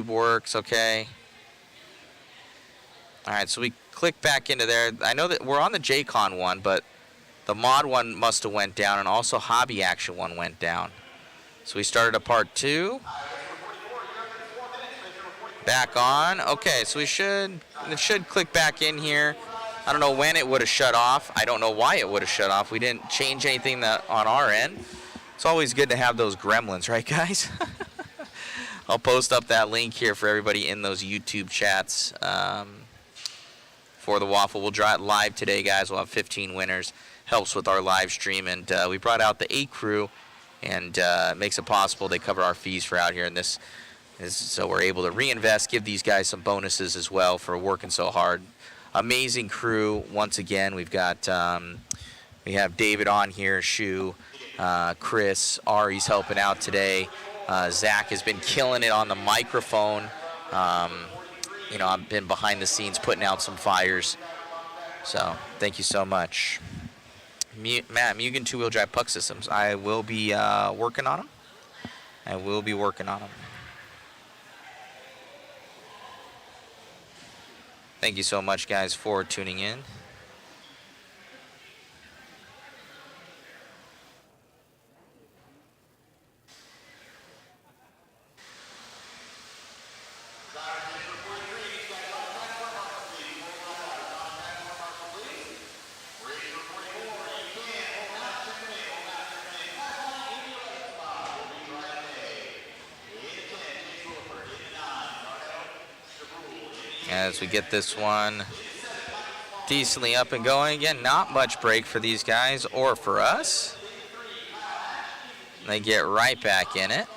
works, okay. All right, so we click back into there. I know that we're on the JCon one, but the mod one must have went down, and also hobby action one went down. So we started a part 2. Back on. Okay, so it should click back in here. I don't know when it would have shut off. I don't know why it would have shut off. We didn't change anything on our end. It's always good to have those gremlins, right, guys? I'll post up that link here for everybody in those YouTube chats for the Waffle. We'll draw it live today, guys. We'll have 15 winners. Helps with our live stream. And we brought out the A crew, and makes it possible they cover our fees for out here. And this is so we're able to reinvest, give these guys some bonuses as well for working so hard. Amazing crew. Once again, we've got we have David on here, Shu, Chris, Ari's helping out today. Zach has been killing it on the microphone. You know, I've been behind the scenes putting out some fires. So thank you so much. Matt, Mugen two-wheel drive puck systems. I will be working on them. I will be working on them. Thank you so much, guys, for tuning in. As we get this one decently up and going again, not much break for these guys or for us. They get right back in it.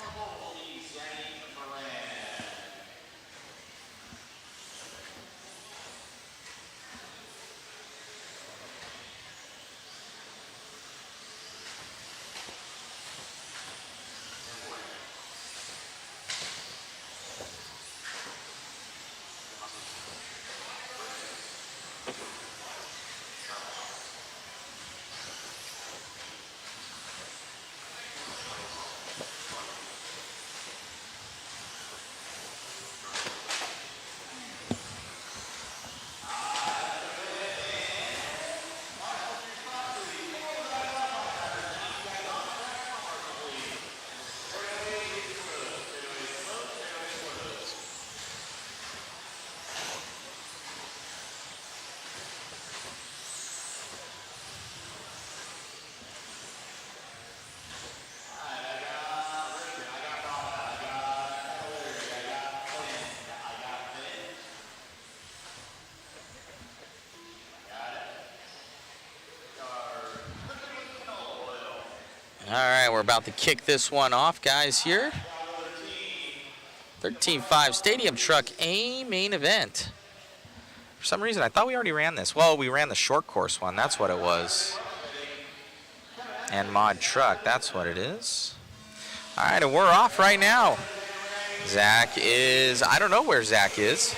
All right, we're about to kick this one off, guys, here. 13.5 Stadium Truck A main event. For some reason, I thought we already ran this. Well, we ran the short course one. That's what it was. And mod truck, that's what it is. All right, and we're off right now. Zach is, I don't know where Zach is.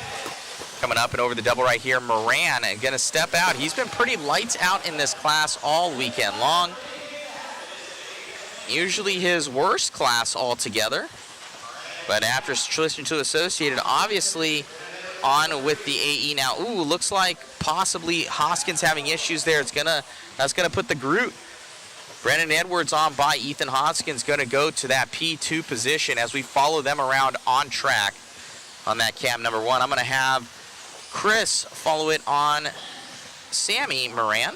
Coming up and over the double right here, Moran going to step out. He's been pretty lights out in this class all weekend long. Usually his worst class altogether. But after switching to Associated, obviously on with the AE now. Ooh, looks like possibly Hoskins having issues there. That's gonna put the Groot. Brennan Edwards on by Ethan Hoskins, gonna go to that P2 position as we follow them around on track on that cam number 1. I'm gonna have Chris follow it on Sammy Moran.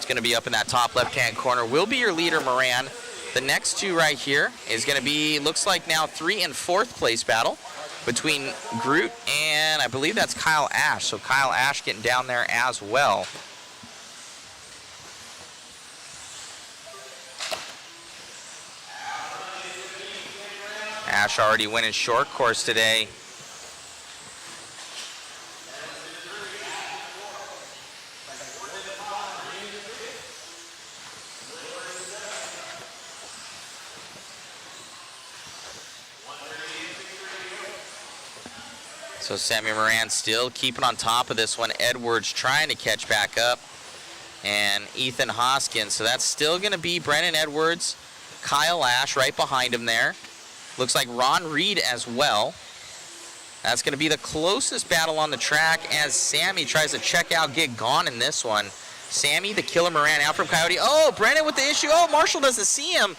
Going to be up in that top left-hand corner. Will be your leader, Moran. The next two right here is going to be, looks like now 3 and 4th place battle between Groot and I believe that's Kyle Ash. So Kyle Ash getting down there as well. Ash already winning short course today. So Sammy Moran still keeping on top of this one. Edwards trying to catch back up. and Ethan Hoskins. So that's still going to be Brennan Edwards, Kyle Ash right behind him there. Looks like Ron Reed as well. That's going to be the closest battle on the track as Sammy tries to check out, get gone in this one. Sammy, the killer Moran out from Coyote. Oh, Brennan with the issue. Oh, Marshall doesn't see him.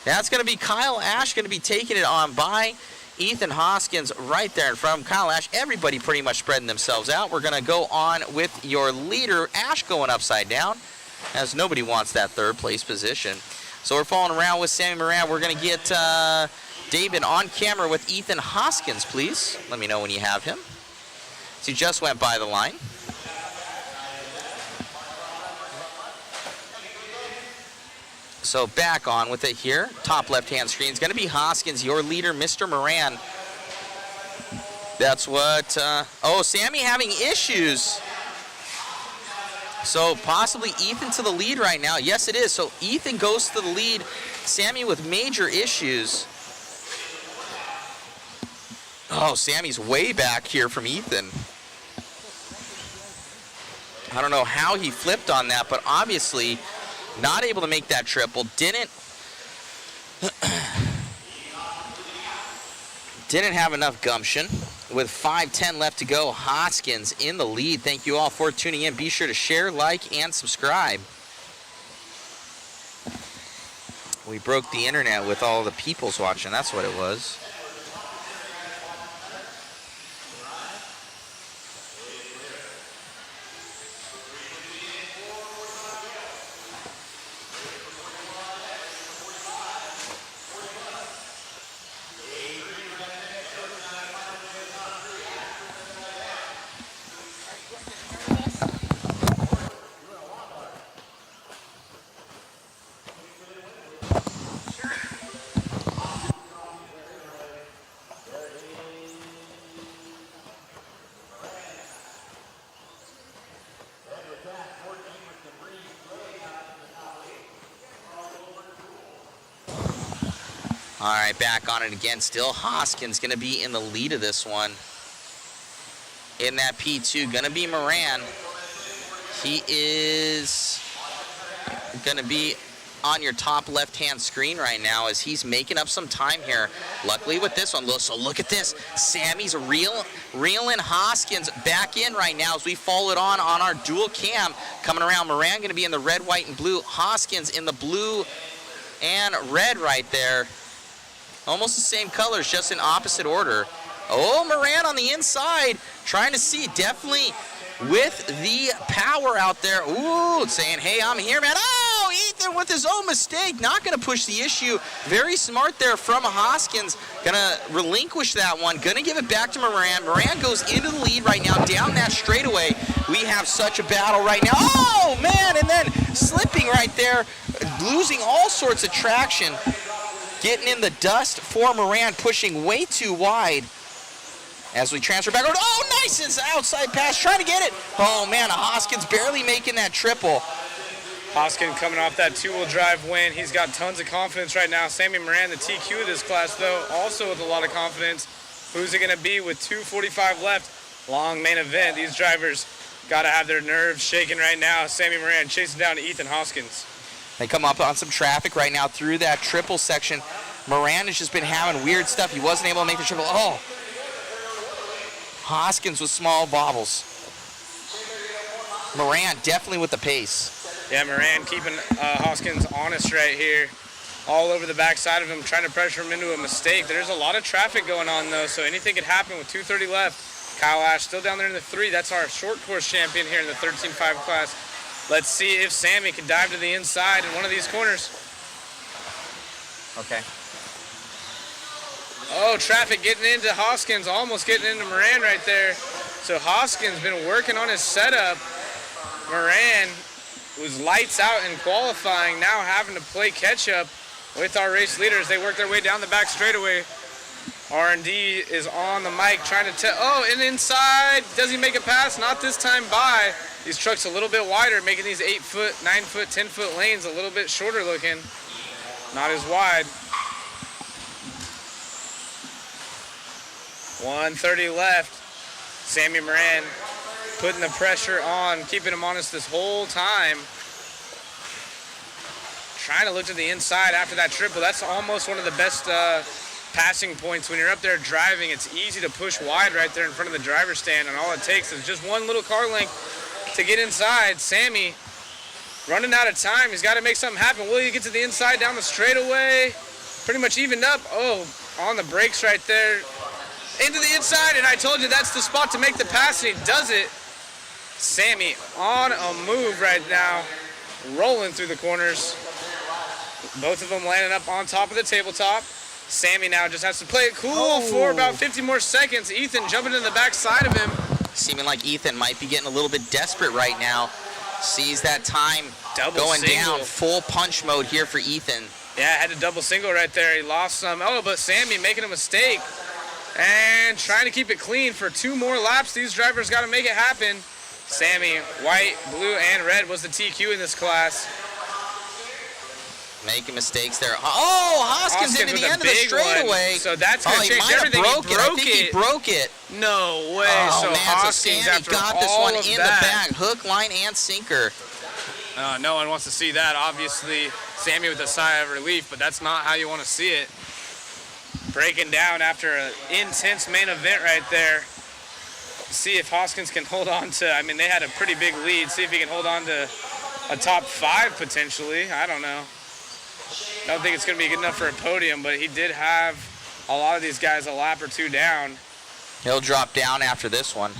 That's going to be Kyle Ash going to be taking it on by Ethan Hoskins right there in front of him. Kyle Ash, everybody pretty much spreading themselves out. We're going to go on with your leader, Ash, going upside down, as nobody wants that third place position. So we're following around with Sammy Moran. We're going to get David on camera with Ethan Hoskins, please. Let me know when you have him. So he just went by the line. So back on with it here. Top left-hand screen is going to be Hoskins, your leader, Mr. Moran. That's what... oh, Sammy having issues. So possibly Ethan to the lead right now. Yes, it is. So Ethan goes to the lead. Sammy with major issues. Oh, Sammy's way back here from Ethan. I don't know how he flipped on that, but obviously not able to make that triple. Didn't have enough gumption. With 5:10 left to go, Hoskins in the lead. Thank you all for tuning in. Be sure to share, like, and subscribe. We broke the internet with all the peoples watching. That's what it was. All right, back on it again. Still Hoskins going to be in the lead of this one. In that P2, going to be Moran. He is going to be on your top left-hand screen right now as he's making up some time here. Luckily with this one, so look at this. Sammy's reeling Hoskins back in right now as we follow it on our dual cam. Coming around, Moran going to be in the red, white, and blue. Hoskins in the blue and red right there. Almost the same colors, just in opposite order. Oh, Moran on the inside, trying to see, definitely with the power out there. Ooh, saying, hey, I'm here, man. Oh, Ethan with his own mistake, not going to push the issue. Very smart there from Hoskins. Going to relinquish that one, going to give it back to Moran. Moran goes into the lead right now, down that straightaway. We have such a battle right now. Oh, man, and then slipping right there, losing all sorts of traction. Getting in the dust for Moran, pushing way too wide. As we transfer back over. Oh, nice! It's an outside pass, trying to get it. Oh, man, Hoskins barely making that triple. Hoskins coming off that two-wheel drive win. He's got tons of confidence right now. Sammy Moran, the TQ of this class, though, also with a lot of confidence. Who's it going to be with 2:45 left? Long main event. These drivers got to have their nerves shaking right now. Sammy Moran chasing down Ethan Hoskins. They come up on some traffic right now through that triple section. Moran has just been having weird stuff. He wasn't able to make the triple. Oh, Hoskins with small bobbles. Moran definitely with the pace. Yeah, Moran keeping Hoskins honest right here. All over the backside of him, trying to pressure him into a mistake. There's a lot of traffic going on, though, so anything could happen with 2:30 left. Kyle Ash still down there in the 3. That's our short course champion here in the 13.5 class. Let's see if Sammy can dive to the inside in one of these corners. Okay. Oh, traffic getting into Hoskins, almost getting into Moran right there. So Hoskins been working on his setup. Moran was lights out in qualifying, now having to play catch up with our race leaders. They work their way down the back straightaway. R&D is on the mic trying to tell. Oh, and inside. Does he make a pass? Not this time by. These trucks a little bit wider, making these 8-foot, 9-foot, 10-foot lanes a little bit shorter looking. Not as wide. 1:30 left. Sammy Moran putting the pressure on, keeping him honest this whole time. trying to look to the inside after that triple. That's almost one of the best passing points when you're up there driving. It's easy to push wide right there in front of the driver's stand, and all it takes is just one little car length to get inside. Sammy running out of time. He's got to make something happen. Will he get to the inside down the straightaway? Pretty much evened up. Oh, on the brakes right there. Into the inside, and I told you that's the spot to make the pass, and he does it. Sammy on a move right now, rolling through the corners. Both of them landing up on top of the tabletop. Sammy now just has to play it cool for about 50 more seconds. Ethan jumping in the back side of him. Seeming like Ethan might be getting a little bit desperate right now. Sees that time going down. Full punch mode here for Ethan. Yeah, had a double single right there. He lost some. Oh, but Sammy making a mistake. And trying to keep it clean for 2 more laps. These drivers got to make it happen. Sammy, white, blue, and red was the TQ in this class. Making mistakes there. Oh, Hoskins into the end of the straightaway. So that's going to change everything. I think he broke it. No way. Oh, so man, Hoskins, so Sammy got this one in the bag. Hook, line, and sinker. No one wants to see that. Obviously, Sammy with a sigh of relief, but that's not how you want to see it. Breaking down after an intense main event right there. See if Hoskins can hold on to, I mean, they had a pretty big lead. See if he can hold on to a top 5 potentially. I don't know. I don't think it's going to be good enough for a podium, but he did have a lot of these guys a lap or 2 down. He'll drop down after this one.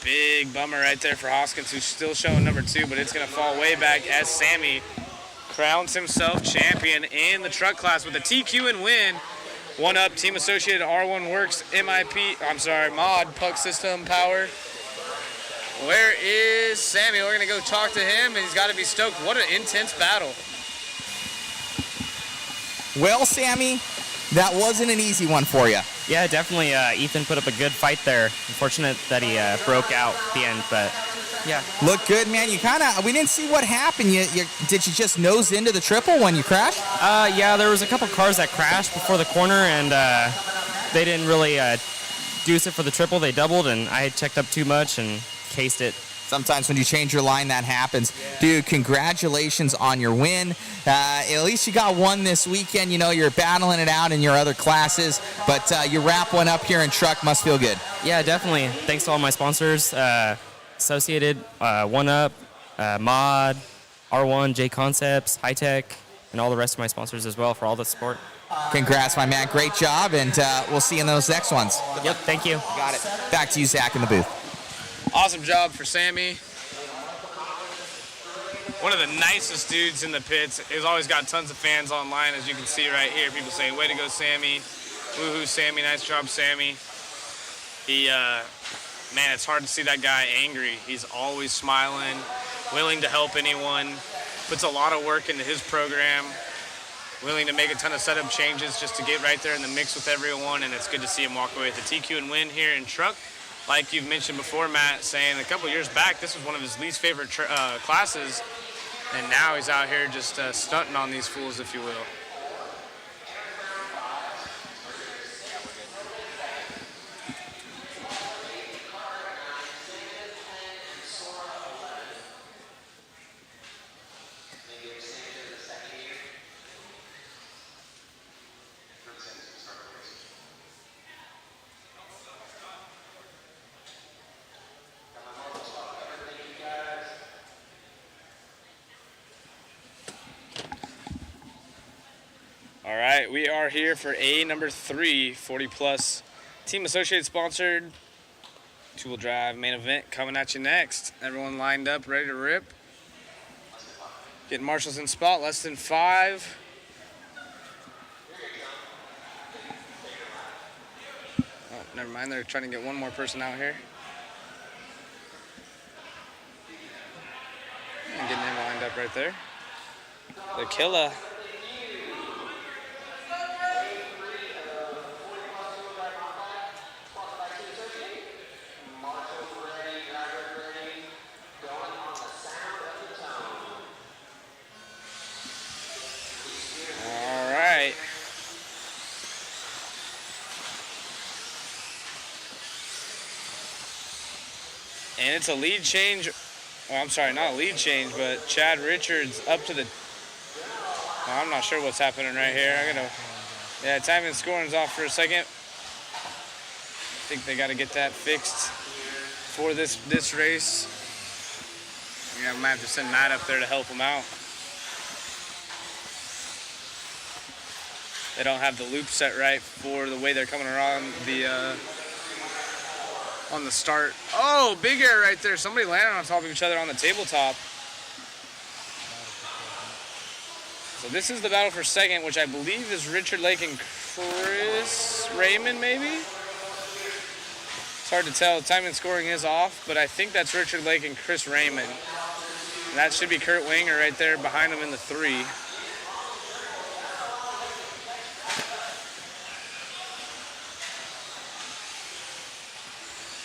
Big bummer right there for Hoskins, who's still showing number 2, but it's going to fall way back as Sammy crowns himself champion in the truck class with a TQ and win. One up, Team Associated R1 Works Mod Puck System Power. Where is Sammy? We're going to go talk to him, and he's got to be stoked. What an intense battle. Well, Sammy, that wasn't an easy one for you. Yeah, definitely. Ethan put up a good fight there. Unfortunate that he broke out at the end, but yeah. Looked good, man. We didn't see what happened. Did you just nose into the triple when you crashed? Yeah, there was a couple cars that crashed before the corner, and they didn't really deuce it for the triple. They doubled, and I had checked up too much and cased it. Sometimes when you change your line, that happens. Dude, congratulations on your win. At least you got one this weekend. You know, you're battling it out in your other classes, but you wrap one up here in truck. Must feel good. Yeah, definitely. Thanks to all my sponsors, Associated, One Up, Mod, R1, J Concepts, High Tech, and all the rest of my sponsors as well for all the support. Congrats, my man. Great job, and we'll see you in those next ones. Yep, thank you. Got it. Back to you, Zach, in the booth. Awesome job for Sammy. One of the nicest dudes in the pits. He's always got tons of fans online, as you can see right here. People saying, way to go, Sammy. Woohoo, Sammy. Nice job, Sammy. Man, it's hard to see that guy angry. He's always smiling, willing to help anyone, puts a lot of work into his program, willing to make a ton of setup changes just to get right there in the mix with everyone, and it's good to see him walk away with the TQ and win here in truck. Like you've mentioned before, Matt, saying a couple years back, this was one of his least favorite classes, and now he's out here just stunting on these fools, if you will. All right, we are here for A number 3, 40+ Team Associated sponsored 2-wheel drive main event coming at you next. Everyone lined up, ready to rip. Getting marshals in spot, less than 5. Oh, never mind, they're trying to get one more person out here. And getting him lined up right there. The killer. And it's a lead change. Oh, I'm sorry, not a lead change, but Chad Richards up to the I'm not sure what's happening right here. Yeah, time and scoring's off for a second. I think they got to get that fixed for this race. Yeah, I might have to send Matt up there to help them out. They don't have the loop set right for the way they're coming around on the start. Oh, big air right there. Somebody landed on top of each other on the tabletop. So this is the battle for second, which I believe is Richard Lake and Chris Raymond, maybe? It's hard to tell. Time and scoring is off, but I think that's Richard Lake and Chris Raymond. And that should be Kurt Wanger right there behind him in the 3.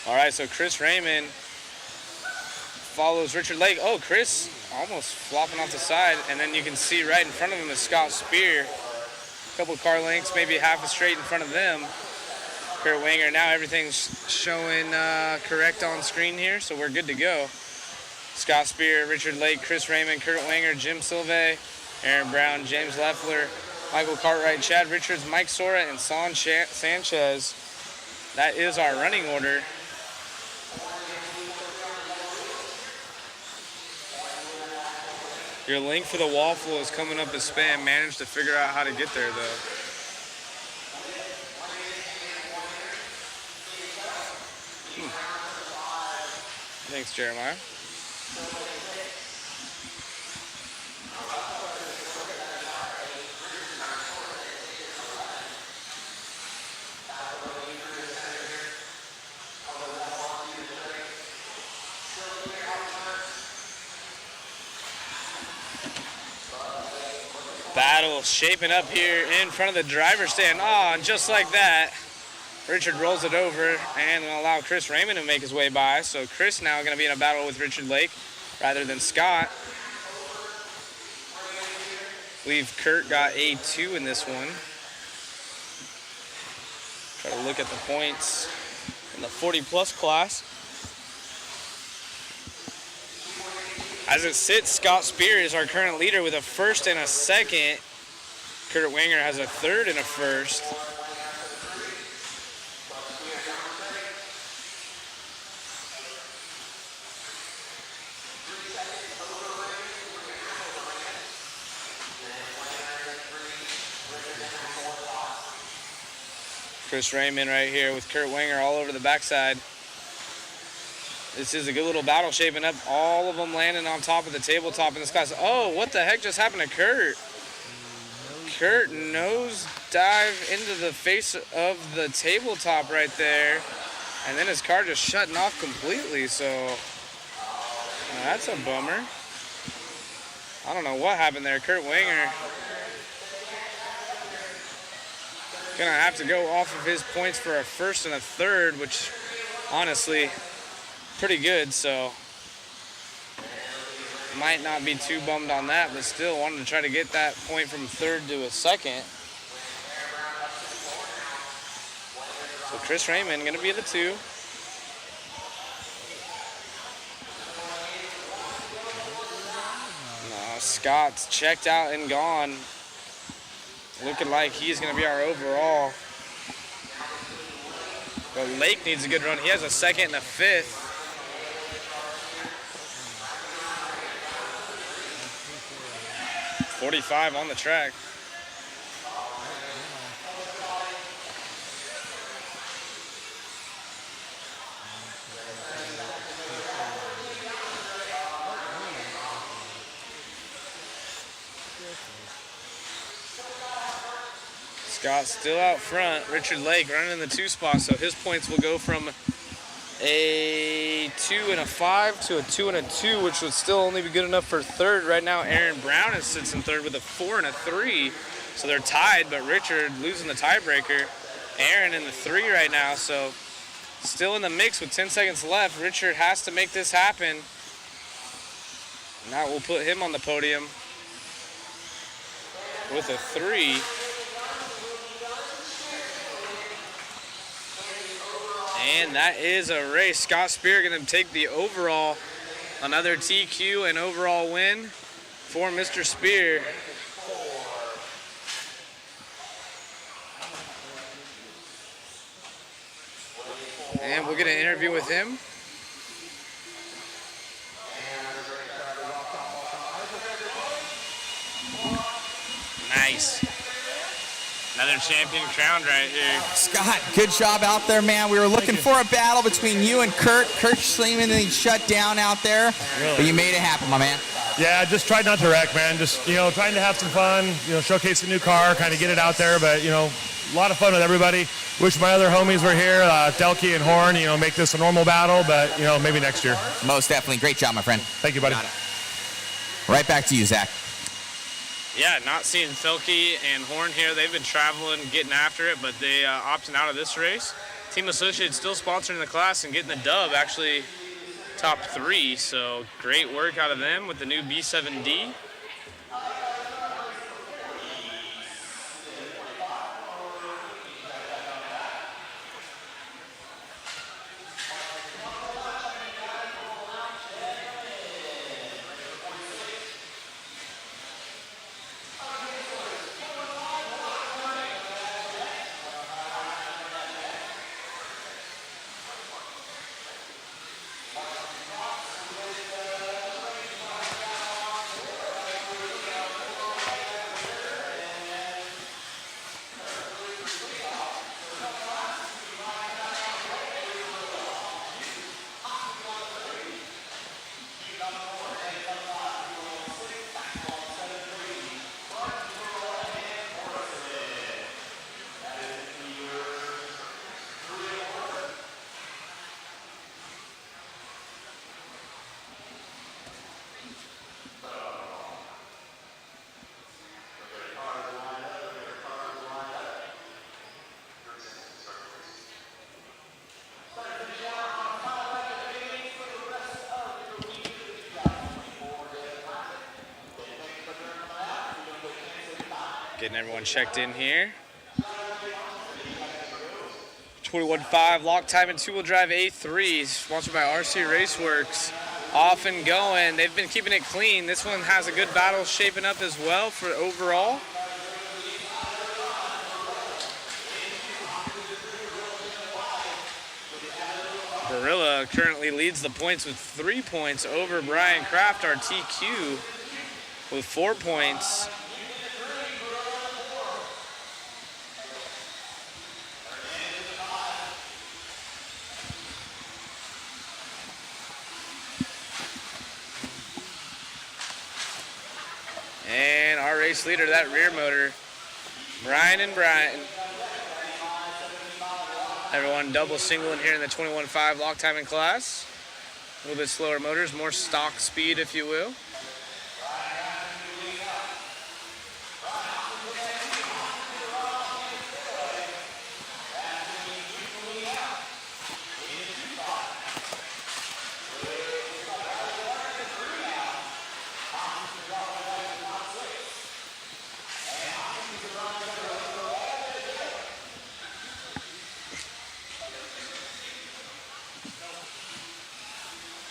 All right, so Chris Raymond follows Richard Lake. Oh, Chris almost flopping off the side, and then you can see right in front of him is Scott Spear. A couple car lengths, maybe half a straight in front of them. Kurt Wanger, now everything's showing correct on screen here, so we're good to go. Scott Spear, Richard Lake, Chris Raymond, Kurt Wanger, Jim Silve, Aaron Brown, James Leffler, Michael Cartwright, Chad Richards, Mike Sora, and Son Sanchez. That is our running order. Your link for the Waffle is coming up as spam. Managed to figure out how to get there, though. Thanks, Jeremiah. Battle shaping up here in front of the driver's stand. Oh, and just like that, Richard rolls it over and will allow Chris Raymond to make his way by. So Chris now going to be in a battle with Richard Lake rather than Scott. I believe Kurt got a 2 in this one. Try to look at the points in the 40-plus class. As it sits, Scott Spear is our current leader with a 1st and a 2nd. Kurt Wanger has a 3rd and a 1st. Chris Raymond right here with Kurt Wanger all over the backside. This is a good little battle shaping up. All of them landing on top of the tabletop in this class. Oh, what the heck just happened to Kurt? Kurt nose dive into the face of the tabletop right there. And then his car just shutting off completely. So that's a bummer. I don't know what happened there. Kurt Wanger gonna have to go off of his points for a 1st and a 3rd, which honestly, pretty good, so might not be too bummed on that, but still wanted to try to get that point from 3rd to a 2nd. So Chris Raymond gonna be the 2. No, Scott's checked out and gone. Looking like he's gonna be our overall. But Lake needs a good run. He has a 2nd and a 5th. .45 on the track. Scott's still out front. Richard Lake running in the 2 spot, so his points will go from a 2 and a 5 to a 2 and a 2, which would still only be good enough for 3rd. Right now, Aaron Brown sits in 3rd with a 4 and a 3, so they're tied, but Richard losing the tiebreaker. Aaron in the 3 right now, so still in the mix with 10 seconds left. Richard has to make this happen. And that will put him on the podium with a 3. And that is a race. Scott Spear going to take the overall, another TQ and overall win for Mr. Spear. and we'll get an interview with him. Nice. Another champion crowned right here. Scott, good job out there, man. We were looking for a battle between you and Kurt. Kurt seemingly shut down out there, but you made it happen, my man. Yeah, just tried not to wreck, man. Just, trying to have some fun, showcase a new car, kind of get it out there, but, a lot of fun with everybody. Wish my other homies were here, Delkey and Horn, make this a normal battle, but, maybe next year. Most definitely. Great job, my friend. Thank you, buddy. Right back to you, Zach. Yeah, not seeing Felke and Horn here. They've been traveling, getting after it, but they opted out of this race. Team Associated still sponsoring the class and getting the dub, actually top 3. So great work out of them with the new B7D. Getting everyone checked in here. 21.5 lock time and two-wheel drive A3, sponsored by RC Raceworks. Off and going. They've been keeping it clean. This one has a good battle shaping up as well for overall. Barilla currently leads the points with 3 points over Brian Kraft, our TQ, with 4 points. And our race leader, that rear motor, Brian and Brian. Everyone double single in here in the 21.5 lock timing class. A little bit slower motors, more stock speed, if you will.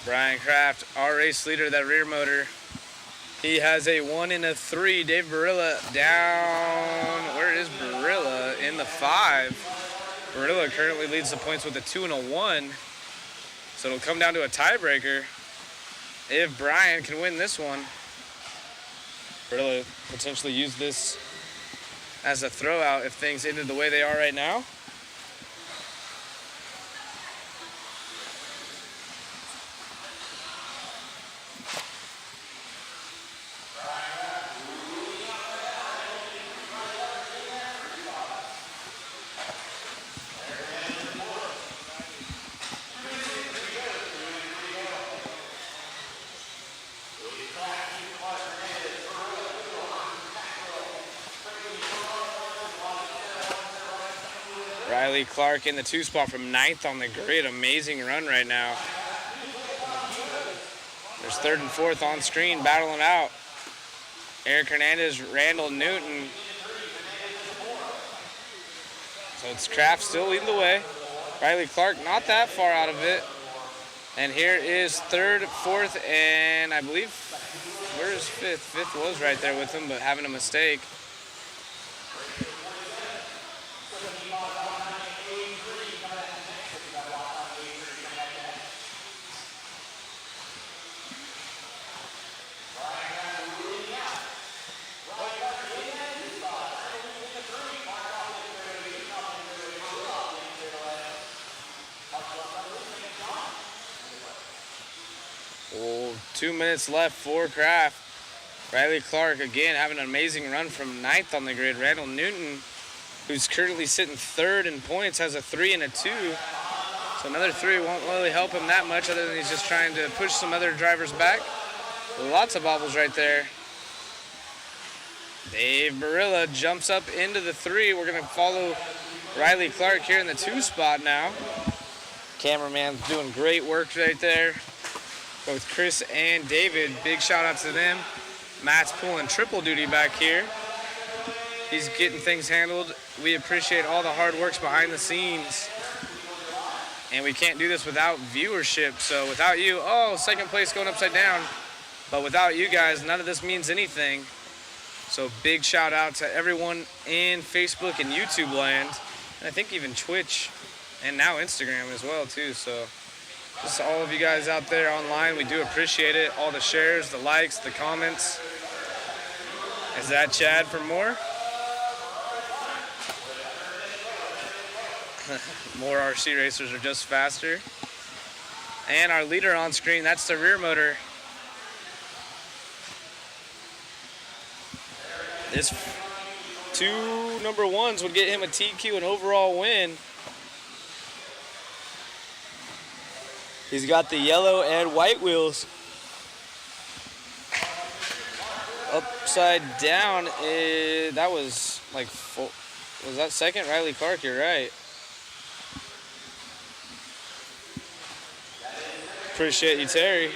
Brian Kraft, our race leader, that rear motor. He has a 1 and a 3. Dave Barilla down. Where is Barilla? In the 5. Barilla currently leads the points with a 2 and a 1. So it'll come down to a tiebreaker. If Brian can win this one, Barilla potentially use this as a throwout if things ended the way they are right now. Riley Clark in the 2 spot from 9th on the grid. Amazing run right now. There's 3rd and 4th on screen battling out. Eric Hernandez, Randall Newton. So it's Kraft still leading the way. Riley Clark not that far out of it. And here is 3rd, 4th, and I believe, where is 5th? 5th was right there with him, but having a mistake. 2 minutes left for Kraft. Riley Clark again having an amazing run from 9th on the grid. Randall Newton, who's currently sitting 3rd in points, has a 3 and a 2. So another 3 won't really help him that much, other than he's just trying to push some other drivers back. Lots of bobbles right there. Dave Barilla jumps up into the 3. We're going to follow Riley Clark here in the 2 spot now. Cameraman's doing great work right there. Both Chris and David, big shout out to them. Matt's pulling triple duty back here. He's getting things handled. We appreciate all the hard works behind the scenes. And we can't do this without viewership. So without you, second place going upside down. But without you guys, none of this means anything. So big shout out to everyone in Facebook and YouTube land. And I think even Twitch and now Instagram as well too. So just all of you guys out there online, we do appreciate it. All the shares, the likes, the comments. Is that Chad for more? More RC racers are just faster. And our leader on screen, that's the rear motor. This 2 number 1s would get him a TQ and overall win. He's got the yellow and white wheels. Upside down, that was like, was that second? Riley Clark, you're right. Appreciate you, Terry.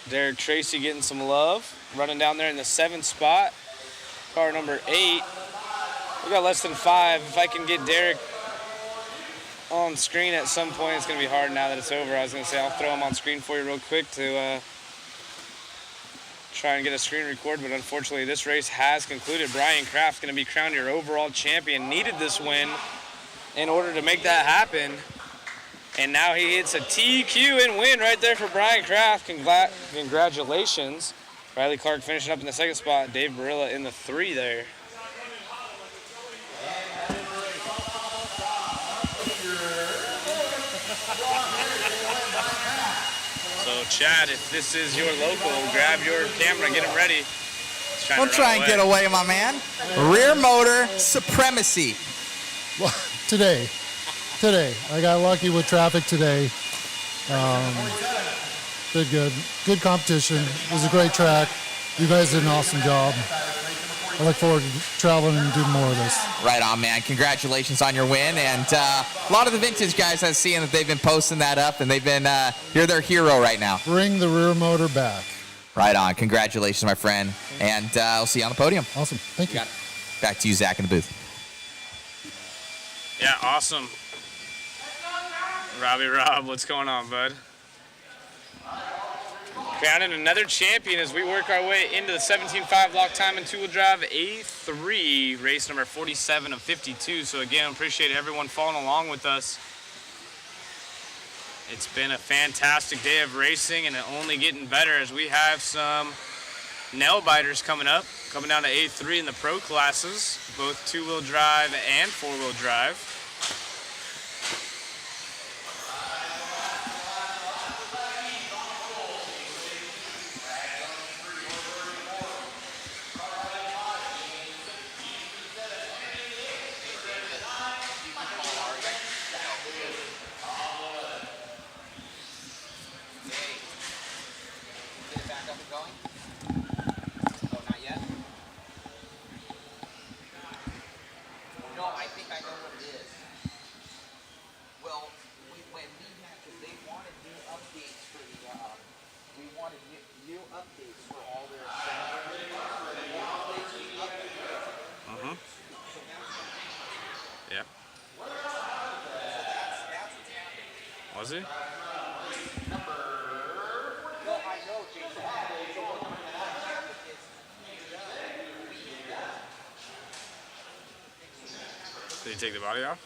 Derek Tracy getting some love. Running down there in the 7th spot. Car number 8. We got less than 5. If I can get Derek on screen at some point, it's going to be hard now that it's over. I was going to say I'll throw him on screen for you real quick to try and get a screen record, but unfortunately this race has concluded. Brian Kraft's going to be crowned your overall champion. Needed this win in order to make that happen. And now he hits a TQ and win right there for Brian Kraft. Congratulations. Riley Clark finishing up in the 2nd spot. Dave Barilla in the 3 there. So Chad, if this is your local, grab your camera, get him ready. Don't try and get away, my man. Rear motor supremacy. Well, today, I got lucky with traffic today. Did good. Good competition. It was a great track. You guys did an awesome job. I look forward to traveling and doing more of this. Right on, man. Congratulations on your win. And a lot of the vintage guys I've seen that they've been posting that up, and they've been, you're their hero right now. Bring the rear motor back. Right on. Congratulations, my friend. And I'll see you on the podium. Awesome. Thank you. Back to you, Zach, in the booth. Yeah, awesome. Rob, what's going on, bud? Crowning another champion as we work our way into the 17.5 block time and two-wheel drive A3, race number 47 of 52. So again, appreciate everyone following along with us. It's been a fantastic day of racing and only getting better as we have some nail biters coming up, coming down to A3 in the pro classes, both two-wheel drive and four-wheel drive. Yeah. Was he? Did he take the body off?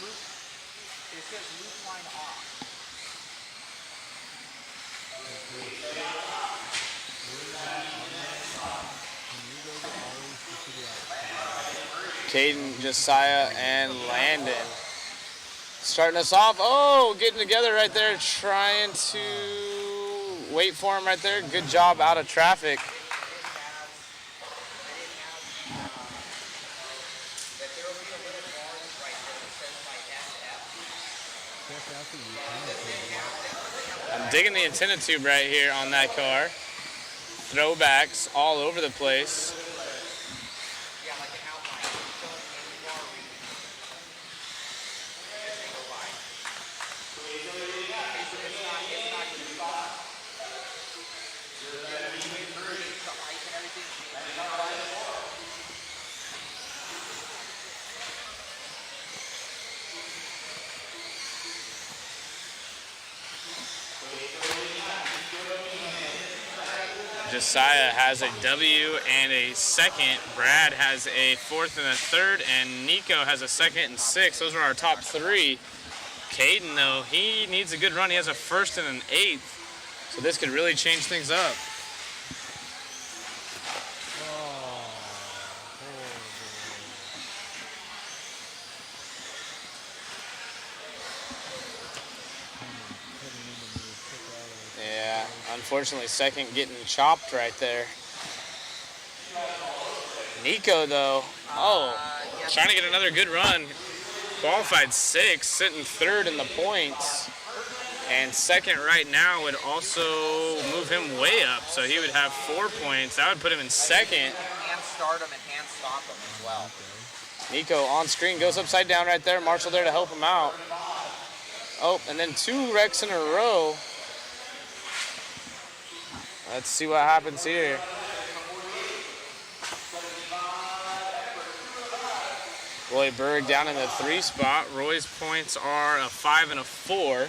loop. It says loop line off. Caden, Josiah, and Landon starting us off. Oh, getting together right there, trying to wait for him right there. Good job out of traffic. I'm digging the antenna tube right here on that car. Throwbacks all over the place. Josiah has a W and a second. Brad has a fourth and a third, and Nico has a second and sixth. Those are our top three. Caden, though, he needs a good run. He has a first and an eighth, so this could really change things up. Yeah, unfortunately, second getting chopped right there. Nico, though, trying to get another good run. Qualified sixth, sitting third in the points. And second right now would also move him way up, so he would have 4 points. That would put him in second. Hand start him and hand stop him as well. Nico on screen goes upside down right there. Marshall there to help him out. Oh, and then 2 wrecks in a row. Let's see what happens here. Roy Berg down in the 3 spot. Roy's points are a 5 and a 4.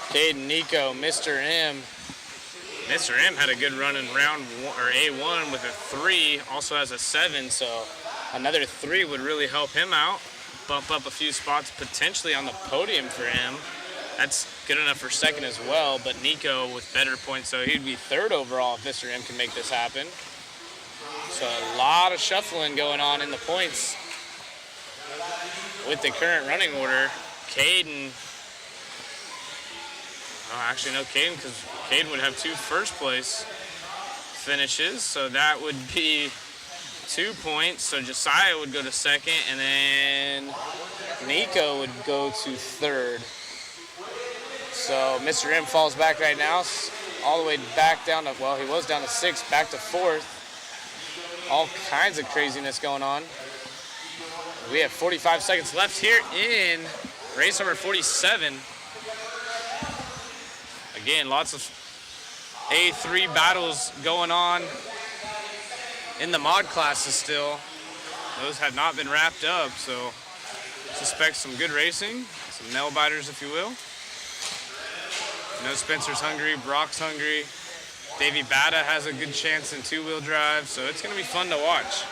Caden, Nico, Mr. M. Mr. M had a good run in round one, or A1 with a 3, also has a 7, so another 3 would really help him out. Bump up a few spots potentially on the podium for him. That's good enough for second as well, but Nico with better points, so he'd be third overall if Mr. M can make this happen. So a lot of shuffling going on in the points with the current running order. Caden, actually no, Caden, because Caden would have 2 first place finishes, so that would be 2 points. So Josiah would go to second, and then Nico would go to third. So Mr. M falls back right now, all the way back down to, well, he was down to 6th, back to 4th. All kinds of craziness going on. We have 45 seconds left here in race number 47. Again, lots of A3 battles going on in the mod classes still. Those have not been wrapped up, so suspect some good racing, some nail biters, if you will. No Spencer's hungry, Brock's hungry. Davey Bata has a good chance in 2-wheel drive, so it's going to be fun to watch.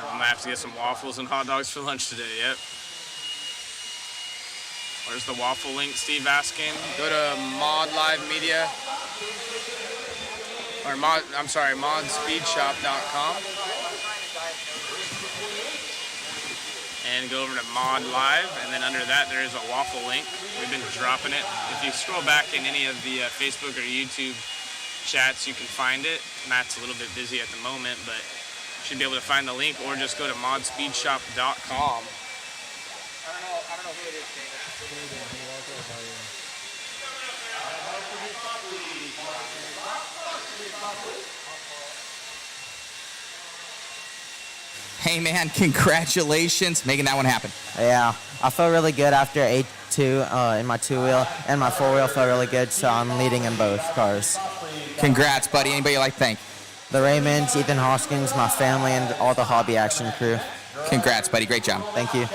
I'm gonna have to get some waffles and hot dogs for lunch today, yep. Or Where's the Waffle link, Steve asking? Go to Mod Live Media. Or modspeedshop.com. And go over to Mod Live, and then under that there is a Waffle link. We've been dropping it. If you scroll back in any of the Facebook or YouTube chats, you can find it. Matt's a little bit busy at the moment, but you should be able to find the link, or just go to modspeedshop.com. I don't know who it is, Hey man, congratulations, making that one happen. Yeah, I feel really good after 8-2 in my 2-wheel, and my 4-wheel felt really good, so I'm leading in both cars. Congrats, buddy. Anybody you'd like to thank? The Raymonds, Ethan Hoskins, my family, and all the Hobby Action crew. Congrats, buddy. Great job. Thank you.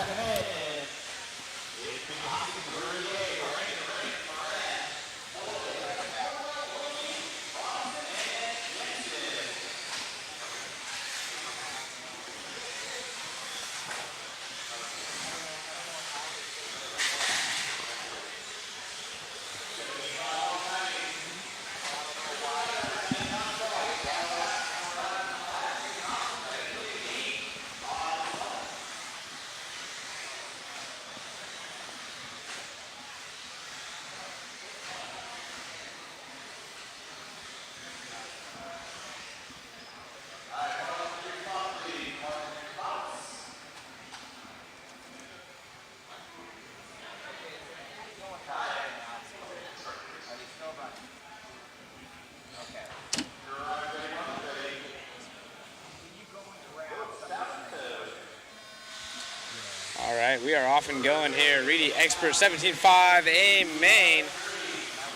All right, we are off and going here. Reedy Expert 17.5 A main.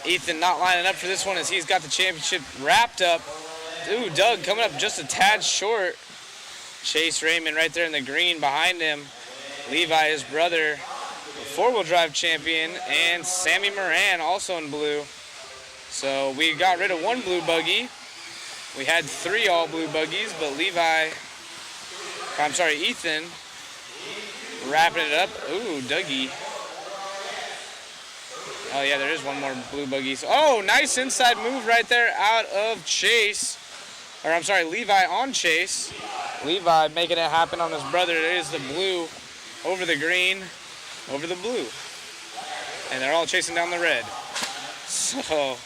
Ethan not lining up for this one as he's got the championship wrapped up. Ooh, Doug coming up just a tad short. Chase Raymond right there in the green behind him. Levi, his brother, four-wheel drive champion, and Sammy Moran also in blue. So we got rid of one blue buggy. We had 3 all blue buggies, but Ethan wrapping it up. Ooh, Dougie. Oh yeah, there is one more blue buggy. Oh, nice inside move right there out of Chase. Or I'm sorry, Levi on Chase. Levi making it happen on his brother. It is the blue over the green, over the blue. And they're all chasing down the red. So,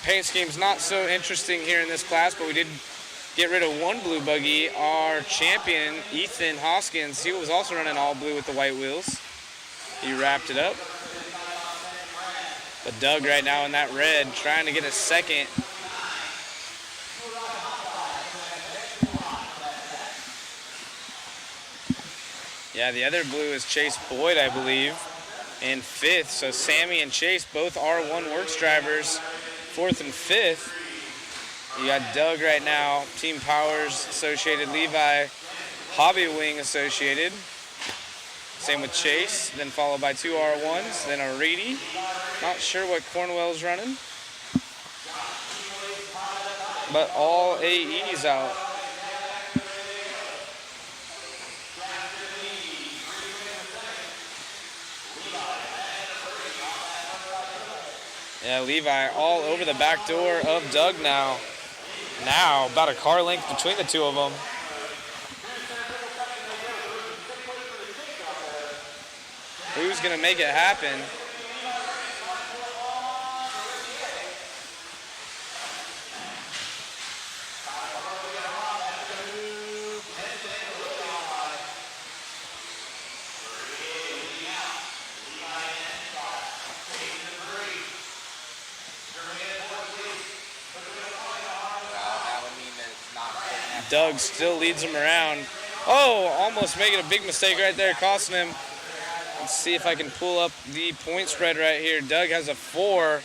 paint scheme's not so interesting here in this class, but we did get rid of one blue buggy. Our champion, Ethan Hoskins, he was also running all blue with the white wheels. He wrapped it up. But Doug right now in that red, trying to get a second. Yeah, the other blue is Chase Boyd, I believe, in 5th. So Sammy and Chase, both R1 Works drivers, 4th and 5th. You got Doug right now, Team Powers Associated, Levi, Hobby Wing Associated. Same with Chase, then followed by 2 R1s, then a Reedy. Not sure what Cornwell's running. But all AEs out. Yeah, Levi all over the back door of Doug now. Now, about a car length between the two of them. Who's going to make it happen? Doug still leads him around. Oh, almost making a big mistake right there, costing him. Let's see if I can pull up the point spread right here. Doug has a 4.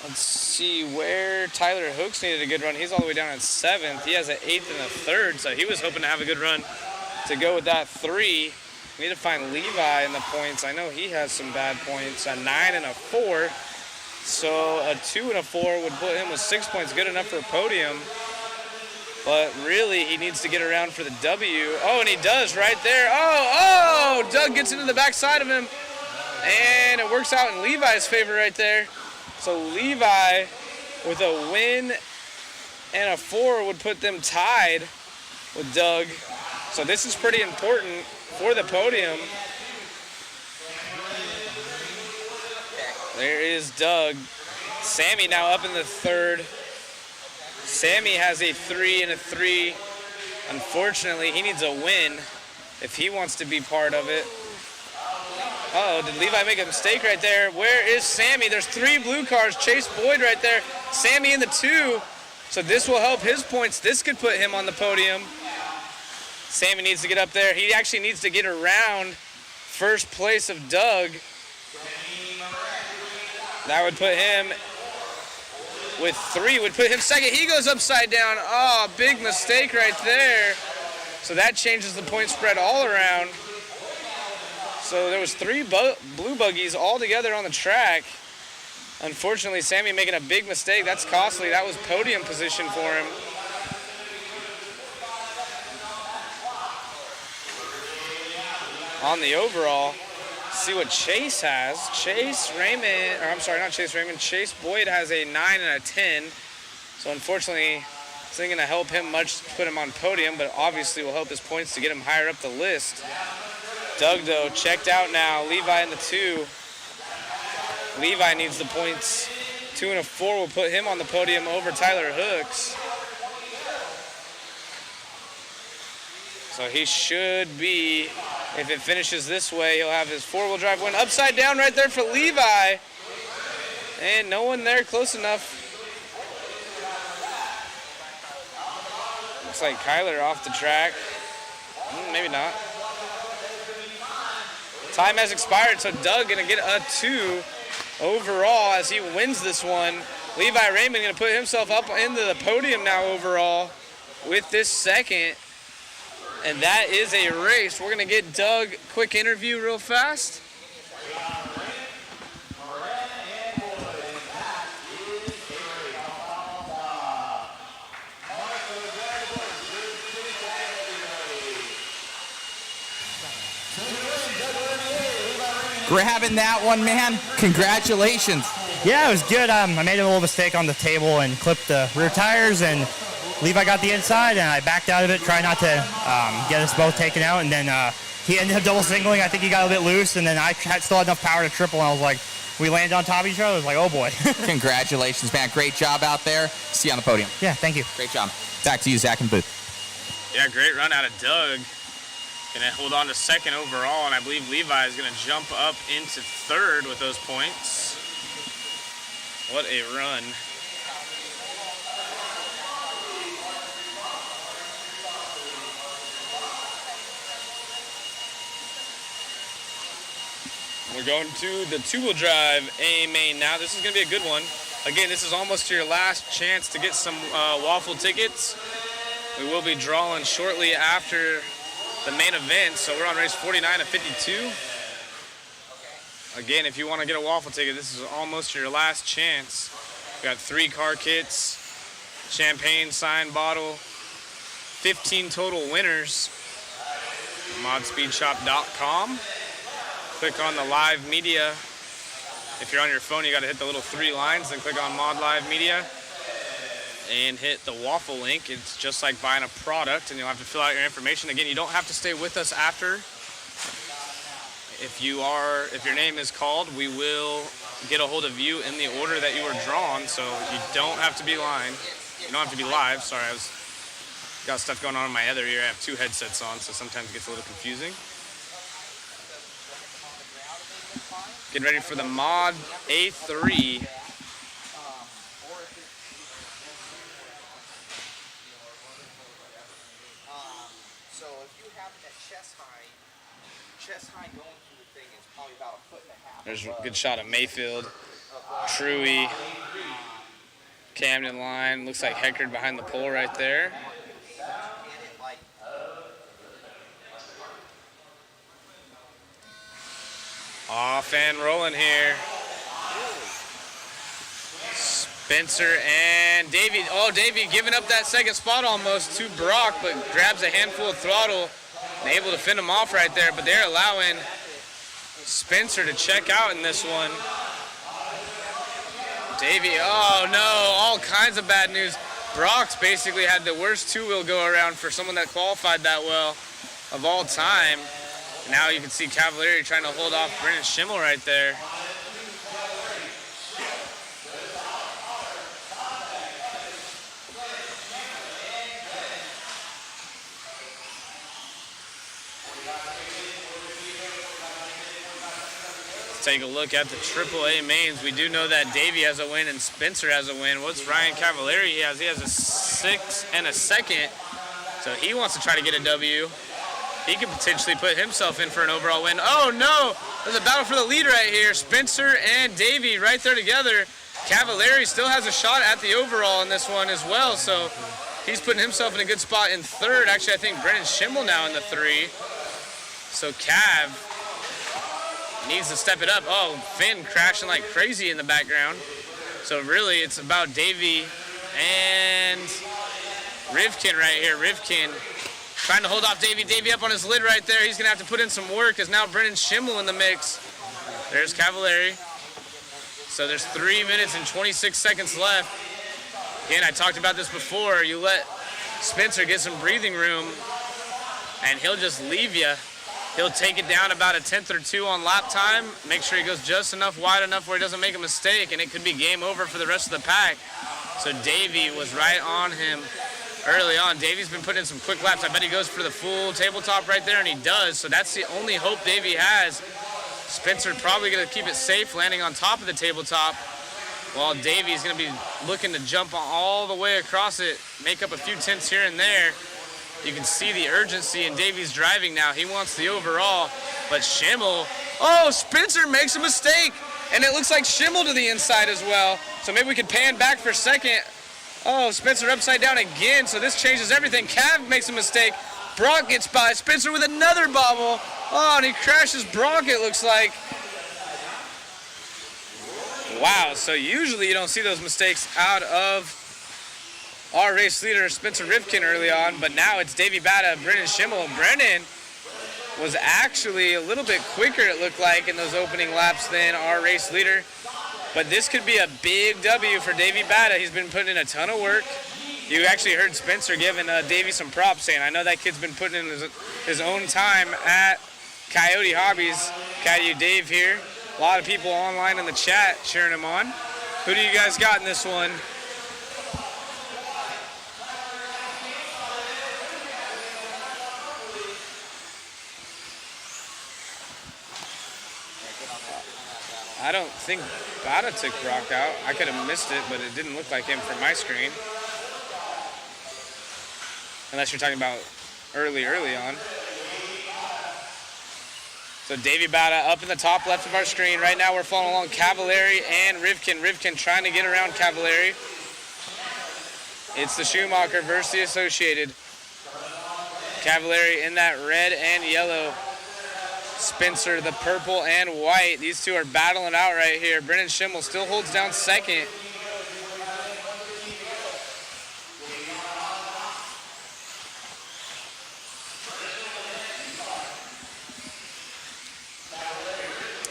Let's see where Tyler Hooks needed a good run. He's all the way down at 7th. He has an 8th and a 3rd, so he was hoping to have a good run to go with that 3. We need to find Levi in the points. I know he has some bad points. A 9 and a 4. So a 2 and a 4 would put him with 6 points, good enough for a podium. But really, he needs to get around for the W. Oh, and he does right there. Oh, Doug gets into the backside of him. And it works out in Levi's favor right there. So Levi, with a win and a 4, would put them tied with Doug. So this is pretty important for the podium. There is Doug. Sammy now up in the 3rd. Sammy has a 3 and a 3. Unfortunately, he needs a win if he wants to be part of it. Uh-oh, did Levi make a mistake right there? Where is Sammy? There's 3 blue cars. Chase Boyd right there. Sammy in the 2. So this will help his points. This could put him on the podium. Sammy needs to get up there. He actually needs to get around first place of Doug. That would put him with 3, would put him second. He goes upside down. Oh, big mistake right there. So that changes the point spread all around. So there was 3 blue buggies all together on the track. Unfortunately, Sammy making a big mistake. That's costly. That was podium position for him. On the overall, see what Chase has. Chase Boyd has a 9 and a 10. So unfortunately, this isn't going to help him much to put him on podium, but obviously will help his points to get him higher up the list. Doug, though, checked out now. Levi in the 2. Levi needs the points. 2 and a 4 will put him on the podium over Tyler Hooks. So he should be, if it finishes this way, he'll have his 4-wheel drive win. Upside down right there for Levi. And no one there close enough. Looks like Kyler off the track. Maybe not. Time has expired, so Doug gonna get a 2 overall as he wins this one. Levi Raymond gonna put himself up into the podium now overall with this second. And that is a race. We're gonna get Doug quick interview real fast. Grabbing that one, man. Congratulations. Yeah, it was good. I made a little mistake on the table and clipped the rear tires, and Levi got the inside, and I backed out of it, trying not to get us both taken out, and then he ended up double singling. I think he got a bit loose, and then I still had enough power to triple, and I was like, we landed on top of each other. I was like, oh boy. Congratulations, man. Great job out there. See you on the podium. Yeah, thank you. Great job. Back to you, Zach and Booth. Yeah, great run out of Doug. Gonna hold on to second overall, and I believe Levi is gonna jump up into 3rd with those points. What a run. We're going to the 2-wheel drive A main now. This is gonna be a good one. Again, this is almost your last chance to get some Waffle tickets. We will be drawing shortly after the main event, so we're on race 49 of 52. Again, if you want to get a Waffle ticket, this is almost your last chance. We got 3 car kits, champagne signed bottle, 15 total winners. Modspeedshop.com. Click on the live media. If you're on your phone, you got to hit the little 3 lines, then click on Mod Live Media and hit the Waffle link. It's just like buying a product, and you'll have to fill out your information. Again, you don't have to stay with us after. If your name is called, we will get a hold of you in the order that you were drawn, so you don't have to be live. You don't have to be live. Sorry, I got stuff going on in my other ear. I have 2 headsets on, so sometimes it gets a little confusing. Get ready for the Mod A3. So if you have it at chest high going through the thing is probably about a foot and a half. There's a good shot of Mayfield, Truey, Camden line. Looks like Heckard behind the pole right there. Off and rolling here. Spencer and Davey. Oh, Davey giving up that second spot almost to Brock, but grabs a handful of throttle and able to fend him off right there. But they're allowing Spencer to check out in this one. Davey, oh no, all kinds of bad news. Brock's basically had the worst two-wheel go around for someone that qualified that well of all time. Now you can see Cavalieri trying to hold off Brennan Schimmel right there. Take a look at the AAA mains. We do know that Davey has a win and Spencer has a win. What's Ryan Cavalieri? He has a 6 and a second. So he wants to try to get a W. He could potentially put himself in for an overall win. Oh no! There's a battle for the lead right here. Spencer and Davey right there together. Cavalieri still has a shot at the overall in this one as well. So he's putting himself in a good spot in third. Actually, I think Brennan Schimmel now in the 3. So Cav needs to step it up. Oh, Finn crashing like crazy in the background. So really, it's about Davey and Rivkin right here. Rivkin trying to hold off Davey. Davey up on his lid right there. He's going to have to put in some work as now Brennan Schimmel in the mix. There's Cavalieri. So there's 3 minutes and 26 seconds left. Again, I talked about this before. You let Spencer get some breathing room, and he'll just leave you. He'll take it down about a 10th or 2 on lap time. Make sure he goes just enough wide enough where he doesn't make a mistake, and it could be game over for the rest of the pack. So Davey was right on him early on. Davey's been putting in some quick laps. I bet he goes for the full tabletop right there, and he does. So that's the only hope Davey has. Spencer probably going to keep it safe, landing on top of the tabletop, while Davey's going to be looking to jump all the way across it, make up a few tenths here and there. You can see the urgency in Davey's driving now. He wants the overall, but Schimmel, oh, Spencer makes a mistake, and it looks like Schimmel to the inside as well. So maybe we can pan back for a second. Oh, Spencer upside down again, so this changes everything. Cav makes a mistake. Brock gets by. Spencer with another bobble. Oh, and he crashes Brock, it looks like. Wow, so usually you don't see those mistakes out of our race leader, Spencer Rivkin, early on, but now it's Davey Bata, Brennan Schimmel. Brennan was actually a little bit quicker, it looked like, in those opening laps than our race leader. But this could be a big W for Davey Bata. He's been putting in a ton of work. You actually heard Spencer giving Davey some props, saying, I know that kid's been putting in his own time at Coyote Hobbies. Coyote Dave here. A lot of people online in the chat cheering him on. Who do you guys got in this one? I don't think Bata took Brock out. I could have missed it, but it didn't look like him from my screen. Unless you're talking about early on. So Davey Bata up in the top left of our screen. Right now we're following along Cavalieri and Rivkin. Rivkin trying to get around Cavalieri. It's the Schumacher versus the Associated. Cavalieri in that red and yellow. Spencer, the purple and white. These two are battling out right here. Brennan Schimmel still holds down second.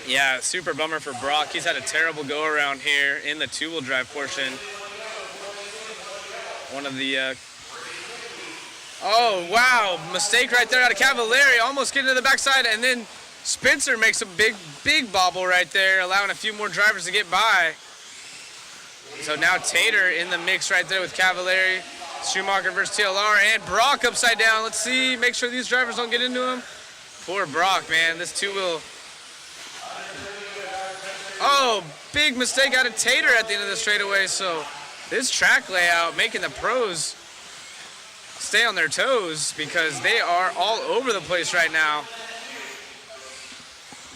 Yeah, super bummer for Brock. He's had a terrible go around here in the two-wheel drive portion. One of the oh, wow, mistake right there out of Cavalieri, almost getting to the backside, and then Spencer makes a big bobble right there, allowing a few more drivers to get by. So now Tater in the mix right there with Cavalieri, Schumacher versus TLR, and Brock upside down. Let's see, make sure these drivers don't get into him. Poor Brock, man, this two-wheel. Oh, big mistake out of Tater at the end of the straightaway. So this track layout making the pros stay on their toes because they are all over the place right now.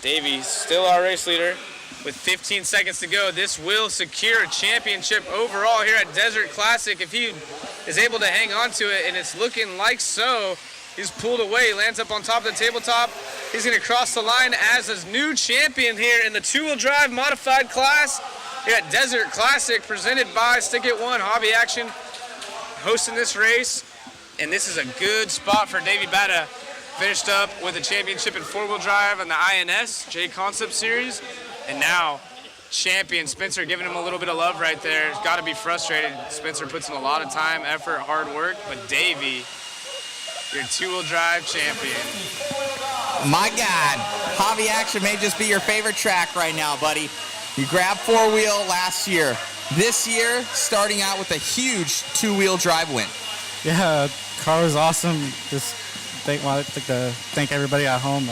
Davey, still our race leader with 15 seconds to go. This will secure a championship overall here at Desert Classic if he is able to hang on to it, and it's looking like so. He's pulled away, lands up on top of the tabletop. He's going to cross the line as his new champion here in the two-wheel drive modified class. We got Desert Classic presented by Stick It One Hobby Action hosting this race. And this is a good spot for Davey Bata. Finished up with a championship in four-wheel drive on the INS J Concept Series. And now champion Spencer giving him a little bit of love right there. Got to be frustrated. Spencer puts in a lot of time, effort, hard work. But Davey, your two-wheel drive champion. My God, Hobby Action may just be your favorite track right now, buddy. You grabbed four-wheel last year. This year, starting out with a huge two-wheel drive win. Yeah, car was awesome. Just I'd like to thank everybody at home.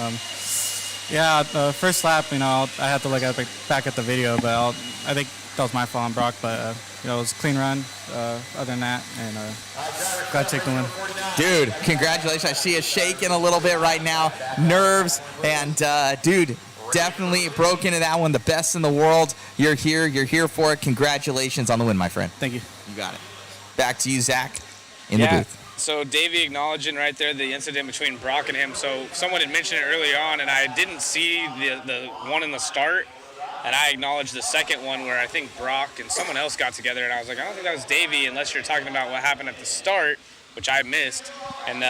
First lap, I had to look back at the video, but I think that was my fault on Brock. But it was a clean run. Other than that, and glad to take the win. Dude, congratulations! I see you shaking a little bit right now, nerves, and dude, definitely broke into that one. The best in the world. You're here for it. Congratulations on the win, my friend. Thank you. You got it. Back to you, Zach, in the booth. So Davey acknowledging right there the incident between Brock and him. So someone had mentioned it early on, and I didn't see the one in the start, and I acknowledged the second one where I think Brock and someone else got together, and I was like, I don't think that was Davey unless you're talking about what happened at the start, which I missed. And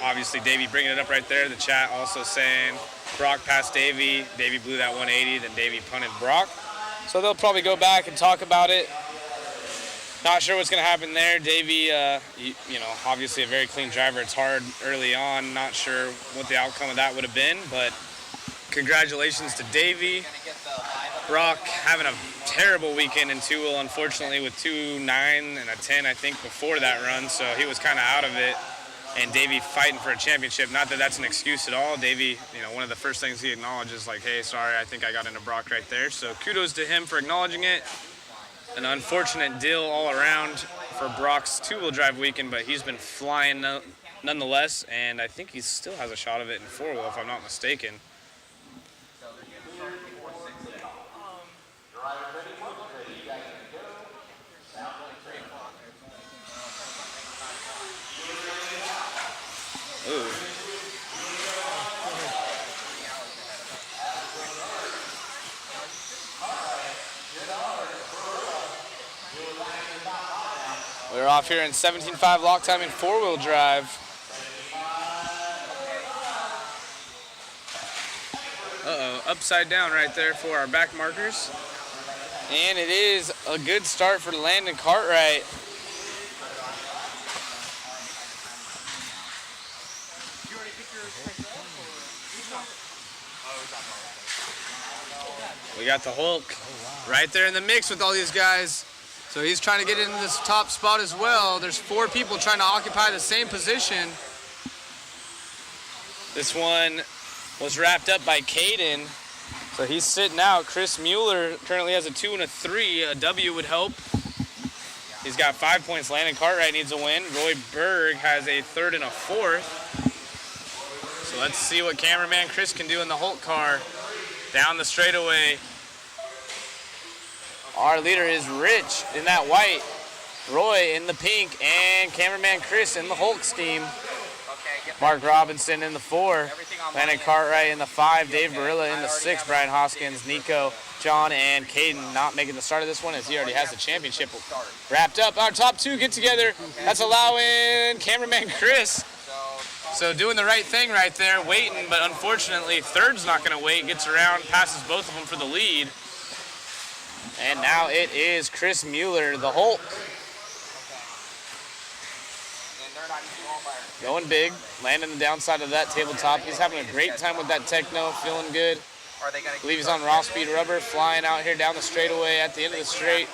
obviously Davey bringing it up right there. The chat also saying Brock passed Davey. Davey blew that 180, then Davey punted Brock. So they'll probably go back and talk about it. Not sure what's going to happen there. Davey, obviously a very clean driver. It's hard early on. Not sure what the outcome of that would have been, but congratulations to Davey. Brock having a terrible weekend in two-wheel, unfortunately, with 2.9 and a 10, I think, before that run, so he was kind of out of it. And Davey fighting for a championship. Not that that's an excuse at all. Davey, one of the first things he acknowledges, like, hey, sorry, I think I got into Brock right there. So kudos to him for acknowledging it. An unfortunate deal all around for Brock's two-wheel drive weekend, but he's been flying nonetheless, and I think he still has a shot of it in four-wheel, if I'm not mistaken. Ooh. We're off here in 17.5 lock time in four-wheel drive. Upside down right there for our back markers. And it is a good start for Landon Cartwright. We got the Hulk right there in the mix with all these guys. So he's trying to get into this top spot as well. There's 4 people trying to occupy the same position. This one was wrapped up by Caden. So he's sitting out. Chris Mueller currently has a 2 and a 3. A W would help. He's got 5 points. Landon Cartwright needs a win. Roy Berg has a 3rd and a 4th. So let's see what cameraman Chris can do in the Hulk car. Down the straightaway. Our leader is Rich in that white, Roy in the pink, and cameraman Chris in the Hulk scheme. Mark Robinson in the 4, Landon Cartwright in the 5, Dave Barilla in the 6, Brian Hoskins, Nico, John, and Caden not making the start of this one as he already has the championship wrapped up. Our top 2 get together. That's allowing cameraman Chris. So doing the right thing right there, waiting, but unfortunately, 3rd's not going to wait, gets around, passes both of them for the lead. And now it is Chris Mueller, the Hulk. Going big, landing the downside of that tabletop. He's having a great time with that Techno, feeling good. I believe he's on raw speed rubber, flying out here down the straightaway at the end of the straight.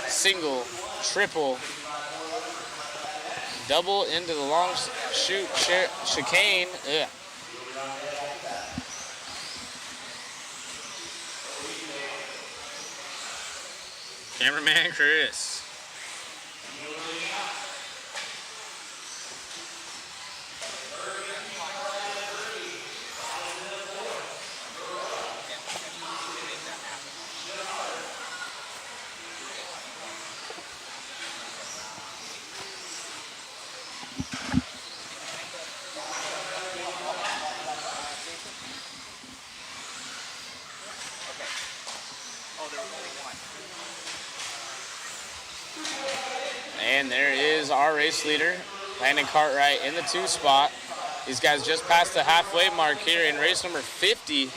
Single, triple, double into the long chicane. Ugh. Cameraman Chris. And there is our race leader, Landon Cartwright, in the 2 spot. These guys just passed the halfway mark here in race number 50.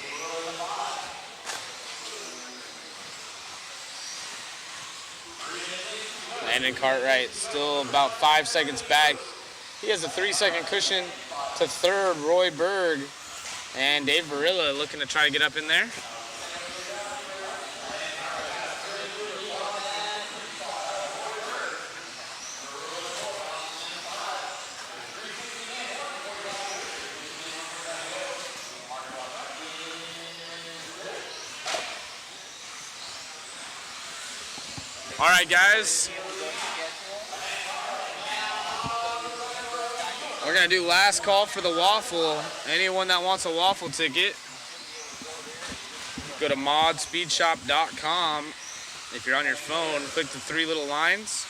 Landon Cartwright still about 5 seconds back. He has a 3-second cushion to third, Roy Berg. And Dave Barilla looking to try to get up in there. All right, guys. We're going to do last call for the Waffle. Anyone that wants a Waffle ticket, go to modspeedshop.com. If you're on your phone, click the 3 little lines.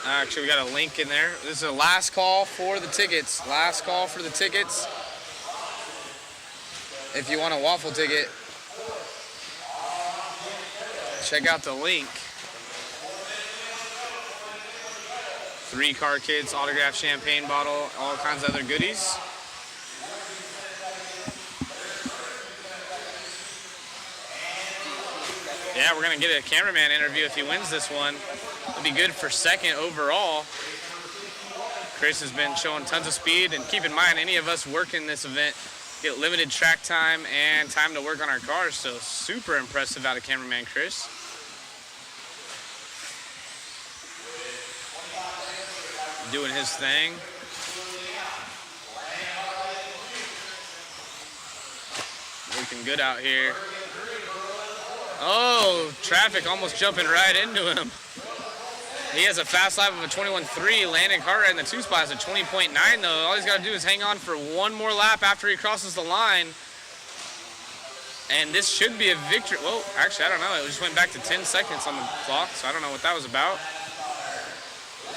Actually, we got a link in there. This is a last call for the tickets. Last call for the tickets. If you want a Waffle ticket, check out the link. 3 car kits, autographed champagne bottle, all kinds of other goodies. Yeah, we're gonna get a cameraman interview if he wins this one. It'll be good for second overall. Chris has been showing tons of speed, and keep in mind, any of us working this event get limited track time and time to work on our cars, so super impressive out of cameraman Chris. Doing his thing. Looking good out here. Oh, traffic almost jumping right into him. He has a fast lap of a 21.3. Landon Cartwright in the 2 spot is a 20.9 though. All he's got to do is hang on for 1 more lap after he crosses the line. And this should be a victory. Well, actually, I don't know. It just went back to 10 seconds on the clock, so I don't know what that was about.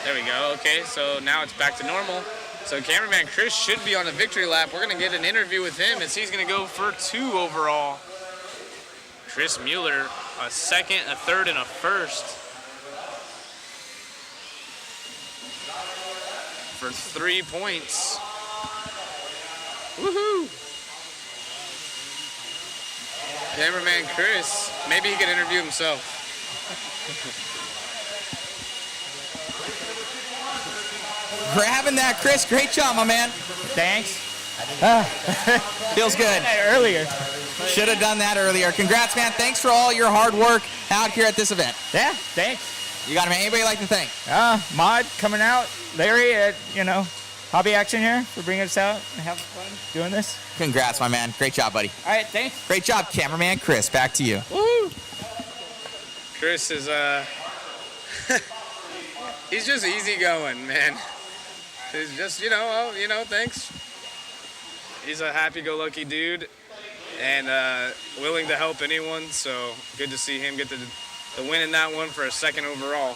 There we go. Okay, so now it's back to normal. So cameraman Chris should be on a victory lap. We're going to get an interview with him as he's going to go for 2 overall. Chris Mueller, a second, a third, and a first. For 3 points. Woohoo! Cameraman Chris, maybe he could interview himself. Grabbing that, Chris. Great job, my man. Thanks. Feels good. Earlier. Should have done that earlier. Congrats, man. Thanks for all your hard work out here at this event. Yeah, thanks. You got anybody like to thank? Mod coming out, Larry at, Hobby Action here for bringing us out and having fun doing this. Congrats, my man. Great job, buddy. All right, thanks. Great job, cameraman Chris. Back to you. Woo! Chris is, he's just easygoing, man. He's just, thanks. He's a happy-go-lucky dude and willing to help anyone, so good to see him get the win in that one for a second overall.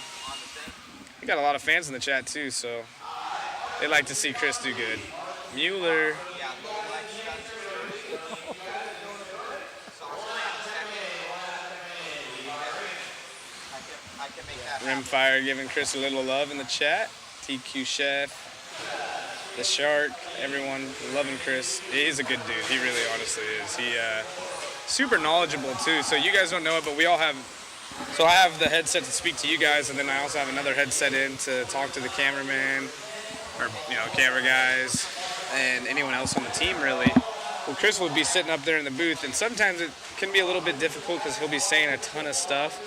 We got a lot of fans in the chat, too, so they like to see Chris do good. Mueller. Rimfire giving Chris a little love in the chat. TQ Chef. The Shark, everyone loving Chris. He's a good dude. He really honestly is. He super knowledgeable too. So you guys don't know it, but we all have. So I have the headset to speak to you guys, and then I also have another headset in to talk to the cameraman, or camera guys, and anyone else on the team really. Well, Chris will be sitting up there in the booth, and sometimes it can be a little bit difficult because he'll be saying a ton of stuff.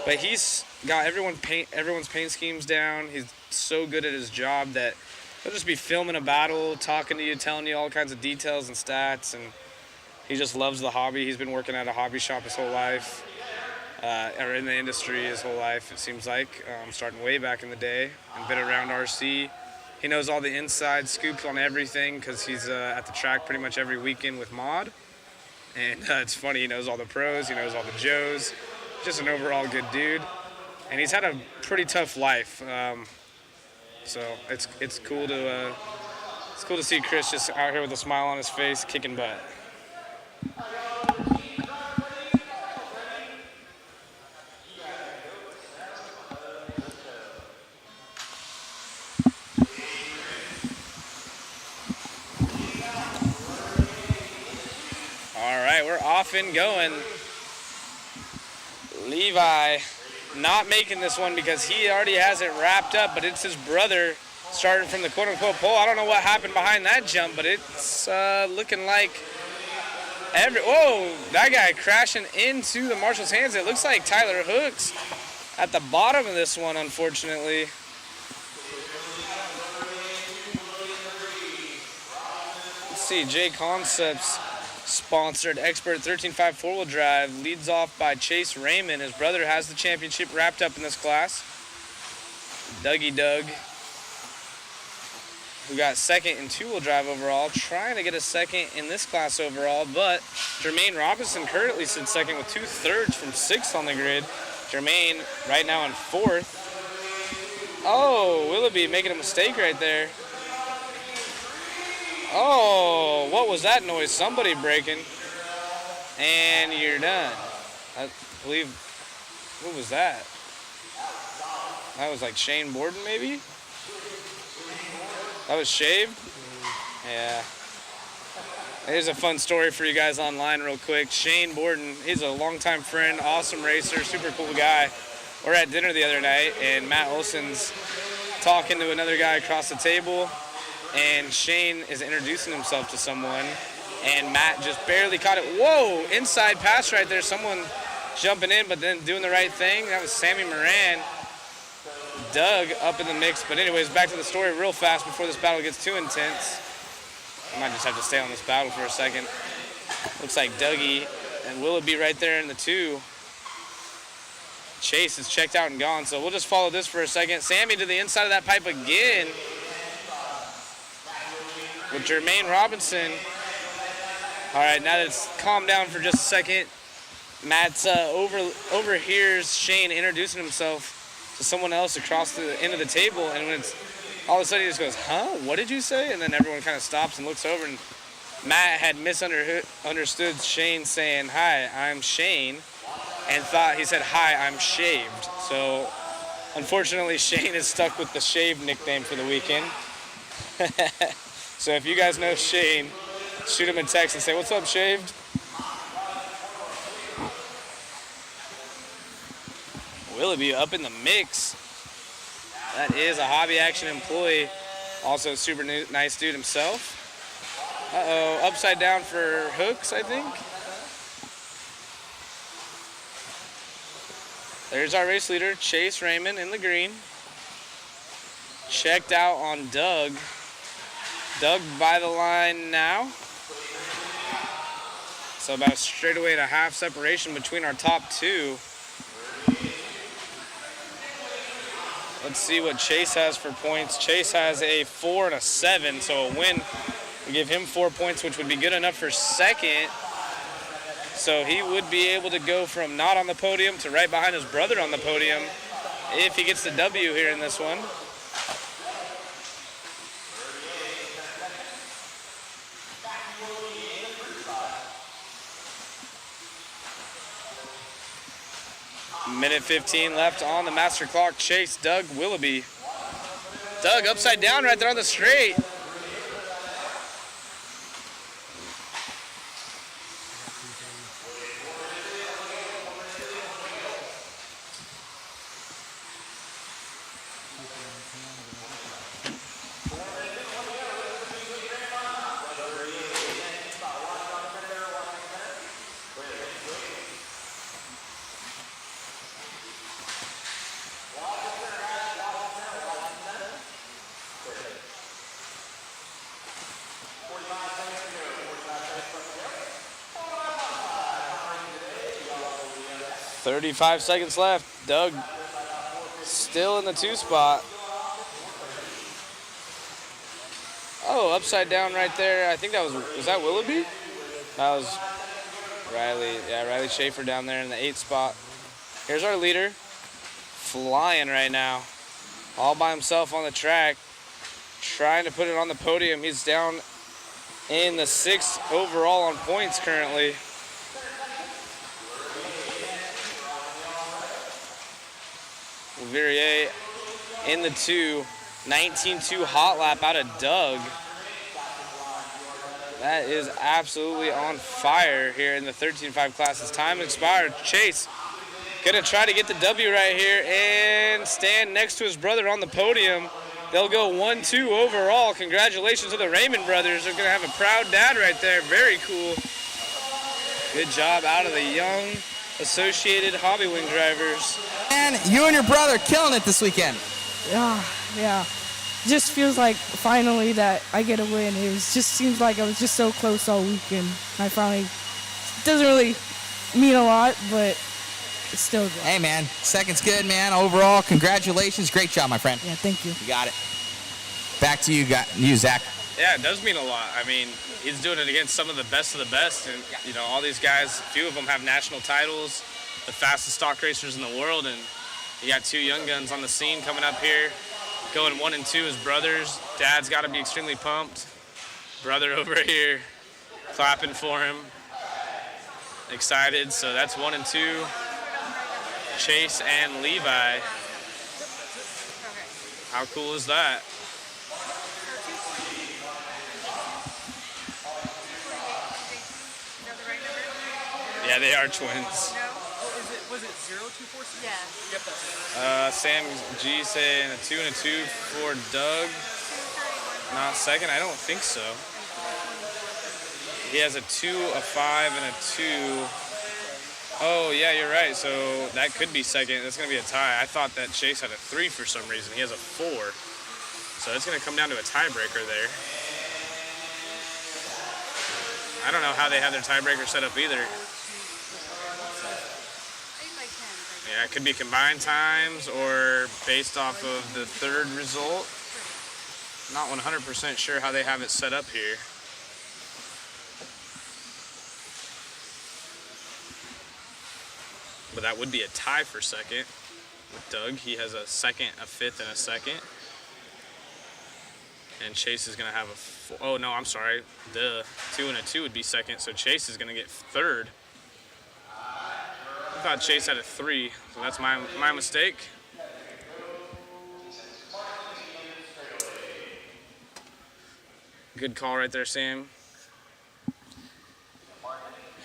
But he's got everyone's paint schemes down. He's so good at his job that he'll just be filming a battle, talking to you, telling you all kinds of details and stats, and he just loves the hobby. He's been working at a hobby shop his whole life, or in the industry his whole life, it seems like, starting way back in the day, and been around RC. He knows all the inside scoops on everything because he's at the track pretty much every weekend with Mod. And it's funny, he knows all the pros, he knows all the Joes. Just an overall good dude. And he's had a pretty tough life. So it's cool to see Chris just out here with a smile on his face, kicking butt. All right, we're off and going. Levi not making this one because he already has it wrapped up, but it's his brother starting from the quote-unquote pole. I don't know what happened behind that jump, but it's looking like whoa, that guy crashing into the marshal's hands. It looks like Tyler Hooks at the bottom of this one, unfortunately. Let's see, J Concepts sponsored Expert 13.5 four-wheel drive leads off by Chase Raymond. His brother has the championship wrapped up in this class. Dougie Doug, who got second in two-wheel drive overall, trying to get a second in this class overall, but Jermaine Robinson currently sits second with 2/3 from sixth on the grid. Jermaine right now in fourth. Oh, Willoughby making a mistake right there. Oh, what was that noise? Somebody breaking. And you're done. I believe, who was that? That was like Shane Borden, maybe? That was shaved? Yeah. Here's a fun story for you guys online real quick. Shane Borden, he's a longtime friend, awesome racer, super cool guy. We're at dinner the other night, and Matt Olson's talking to another guy across the table, and Shane is introducing himself to someone, and Matt just barely caught it. Whoa, inside pass right there. Someone jumping in, but then doing the right thing. That was Sammy Moran. Doug up in the mix. But anyways, back to the story real fast before this battle gets too intense. I might just have to stay on this battle for a second. Looks like Dougie and Willoughby right there in the two. Chase is checked out and gone, so we'll just follow this for a second. Sammy to the inside of that pipe again with Jermaine Robinson. All right, now that it's calmed down for just a second, Matt's overhears Shane introducing himself to someone else across the end of the table, and when it's all of a sudden he just goes, huh, what did you say? And then everyone kind of stops and looks over, and Matt had misunderstood Shane saying, hi, I'm Shane, and thought he said, hi, I'm shaved. So unfortunately, Shane is stuck with the shaved nickname for the weekend. So if you guys know Shane, shoot him a text and say, what's up, shaved? Willoughby up in the mix. That is a Hobby Action employee. Also super nice dude himself. Uh-oh, upside down for Hooks, I think. There's our race leader, Chase Raymond in the green. Checked out on Doug. Doug by the line now. So about a straightaway and a half separation between our top two. Let's see what Chase has for points. Chase has a 4 and a 7, so a win would give him 4 points, which would be good enough for second. So he would be able to go from not on the podium to right behind his brother on the podium if he gets the W here in this one. Minute 15 left on the master clock. Chase, Doug, Willoughby. Doug upside down right there on the straight. .35 seconds left. Doug still in the 2 spot. Oh, upside down right there. I think that was that Willoughby? That was Riley. Yeah, Riley Schaefer down there in the 8 spot. Here's our leader. Flying right now. All by himself on the track. Trying to put it on the podium. He's down in the 6th overall on points currently. Verrier in the 2, 19-2 hot lap out of Doug. That is absolutely on fire here in the 13.5 class. As time expired, Chase gonna try to get the W right here and stand next to his brother on the podium. They'll go 1-2 overall. Congratulations to the Raymond brothers. They're gonna have a proud dad right there. Very cool. Good job out of the young Associated Hobby Wing drivers. And you and your brother killing it this weekend. Yeah. Just feels like finally that I get a win. Just seems like I was just so close all weekend. I finally, it doesn't really mean a lot, but it's still good. Hey, man, second's good, man. Overall, congratulations. Great job, my friend. Yeah, thank you. You got it. Back to you, Zach. Yeah, it does mean a lot. I mean, he's doing it against some of the best, and you know, all these guys, a few of them have national titles, the fastest stock racers in the world, and you got 2 young guns on the scene coming up here, going 1 and 2 as brothers. Dad's got to be extremely pumped. Brother over here, clapping for him, excited. So that's 1 and 2, Chase and Levi. How cool is that? Yeah, they are twins. Was it 0246? Yeah. Yep, that's Sam G saying a 2 and a 2 for Doug. Not second? I don't think so. He has a 2, a 5, and a 2. Oh, yeah, you're right. So that could be second. That's going to be a tie. I thought that Chase had a 3 for some reason. He has a 4. So it's going to come down to a tiebreaker there. I don't know how they have their tiebreaker set up either. Yeah, it could be combined times or based off of the 3rd result. Not 100% sure how they have it set up here. But that would be a tie for second with Doug. He has a second, a 5th, and a 2nd. And Chase is going to have a 4. Oh, no, I'm sorry. The 2 and a 2 would be second, so Chase is going to get 3rd. I thought Chase had a 3, so that's my mistake. Good call right there, Sam.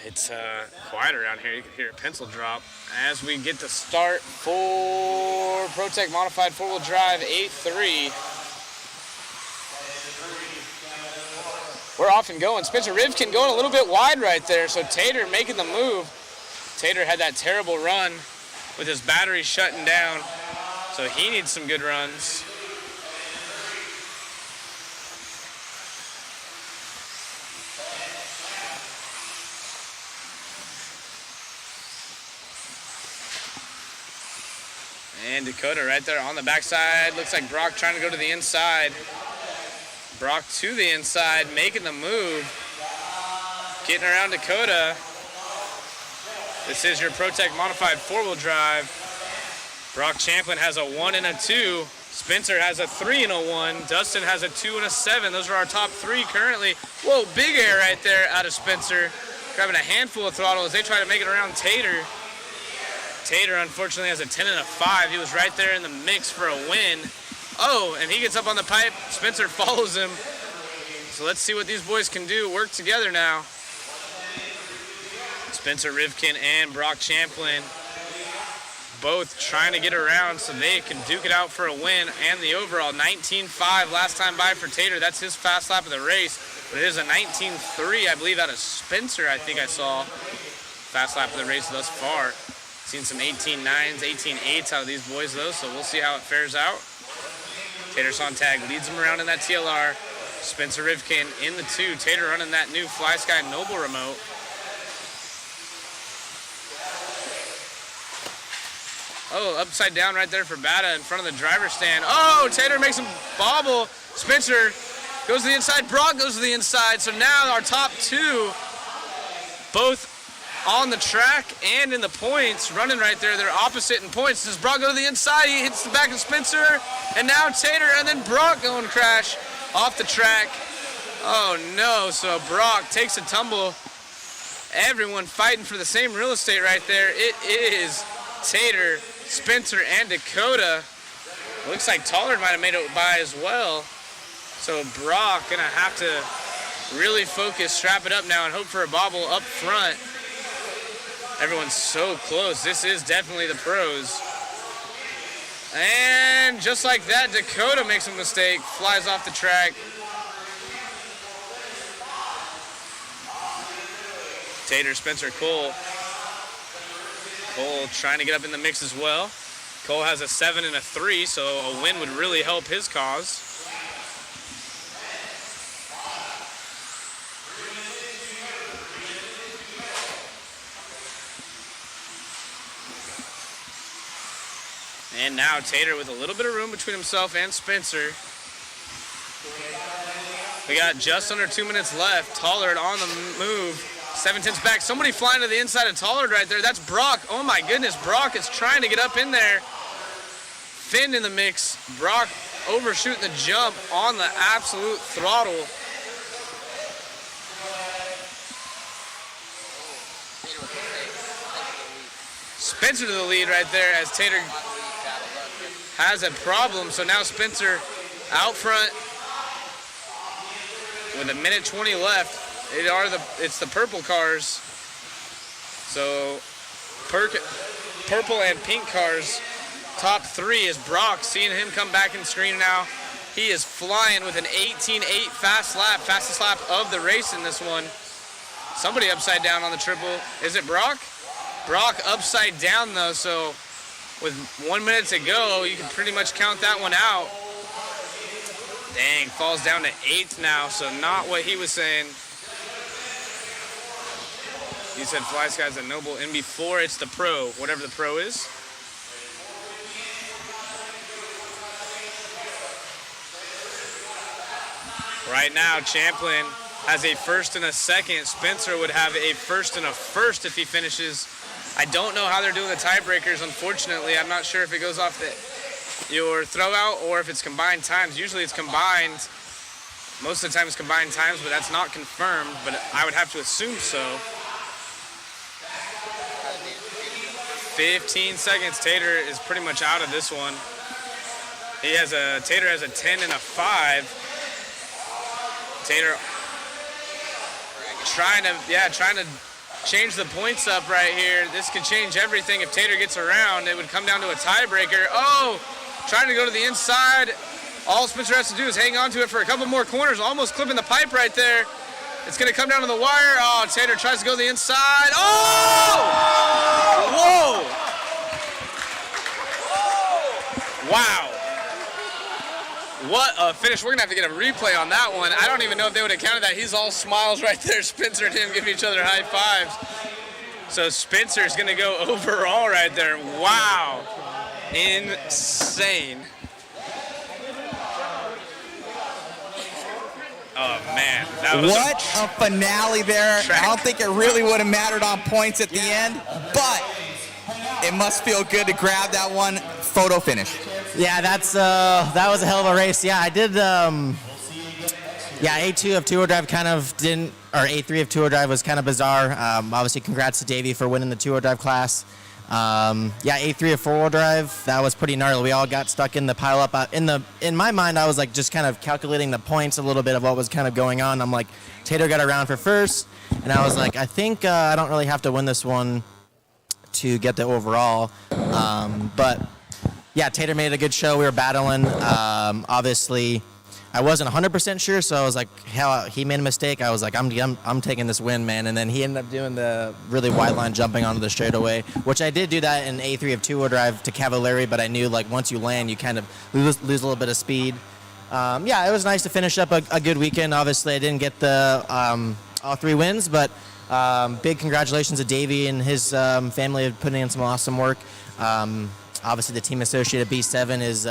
It's quiet around here. You can hear a pencil drop as we get to start for Protek Modified 4-Wheel Drive 8-3. We're off and going. Spencer Rivkin going a little bit wide right there, so Tater making the move. Tater had that terrible run with his battery shutting down, so he needs some good runs. And Dakota right there on the backside. Looks like Brock trying to go to the inside. Brock to the inside, making the move. Getting around Dakota. This is your Protek Modified 4-Wheel Drive. Brock Champlin has a 1 and a 2. Spencer has a 3 and a 1. Dustin has a 2 and a 7. Those are our top 3 currently. Whoa, big air right there out of Spencer. Grabbing a handful of throttle as they try to make it around Tater. Tater unfortunately has a 10 and a 5. He was right there in the mix for a win. Oh, and he gets up on the pipe. Spencer follows him. So let's see what these boys can do. Work together now. Spencer Rivkin and Brock Champlin both trying to get around so they can duke it out for a win and the overall 19.5 last time by for Tater. That's his fast lap of the race, but it is a 19.3, I believe, out of Spencer. I think I saw fast lap of the race thus far. Seen some 18.9s, 18.8s out of these boys though, so we'll see how it fares out. Tater Sontag leads him around in that TLR. Spencer Rivkin in the 2. Tater running that new Fly Sky Noble remote. Oh, upside down right there for Bata in front of the driver's stand. Oh, Tater makes him bobble. Spencer goes to the inside. Brock goes to the inside. So now our top 2, both on the track and in the points, running right there. They're opposite in points. Does Brock go to the inside? He hits the back of Spencer. And now Tater and then Brock going crash off the track. Oh no, so Brock takes a tumble. Everyone fighting for the same real estate right there. It is Tater, Spencer, and Dakota. Looks like Tollard might have made it by as well. So Brock gonna have to really focus, strap it up now, and hope for a bobble up front. Everyone's so close. This is definitely the pros. And just like that, Dakota makes a mistake, flies off the track. Tater, Spencer, Cole. Cole trying to get up in the mix as well. Cole has a 7 and a 3, so a win would really help his cause. And now Tater with a little bit of room between himself and Spencer. We got just under 2 minutes left. Tollard on the move. 7-10's back. Somebody flying to the inside of Tollard right there. That's Brock. Oh my goodness. Brock is trying to get up in there. Finn in the mix. Brock overshooting the jump on the absolute throttle. Spencer to the lead right there as Tater has a problem. So now Spencer out front with 1:20 left. It's the purple cars. So purple and pink cars. Top 3 is Brock. Seeing him come back in screen now. He is flying with an 18.8 fast lap. Fastest lap of the race in this one. Somebody upside down on the triple. Is it Brock? Brock upside down though, so with 1 minute to go, you can pretty much count that one out. Dang, falls down to 8th now, so not what he was saying. He said Fly Sky's a noble NB4. It's the pro, whatever the pro is. Right now, Champlin has a first and a second. Spencer would have a first and a first if he finishes. I don't know how they're doing the tiebreakers, unfortunately. I'm not sure if it goes off your throw out or if it's combined times. Usually it's combined. Most of the time it's combined times, but that's not confirmed, but I would have to assume so. 15 seconds. Tater is pretty much out of this one. Tater has a 10 and a 5. Tater trying to change the points up right here. This could change everything if Tater gets around. It would come down to a tiebreaker. Oh, trying to go to the inside. All Spencer has to do is hang on to it for a couple more corners. Almost clipping the pipe right there. It's going to come down to the wire. Oh, Tater tries to go to the inside. Oh! Whoa! Wow. What a finish. We're going to have to get a replay on that one. I don't even know if they would have counted that. He's all smiles right there. Spencer and him giving each other high fives. So Spencer's going to go overall right there. Wow. Insane. Oh, man. That was what a finale there. I don't think it really would have mattered on points at the end, but it must feel good to grab that one photo finish. Yeah, that was a hell of a race. Yeah, I did. A2 of two-wheel drive kind of didn't, or A3 of two-wheel drive was kind of bizarre. Obviously, congrats to Davey for winning the two-wheel drive class. A3 of four-wheel drive, that was pretty gnarly. We all got stuck in the pileup. In my mind, I was like just kind of calculating the points a little bit of what was kind of going on. I'm like, Tater got around for first, and I was like, I think I don't really have to win this one to get the overall. But yeah, Tater made a good show. We were battling. Obviously, I wasn't 100% sure, so I was like, hell, he made a mistake. I was like, I'm taking this win, man. And then he ended up doing the really wide line jumping onto the straightaway, which I did do that in A3 of two-wheel drive to Cavalieri, but I knew like once you land, you kind of lose a little bit of speed. It was nice to finish up a good weekend. Obviously, I didn't get the all 3 wins, but big congratulations to Davey and his family of putting in some awesome work. Obviously, the Team Associated B7 is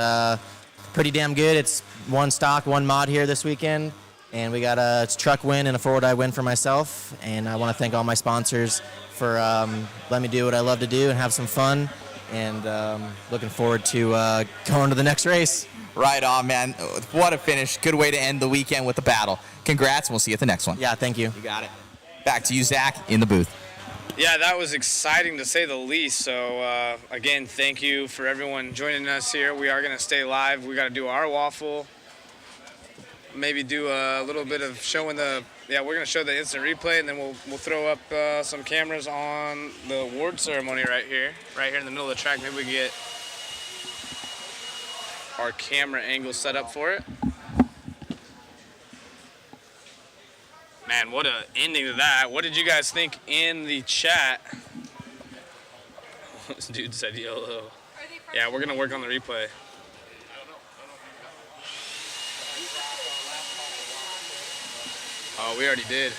pretty damn good. It's one stock, one mod here this weekend, and we got a truck win and a four-wheel drive win for myself. And I want to thank all my sponsors for letting me do what I love to do and have some fun. And looking forward to going to the next race. Right on, man. What a finish. Good way to end the weekend with the battle. Congrats, and we'll see you at the next one. Yeah, thank you. You got it. Back to you, Zach, in the booth. Yeah, that was exciting to say the least. So, again, thank you for everyone joining us here. We are going to stay live. We got to do our waffle. Maybe do a little bit of showing we're going to show the instant replay, and then we'll throw up some cameras on the award ceremony right here in the middle of the track. Maybe we can get our camera angle set up for it. Man, what a ending to that. What did you guys think in the chat? This dude said YOLO. Yeah, we're gonna work on the replay. Oh, we already did.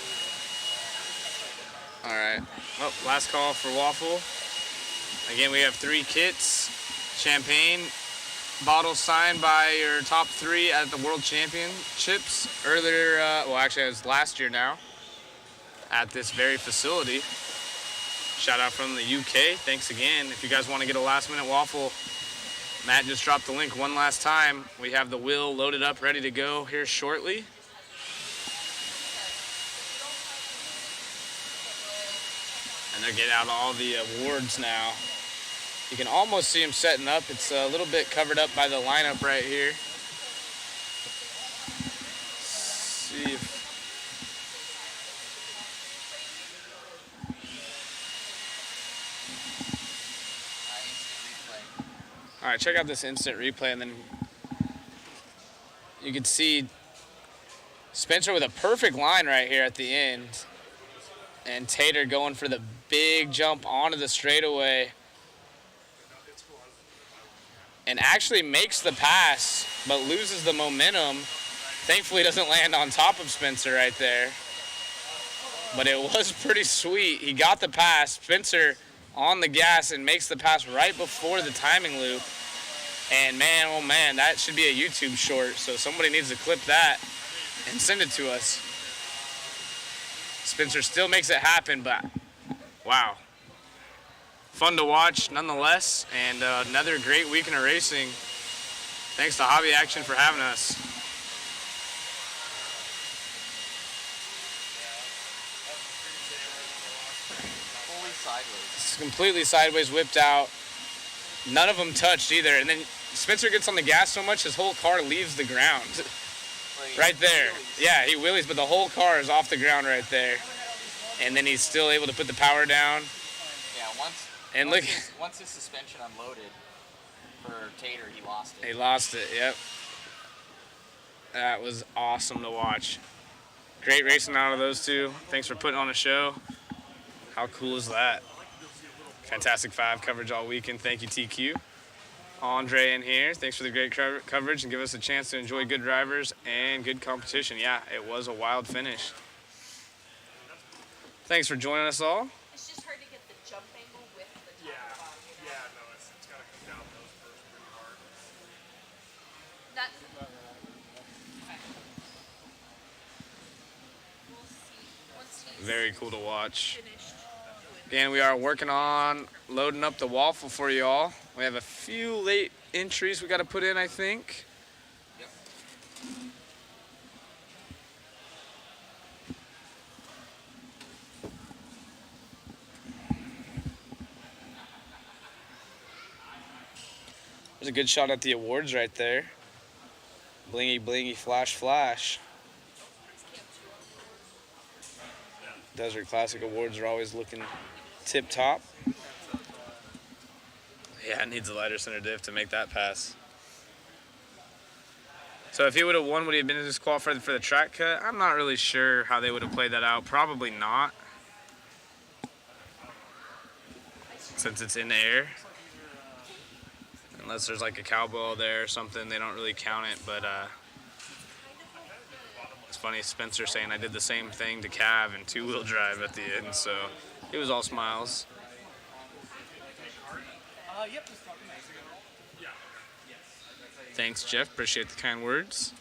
All right. Oh, last call for Waffle. Again, we have 3 kits. Champagne bottles signed by your top 3 at the World Championships earlier, well, actually it was last year now, at this very facility. Shout out from the UK. Thanks again. If you guys want to get a last minute waffle, Matt just dropped the link one last time. We have the wheel loaded up, ready to go here shortly. And they're getting out all the awards now. You can almost see them setting up. It's a little bit covered up by the lineup right here. Let's see if... All right, check out this instant replay, and then you can see Spencer with a perfect line right here at the end, and Tater going for the big jump onto the straightaway, and actually makes the pass, but loses the momentum. Thankfully doesn't land on top of Spencer right there. But it was pretty sweet. He got the pass. Spencer on the gas and makes the pass right before the timing loop. And man, oh man, that should be a YouTube short. So somebody needs to clip that and send it to us. Spencer still makes it happen, but wow. Fun to watch nonetheless, and another great weekend of racing. Thanks to Hobby Action for having us. Fully sideways. It's completely sideways whipped out. None of them touched either. And then Spencer gets on the gas so much his whole car leaves the ground. Right there. Yeah, he wheelies, but the whole car is off the ground right there. And then he's still able to put the power down. Yeah, once his suspension unloaded for Tater, he lost it. He lost it, yep. That was awesome to watch. Great racing out of those two. Thanks for putting on a show. How cool is that? Fantastic 5 coverage all weekend. Thank you, TQ. Andre in here. Thanks for the great coverage and give us a chance to enjoy good drivers and good competition. Yeah, it was a wild finish. Thanks for joining us all. It's just hard to get the jump angle with the top. Yeah, no, it's got to come down those first pretty hard. That, okay. We'll see. Once he's Very cool to watch. finished. Again, we are working on loading up the waffle for y'all. We have a few late entries we got to put in, I think. Yep. There's a good shot at the awards right there. Blingy, blingy, flash, flash. Desert Classic Awards are always looking tip top. Yeah, it needs a lighter center diff to make that pass. So if he would have won, would he have been disqualified for the track cut? I'm not really sure how they would have played that out. Probably not. Since it's in the air. Unless there's like a cowbell there or something, they don't really count it, but it's funny, Spencer saying I did the same thing to Cav and 2-wheel drive at the end, so it was all smiles. Yep. Thanks, Jeff. Appreciate the kind words.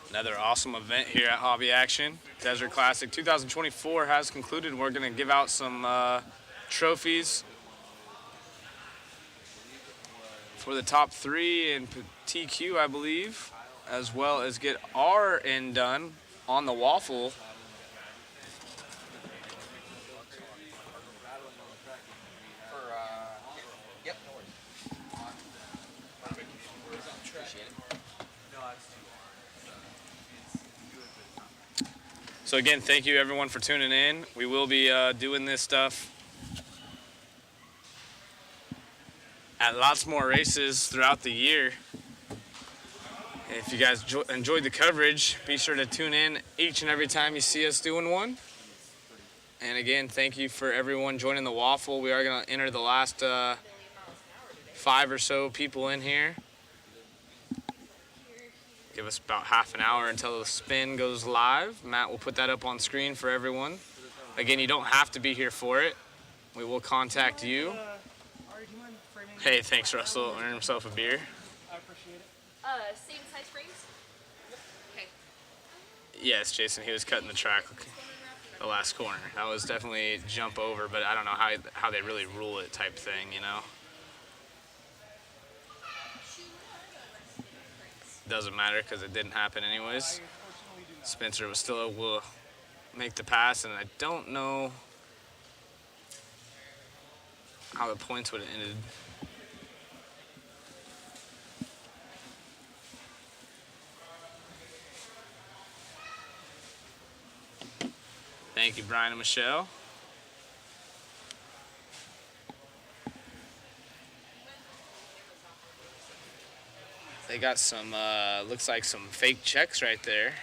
Another awesome event here at Hobby Action. Desert Classic 2024 has concluded. We're going to give out some trophies for the top 3 in TQ, I believe, as well as get our end done on the Waffle. So again, thank you everyone for tuning in. We will be doing this stuff at lots more races throughout the year. If you guys enjoyed the coverage, be sure to tune in each and every time you see us doing one. And again, thank you for everyone joining the Waffle. We are going to enter the last 5 or so people in here. Give us about half an hour until the spin goes live. Matt will put that up on screen for everyone. Again, you don't have to be here for it. We will contact you. Hey, thanks, Russell. Earn himself a beer. I appreciate it. Same size frames? Okay. Yes, Jason, he was cutting the track the last corner. That was definitely jump over, but I don't know how they really rule it type thing, you know? Doesn't matter because it didn't happen anyways. Spencer was still able to make the pass, and I don't know how the points would have ended. Thank you, Brian and Michelle. They got some, looks like some fake checks right there.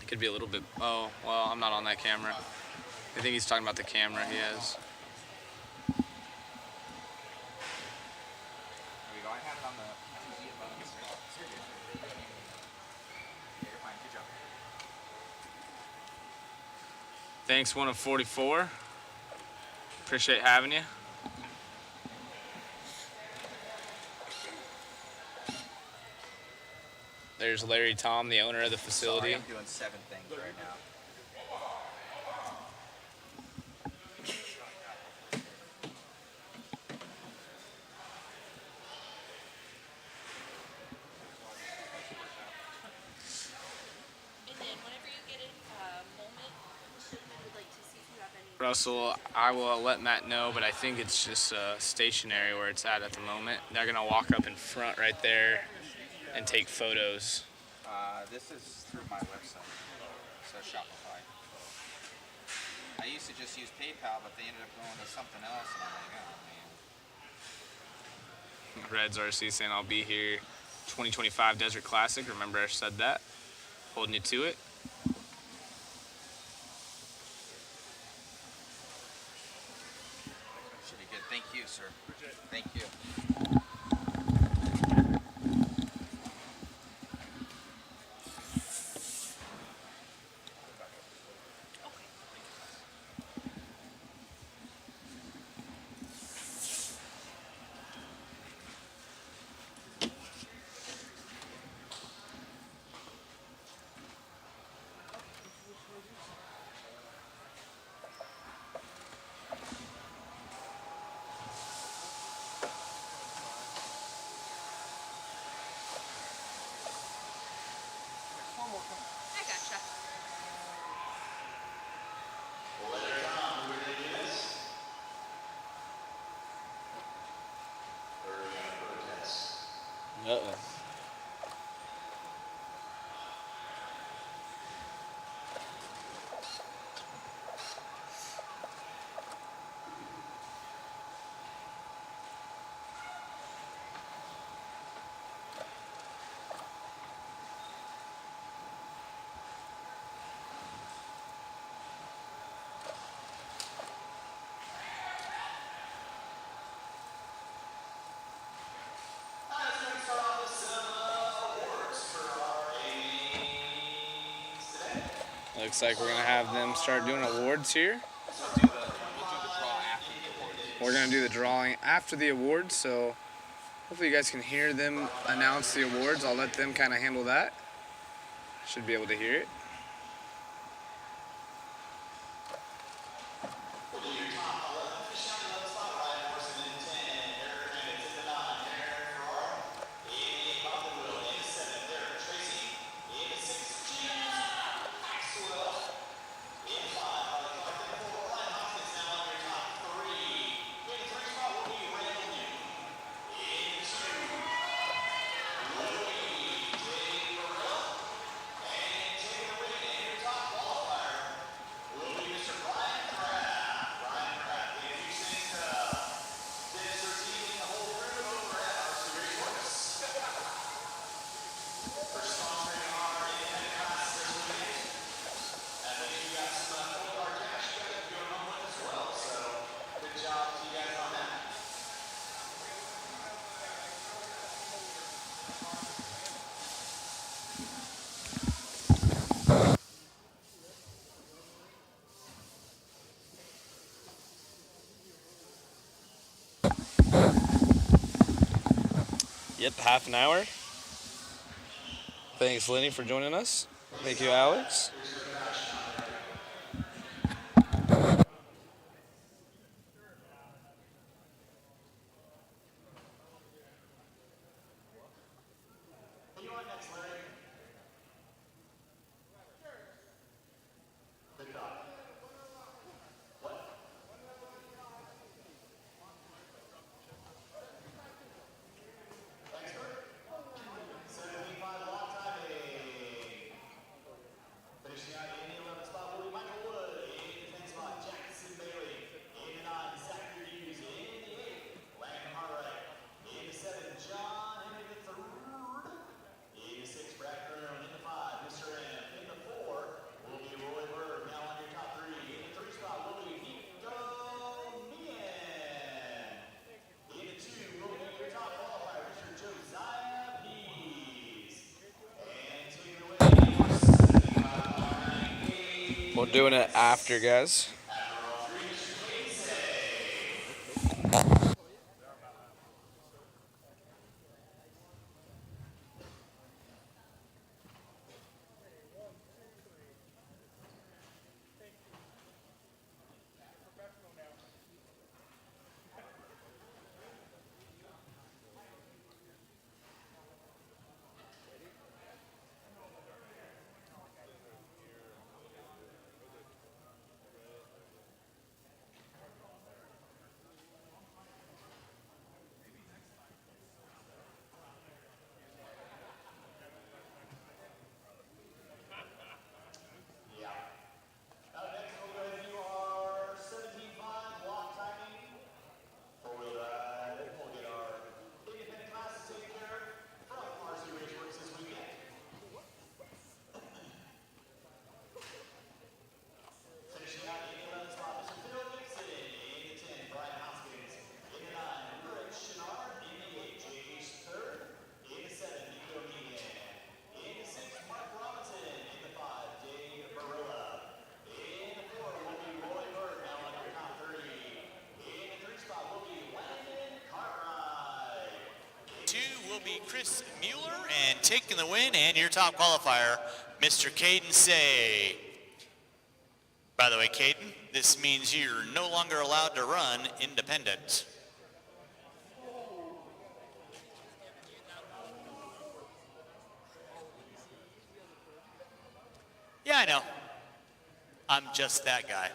It could be a little bit, oh, well, I'm not on that camera. I think he's talking about the camera he has. Thanks, 1 of 44. Appreciate having you. There's Larry Tom, the owner of the facility. Sorry, I'm doing 7 things right now. Russell, I will let Matt know, but I think it's just stationary where it's at the moment. They're gonna walk up in front right there and take photos. This is through my website, so Shopify. I used to just use PayPal, but they ended up going to something else, and I'm like, oh man. Reds RC saying I'll be here 2025 Desert Classic. Remember I said that. Holding you to it. Should be good. Thank you, sir. Thank you. I gotcha. Uh-oh. Looks like we're gonna have them start doing awards here. We're gonna do the drawing after the awards, so hopefully you guys can hear them announce the awards. I'll let them kind of handle that. Should be able to hear it. Yep, half an hour. Thanks, Lenny, for joining us. Thank you, Alex. We're doing it after, guys. Chris Mueller, and taking the win, and your top qualifier, Mr. Caden Say. By the way, Caden, this means you're no longer allowed to run independent. Yeah, I know. I'm just that guy.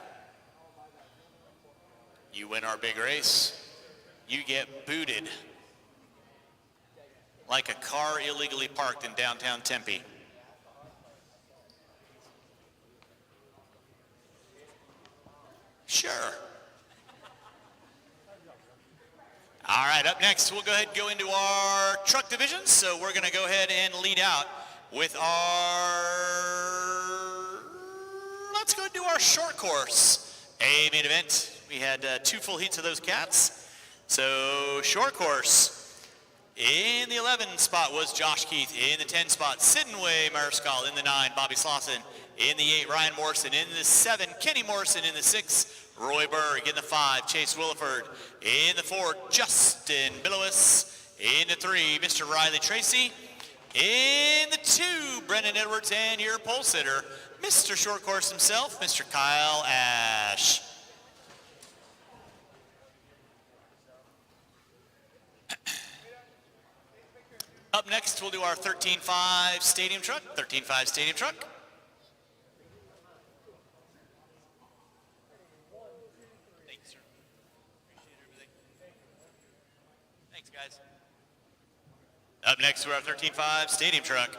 You win our big race, you get booted like a car illegally parked in downtown Tempe. Sure. All right, up next, we'll go ahead and go into our truck division. So we're gonna go ahead and lead out with let's go do our short course, a main event. We had 2 full heats of those cats. So short course. In the 11 spot was Josh Keith. In the 10 spot, Sidney Mariscal. In the 9, Bobby Slauson. In the 8, Ryan Morrison. In the 7, Kenny Morrison. In the 6, Roy Berg. In the 5, Chase Williford. In the 4, Justin Billowis. In the 3, Mr. Riley Tracy. In the 2, Brendan Edwards. And your pole sitter, Mr. Short Course himself, Mr. Kyle Ash. Up next, we'll do our 13.5 stadium truck. 13.5 stadium truck. Thank you, sir. Appreciate everything. Thanks, guys. Up next, we're our 13.5 stadium truck.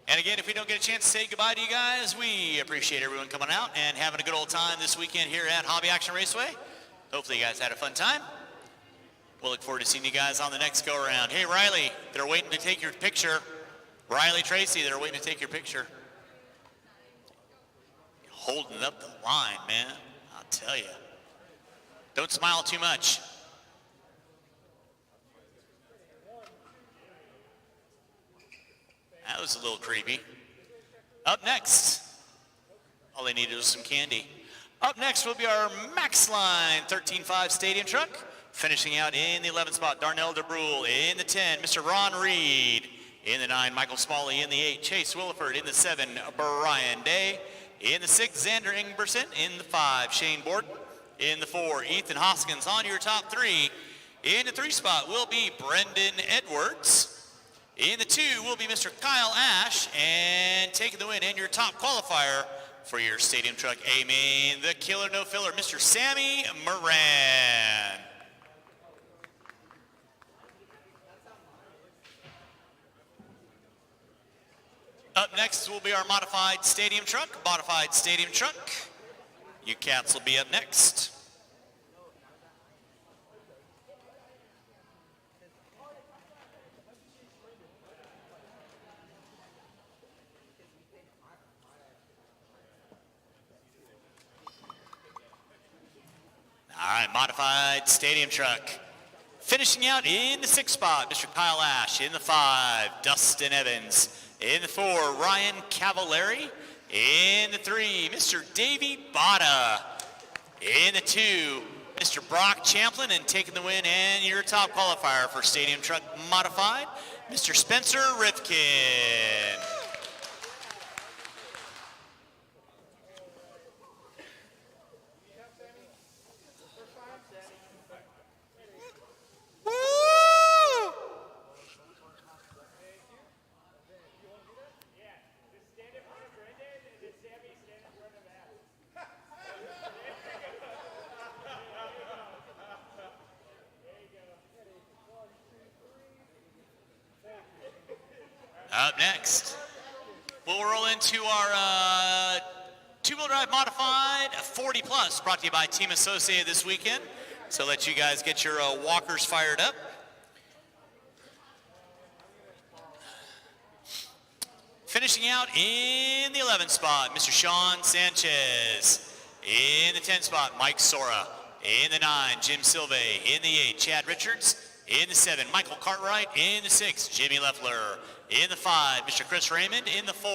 And again, if we don't get a chance to say goodbye to you guys, we appreciate everyone coming out and having a good old time this weekend here at Hobby Action Raceway. Hopefully you guys had a fun time. We'll look forward to seeing you guys on the next go around. Hey, Riley, they're waiting to take your picture. Riley Tracy, they're waiting to take your picture. Holding up the line, man. I'll tell you. Don't smile too much. That was a little creepy. Up next, all they needed was some candy. Up next will be our Max Line 13.5 stadium truck. Finishing out in the 11th spot, Darnell DeBrule. In the 10, Mr. Ron Reed. In the 9, Michael Smalley. In the 8, Chase Williford. In the 7, Brian Day. In the 6, Xander Ingberson. In the 5, Shane Borden. In the 4, Ethan Hoskins. On your top 3. In the 3 spot will be Brendan Edwards. In the 2 will be Mr. Kyle Ash. And taking the win and your top qualifier for your stadium truck A-Main, the killer no filler, Mr. Sammy Moran. Up next will be our modified stadium truck. Modified stadium truck. You cats will be up next. All right, modified stadium truck. Finishing out in the 6th spot, Mr. Kyle Ash. In the 5, Dustin Evans. In the 4, Ryan Cavallari. In the 3, Mr. Davey Botta. In the 2, Mr. Brock Champlin. And taking the win and your top qualifier for Stadium Truck Modified, Mr. Spencer Rifkin. Up next, we'll roll into our two-wheel drive modified 40 plus, brought to you by Team Associated this weekend. So let you guys get your walkers fired up. Finishing out in the 11th spot, Mr. Sean Sanchez. In the 10th spot, Mike Sora. In the 9, Jim Silve. In the 8, Chad Richards. In the 7, Michael Cartwright. In the 6, Jimmy Leffler. In the 5, Mr. Chris Raymond. In the 4,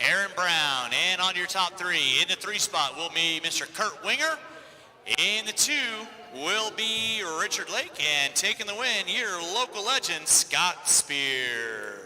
Aaron Brown. And on your top 3, in the 3 spot will be Mr. Kurt Winger. In the 2 will be Richard Lake. And taking the win, your local legend, Scott Spear.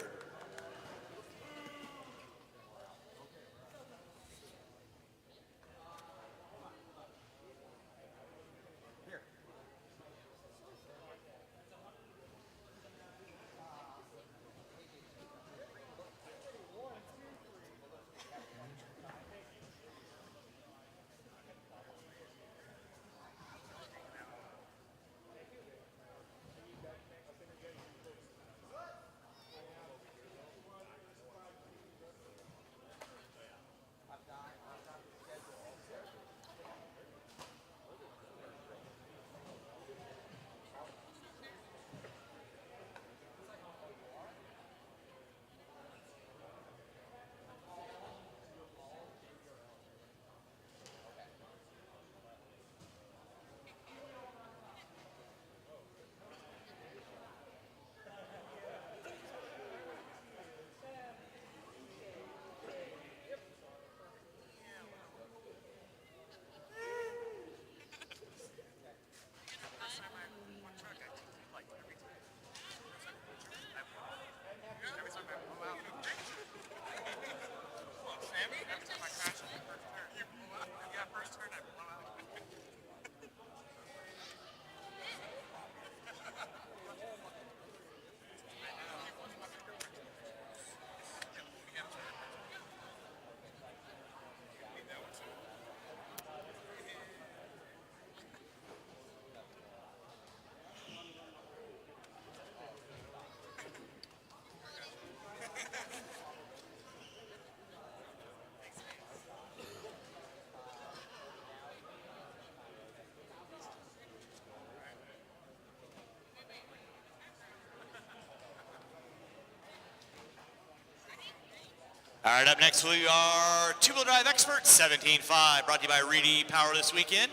All right, up next we are two-wheel drive expert 17.5, brought to you by Reedy Power this weekend.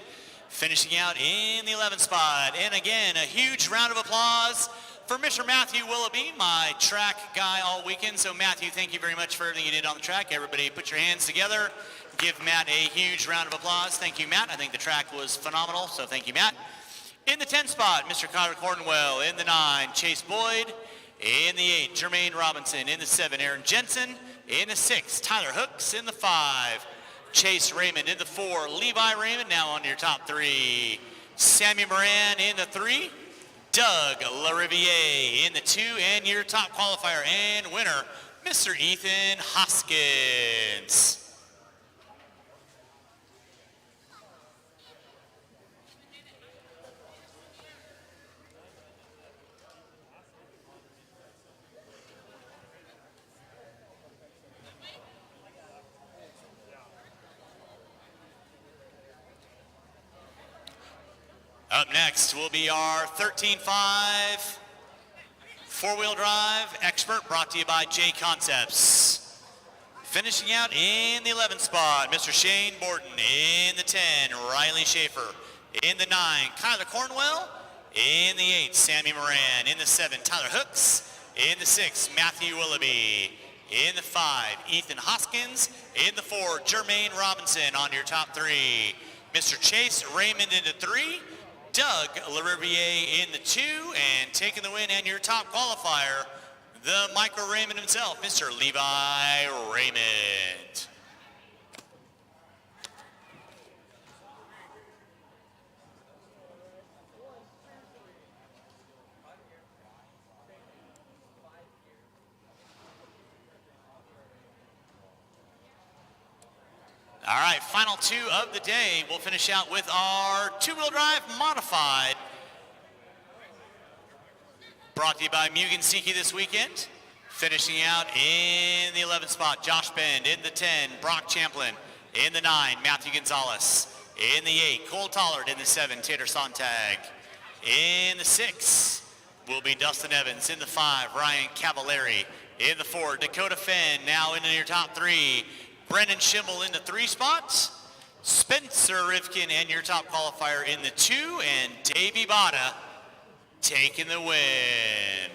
Finishing out in the 11th spot. And again, a huge round of applause for Mr. Matthew Willoughby, my track guy all weekend. So Matthew, thank you very much for everything you did on the track. Everybody put your hands together. Give Matt a huge round of applause. Thank you, Matt. I think the track was phenomenal, so thank you, Matt. In the 10 spot, Mr. Connor Cornwell. In the 9, Chase Boyd. In the 8, Jermaine Robinson. In the 7, Aaron Jensen. In the 6, Tyler Hooks. In the 5, Chase Raymond. In the 4, Levi Raymond. Now on to your top 3. Sammy Moran in the 3. Doug LaRiviere in the 2. And your top qualifier and winner, Mr. Ethan Hoskins. Up next will be our 13.5 four-wheel drive expert, brought to you by J Concepts. Finishing out in the 11th spot, Mr. Shane Borden. In the 10, Riley Schaefer. In the 9, Kyler Cornwell. In the 8, Sammy Moran. In the 7, Tyler Hooks. In the 6, Matthew Willoughby. In the 5, Ethan Hoskins. In the 4, Jermaine Robinson. On to your top 3, Mr. Chase Raymond in the 3. Doug LaRiviere in the 2, and taking the win and your top qualifier, the Micro Raymond himself, Mr. Levi Raymond. All right, final 2 of the day. We'll finish out with our two-wheel drive modified. Brought to you by Mugen Siki this weekend. Finishing out in the 11th spot, Josh Bend. In the 10, Brock Champlin. In the 9, Matthew Gonzalez. In the 8, Cole Tollard. In the 7, Tater Sontag. In the 6 will be Dustin Evans. In the 5, Ryan Cavallari. In the 4, Dakota Fenn. Now into your top 3. Brendan Schimmel in the 3 spots, Spencer Rivkin and your top qualifier in the 2, and Davey Bada taking the win.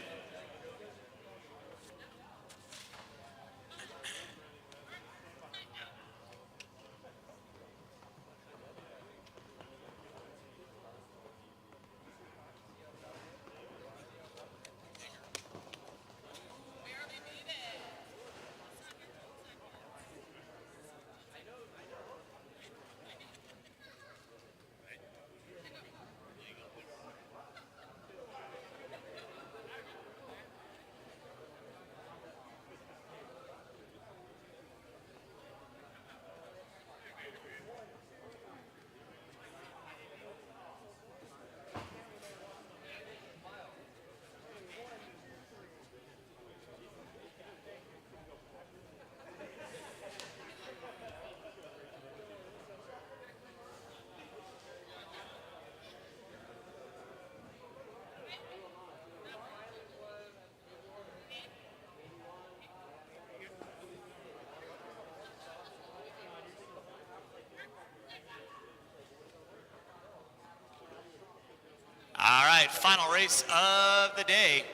All right, final race of the day.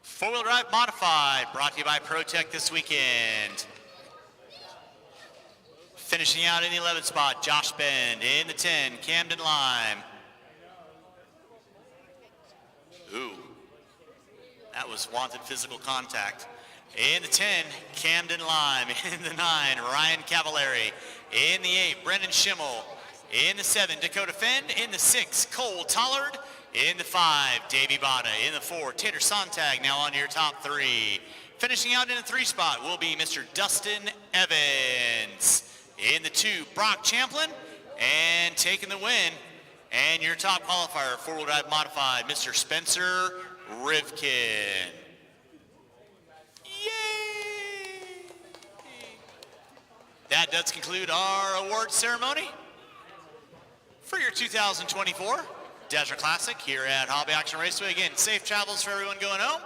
Four-wheel drive modified, brought to you by Protek this weekend. Finishing out in the 11th spot, Josh Bend. In the 10, Camden Lime. Ooh, that was wanted physical contact. In the 10, Camden Lime. In the 9, Ryan Cavallari. In the 8, Brendan Schimmel. In the 7, Dakota Fenn. In the 6, Cole Tollard. In the 5, Davey Bada. In the 4, Tater Sontag. Now on to your top 3. Finishing out in the 3 spot will be Mr. Dustin Evans. In the 2, Brock Champlin. And taking the win, and your top qualifier, four-wheel drive modified, Mr. Spencer Rivkin. Yay! That does conclude our award ceremony for your 2024 Desert Classic here at Hobby Action Raceway. Again, safe travels for everyone going home.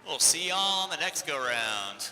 We'll see y'all on the next go-round.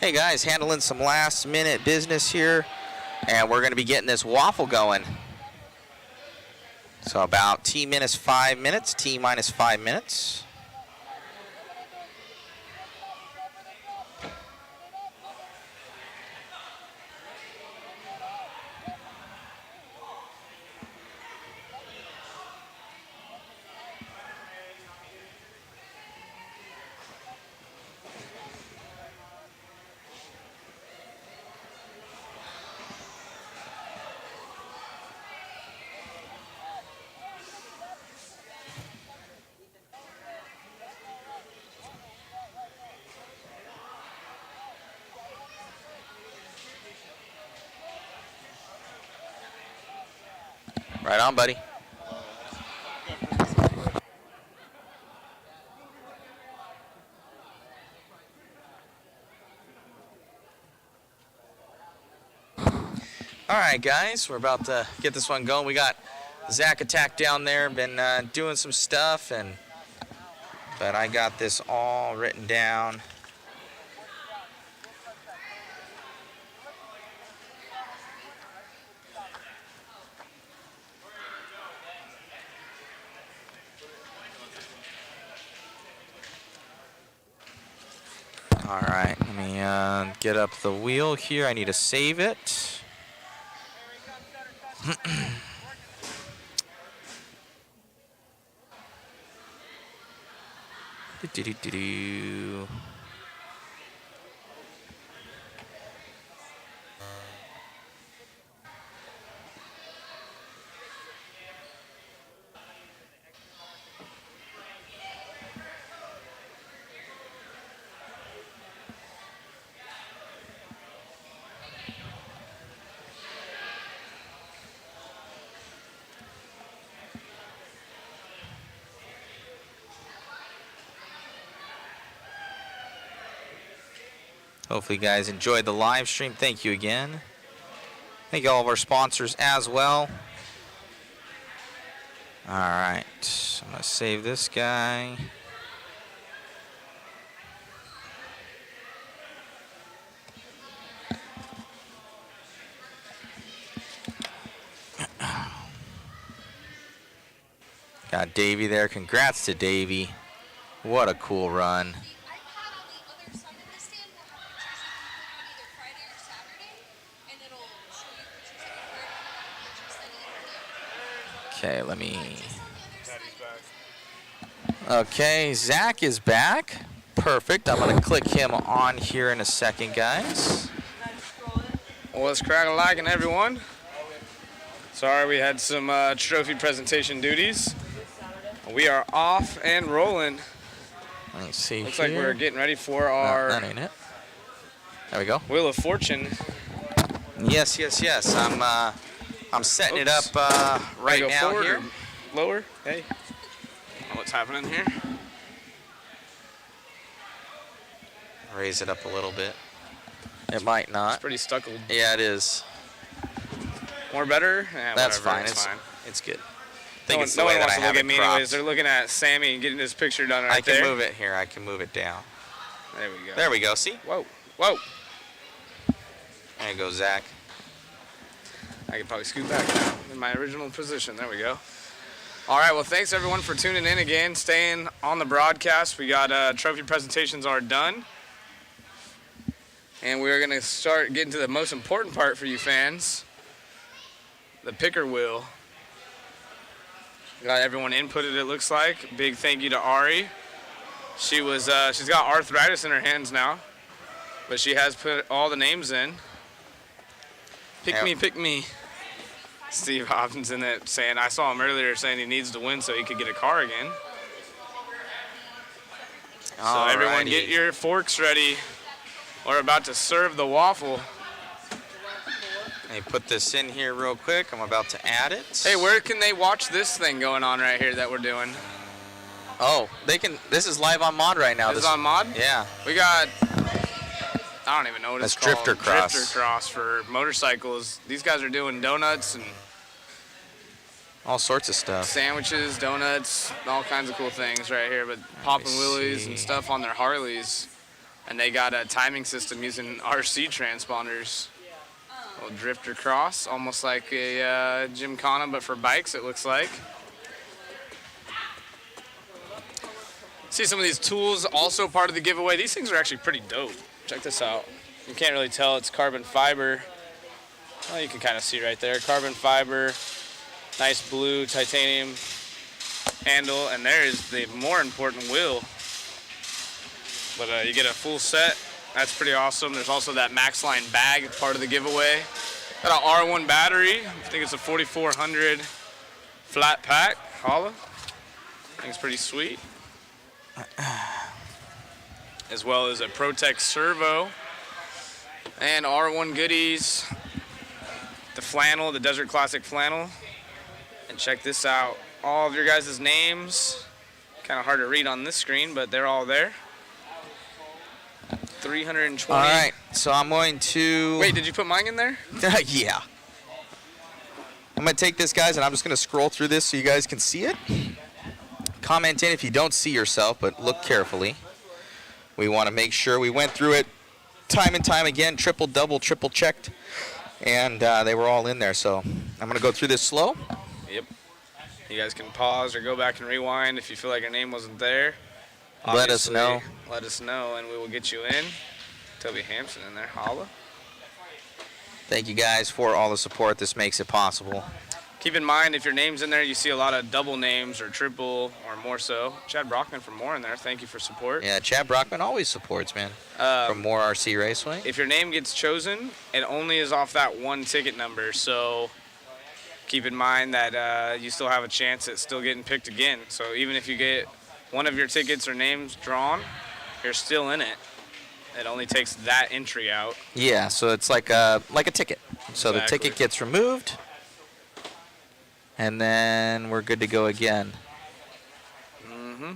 Hey guys, handling some last minute business here, and we're going to be getting this waffle going. So about T minus 5 minutes, T minus 5 minutes. Right on, buddy. All right, guys, we're about to get this one going. We got Zach Attack down there, been doing some stuff, but I got this all written down. All right, let me get up the wheel here. I need to save it. Do-do-do-do-do. Hopefully you guys enjoyed the live stream. Thank you again. Thank you all of our sponsors as well. All right, I'm gonna save this guy. Got Davey there. Congrats to Davey. What a cool run. Okay, let me. Okay, Zach is back. Perfect. I'm going to click him on here in a second, guys. What's crack-a-lackin', everyone? Sorry, we had some trophy presentation duties. We are off and rolling. Let's see. Looks here. like we're getting ready for our. No, that ain't it. There we go. Wheel of Fortune. Yes, yes, yes. I'm setting it up right go now forward here. or lower. Hey. What's happening here? Raise it up a little bit. It might not. It's pretty stuckled. Yeah, it is. More better? Yeah, That's whatever, fine. It's fine. It's good. I No think one, it's the no way one that wants I to have look it at me cropped. anyways. They're looking at Sammy getting his picture done right I can there. move it here. I can move it down. There we go. There we go. See? Whoa. Whoa. There you go, Zach. I could probably scoot back now in my original position. There we go. All right, well, thanks everyone for tuning in again, staying on the broadcast. We got trophy presentations are done. And we're gonna start getting to the most important part for you fans, the picker wheel. Got everyone inputted, it looks like. Big thank you to Ari. She was, she's got arthritis in her hands now, but she has put all the names in. Pick me, pick me. Steve Hopkins in it saying, I saw him earlier saying he needs to win so he could get a car again. So everyone get your forks ready. We're about to serve the waffle. Let me put this in here real quick. I'm about to add it. Hey, where can they watch this thing going on right here that we're doing? Oh, they can. This is live on Mod right now. This is on Mod? Yeah. We got, I don't even know what it's That's called. Drifter Cross. Drifter Cross for motorcycles. These guys are doing donuts and all sorts of stuff. sandwiches, donuts, all kinds of cool things right here. But popping wheelies and stuff on their Harleys. And they got a timing system using RC transponders. A little drifter cross, almost like a Gymkhana, but for bikes, it looks like. See some of these tools also part of the giveaway. These things are actually pretty dope. Check this out. You can't really tell it's carbon fiber. Well, you can kind of see right there. Carbon fiber, nice blue titanium handle, and there is the more important wheel. But you get a full set. That's pretty awesome. There's also that Maxline bag, part of the giveaway. Got an R1 battery. I think it's a 4400 flat pack. Holla. I think it's pretty sweet. As well as a Protek servo. And R1 goodies. The flannel, the Desert Classic flannel. And check this out. All of your guys' names. Kind of hard to read on this screen, but they're all there. 320. All right, so I'm going to... Wait, did you put mine in there? Yeah. I'm going to take this, guys, and I'm just going to scroll through this so you guys can see it. Comment in if you don't see yourself, but look carefully. We want to make sure we went through it time and time again, triple, double, triple checked, and they were all in there. So I'm going to go through this slow. Yep. You guys can pause or go back and rewind if you feel like your name wasn't there. Let us know. Let us know, and we will get you in. Toby Hampson in there. Holla. Thank you guys for all the support. This makes it possible. Keep in mind, if your name's in there, you see a lot of double names or triple or more so. Chad Brockman from Moore in there. Thank you for support. Yeah, Chad Brockman always supports, man, from Moore RC Raceway. If your name gets chosen, it only is off that one ticket number. So keep in mind that you still have a chance at still getting picked again. So even if you get one of your tickets or names drawn, you're still in it. It only takes that entry out. Yeah, so it's like a ticket. So Exactly. the ticket gets removed, and then we're good to go again. Mm-hmm.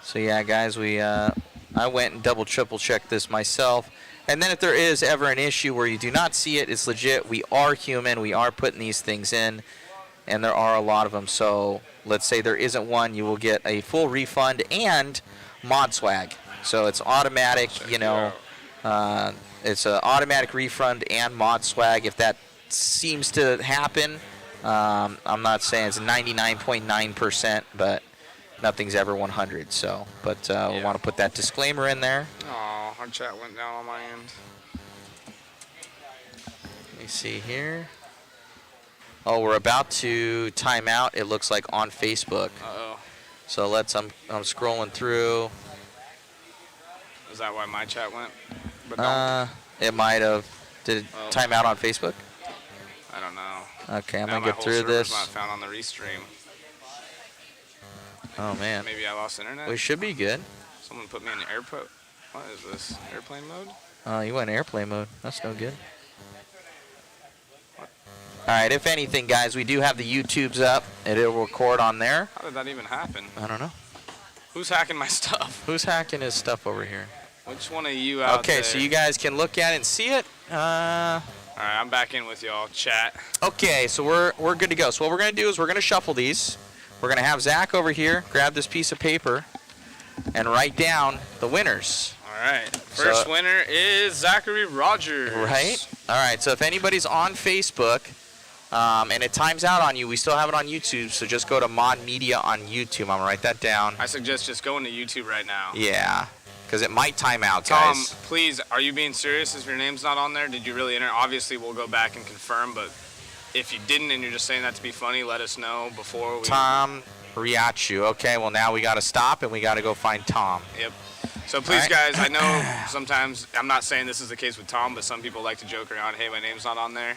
So yeah, guys, I went and double, triple checked this myself. And then if there is ever an issue where you do not see it, it's legit. We are human. We are putting these things in, and there are a lot of them. So let's say there isn't one, you will get a full refund and mod swag. So it's automatic, you know, it's an automatic refund and mod swag. If that seems to happen, I'm not saying it's 99.9%, but nothing's ever 100. So, but we want to put that disclaimer in there. Oh, our chat went down on my end. Let me see here. Oh, we're about to time out, it looks like, on Facebook. Uh-oh. So I'm scrolling through. Is that why my chat went? But It might have. Did it time out on Facebook? I don't know. Okay, I'm Now going to my get whole through server's this. not found on the restream. Oh, man. Maybe I lost internet? We should be good. Someone put me in the airport. What is this? Airplane mode? You went airplane mode. That's no good. All right, if anything, guys, we do have the YouTubes up. It'll record on there. How did that even happen? I don't know. Who's hacking my stuff? Who's hacking his stuff over here? Which one of you out there? Okay, so you guys can look at it and see it. All right, I'm back in with y'all. Chat. Okay, so we're good to go. So what we're going to do is we're going to shuffle these. We're going to have Zach over here grab this piece of paper and write down the winners. All right. First winner is Zachary Rogers. Right? All right, so if anybody's on Facebook and it times out on you, we still have it on YouTube, so just go to Mod Media on YouTube. I'm going to write that down. I suggest just going to YouTube right now. Yeah, because it might time out, Tom, guys. please, are you being serious if your name's not on there? Did you really enter? Obviously, we'll go back and confirm, but if you didn't and you're just saying that to be funny, let us know before we... Tom Riachu. Okay, well, now we got to stop and we got to go find Tom. Yep. So please, guys, I know sometimes, I'm not saying this is the case with Tom, but some people like to joke around, hey, my name's not on there.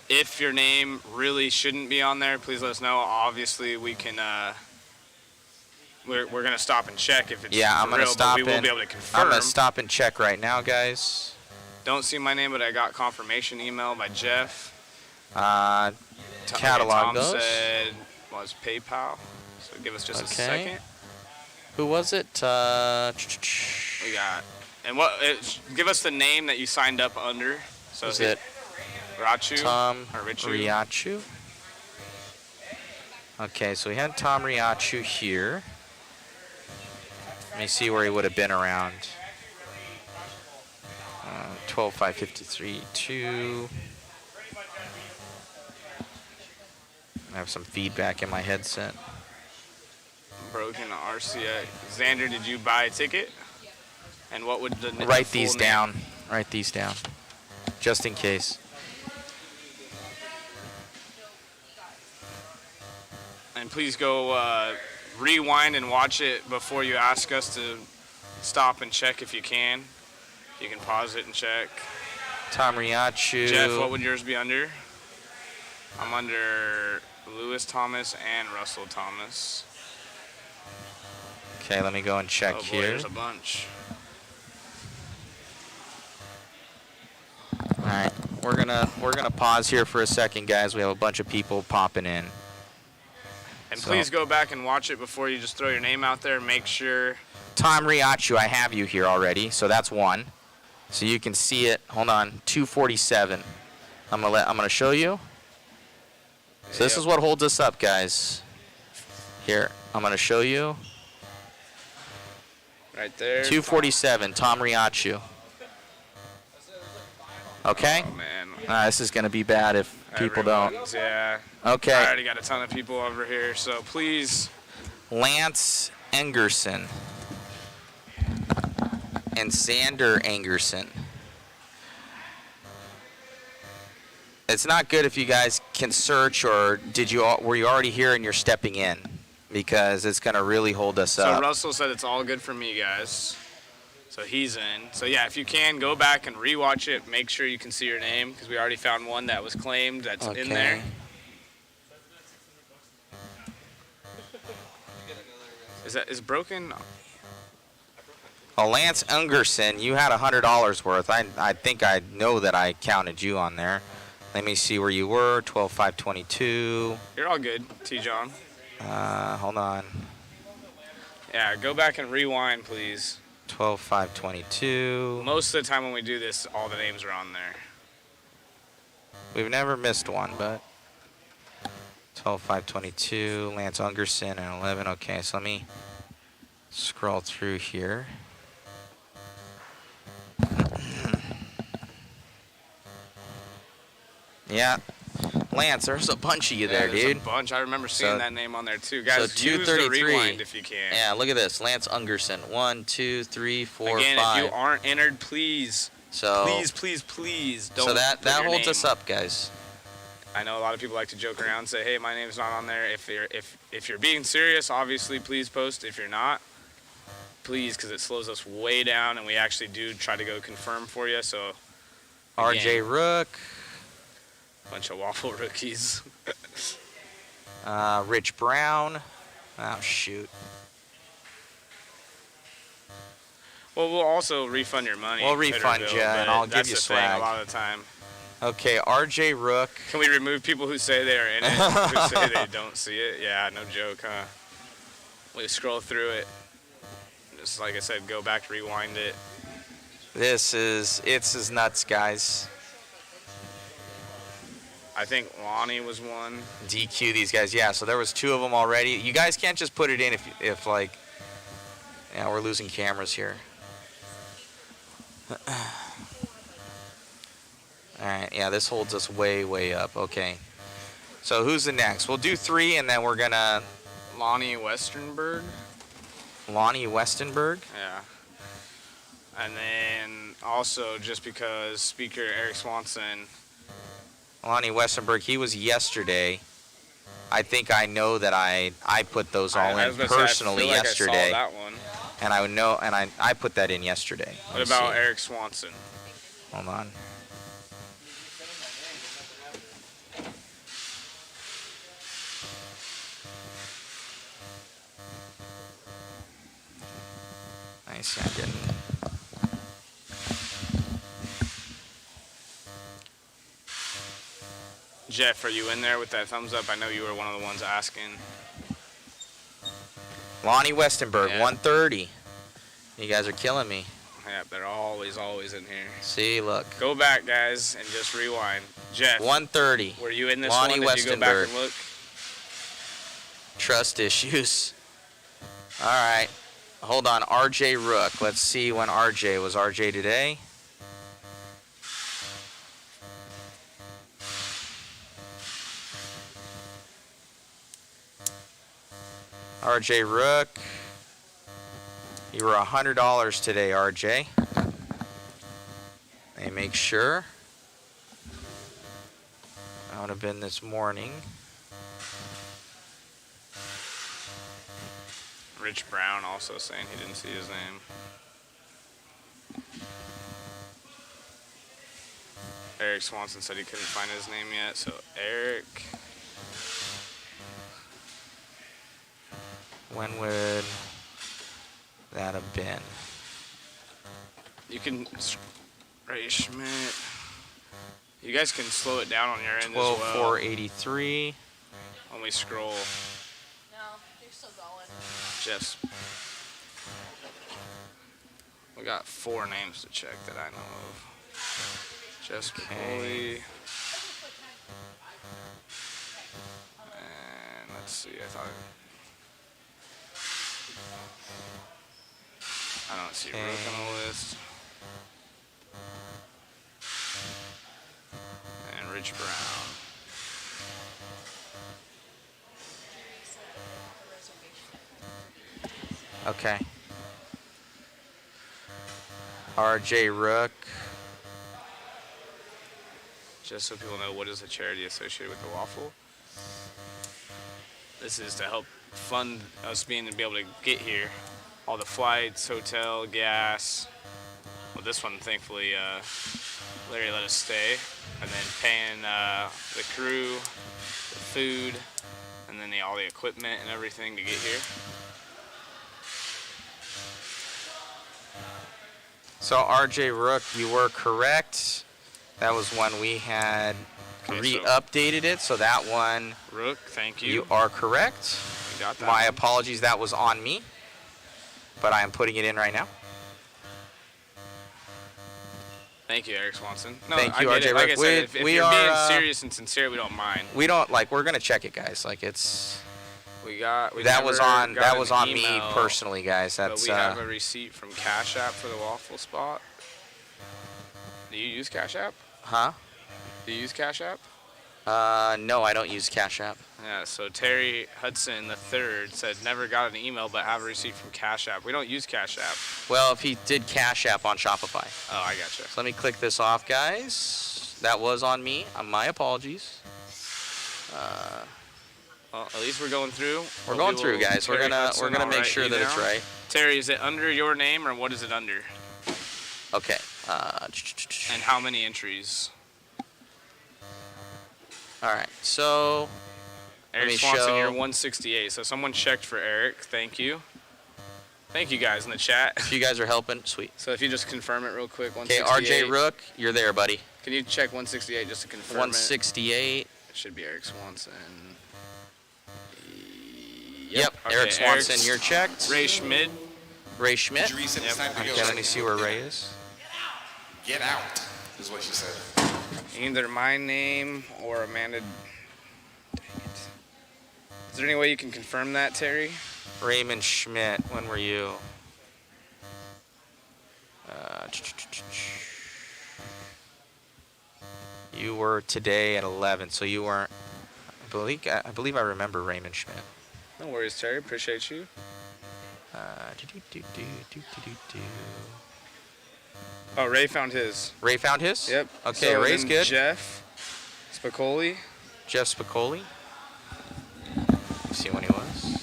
If your name really shouldn't be on there, please let us know. Obviously, we can... We're going to stop and check if it's I'm going to stop but we will be able to confirm. I'm going to stop and check right now, guys. Don't see my name, but I got confirmation email by Jeff. Catalog Tom those. said was PayPal. So give us just a second. Who was it? We got... And give us the name that you signed up under. So is it Rachu? Tom or Riachu? Okay, so we had Tom Riachu here. Let me see where he would have been around. 12.553, 2. I have some feedback in my headset. Broken RCA. Xander, did you buy a ticket? And what would the Write full these name- down. Write these down. Just in case. And please go rewind and watch it before you ask us to stop and check if you can. You can pause it and check. Tom Riachu. Jeff, what would yours be under? I'm under Lewis Thomas and Russell Thomas. Okay, let me go and check Oh boy, here. there's a bunch. All right, we're gonna pause here for a second, guys. We have a bunch of people popping in. And So- please go back and watch it before you just throw your name out there. Make sure. Tom Riachu, I have you here already, so that's one. So you can see it. Hold on, 247. I'm gonna show you. So this is what holds us up, guys. Here, I'm gonna show you. Right there. 247, Tom Riachu. Okay? Oh, man. This is gonna be bad if people don't. Everyone's- Yeah. Okay. I already got a ton of people over here, so please. Lance Engerson and Sander Engerson. It's not good if you guys can search, or were you already here and you're stepping in, because it's gonna really hold us So up. Russell said it's all good for me, guys. So he's in. So yeah, if you can, go back and rewatch it. Make sure you can see your name, because we already found one that was claimed that's in there. Is broken? Oh, Lance Engerson, you had $100 worth. I think I know that I counted you on there. Let me see where you were. 12.522. You're all good, T-John. Hold on. Yeah, go back and rewind, please. 12.522. Most of the time when we do this, all the names are on there. We've never missed one, but 12.522. Lance Engerson and 11. Okay, so let me scroll through here. Yeah, Lance, there's a bunch of you there, there's dude. a bunch. I remember seeing So- that name on there too. Guys, so use the 233. rewind if you can. Yeah, look at this. Lance Engerson. 1, 2, 3, 4, Again, 5. if you aren't entered, please, So please don't. So that put your holds us name. up, guys. I know a lot of people like to joke around and say, "Hey, my name's not on there." If you're being serious, obviously, please post. If you're not, please, because it slows us way down, and we actually do try to go confirm for you. So, RJ again, Rook. bunch of Waffle rookies. Rich Brown. Oh, shoot. Well, we'll also refund your money. We'll pay or refund bill, you, and but I'll give that's you the thing swag. a lot of the time. Okay, RJ Rook. Can we remove people who say they are in it, who say they don't see it? Yeah, no joke, huh? We scroll through it. Just like I said, go back, rewind it. It's nuts, guys. I think Lonnie was one. DQ these guys. Yeah, so there was 2 of them already. You guys can't just put it in if like, yeah, we're losing cameras here. All right, yeah, this holds us way up. Okay. So who's the next? We'll do 3, and then we're gonna Lonnie Westernberg. Lonnie Westenberg. Yeah. And then also, just because Speaker Eric Swanson. Lonnie Westenberg, he was yesterday. I think I know that I put those all I in was gonna say, I personally feel like yesterday. I saw that one. And I put that in yesterday. Let What me about see. Eric Swanson? Hold on. Nice, I didn't. Jeff, are you in there with that thumbs up? I know you were one of the ones asking. Lonnie Westenberg, Yeah. 130. You guys are killing me. Yeah, they're always in here. See, look. Go back, guys, and just rewind. Jeff, 130. were you in this Lonnie one? Did you go back Westenberg. and look? Trust issues. All right. Hold on, RJ Rook. Let's see when RJ was. RJ today? RJ Rook. You were $100 today, RJ. Let me make sure. That would have been this morning. Rich Brown also saying he didn't see his name. Eric Swanson said he couldn't find his name yet, so Eric. When would that have been? You can, Ray Schmidt. You guys can slow it down on your end as well. 12/4/83. When we scroll. No, you're still going. Just. We got 4 names to check that I know of. Jess Spicoli. And let's see, I don't see Rook on the list. And Rich Brown. Okay. RJ Rook. Just so people know, what is a charity associated with the Waffle? This is to help fund us being to be able to get here. All the flights, hotel, gas. Well, this one, thankfully, Larry let us stay. And then paying the crew, the food, and then all the equipment and everything to get here. So RJ Rook, you were correct. That was when we had re-updated it. So that one, Rook, thank you. You are correct. You got that My one. apologies, that was on me. But I am putting it in right now. Thank you, Eric Swanson. No, Thank you, I get RJ it. Like Rook. I said, if We you're are, being serious and sincere, we don't mind. We don't we're gonna check it, guys. Like it's. We that was on me email, personally, guys. But That's we have a receipt from Cash App for the Waffle spot. Do you use Cash App? Huh? Do you use Cash App? No, I don't use Cash App. Yeah, so Terry Hudson III said never got an email but have a receipt from Cash App. We don't use Cash App. Well, if he did Cash App on Shopify. Oh, I gotcha. So let me click this off, guys. That was on me. My apologies. Well, at least we're going through. We're going through, guys. We're gonna make sure that it's right. Terry, is it under your name or what is it under? Okay. And how many entries? All right. So Eric Swanson, you're 168. So someone checked for Eric. Thank you. Thank you guys in the chat. If you guys are helping, sweet. So if you just confirm it real quick, Okay, 168. RJ Rook, you're there, buddy. Can you check 168 just to confirm 168. It should be Eric Swanson. Yep. Okay, Eric Swanson, you're checked. Ray Schmidt. Ray Schmidt. Yep. Okay, let me see where Ray is. Get out, is what she said. Either my name or Amanda. Dang it. Is there any way you can confirm that, Terry? Raymond Schmidt, when were you? You were today at 11, so you weren't. I believe I remember Raymond Schmidt. No worries, Terry. Appreciate you. Oh, Ray found his. Ray found his? Yep. Okay, So Ray's then good. Jeff Spicoli. Jeff Spicoli. Let's see when he was.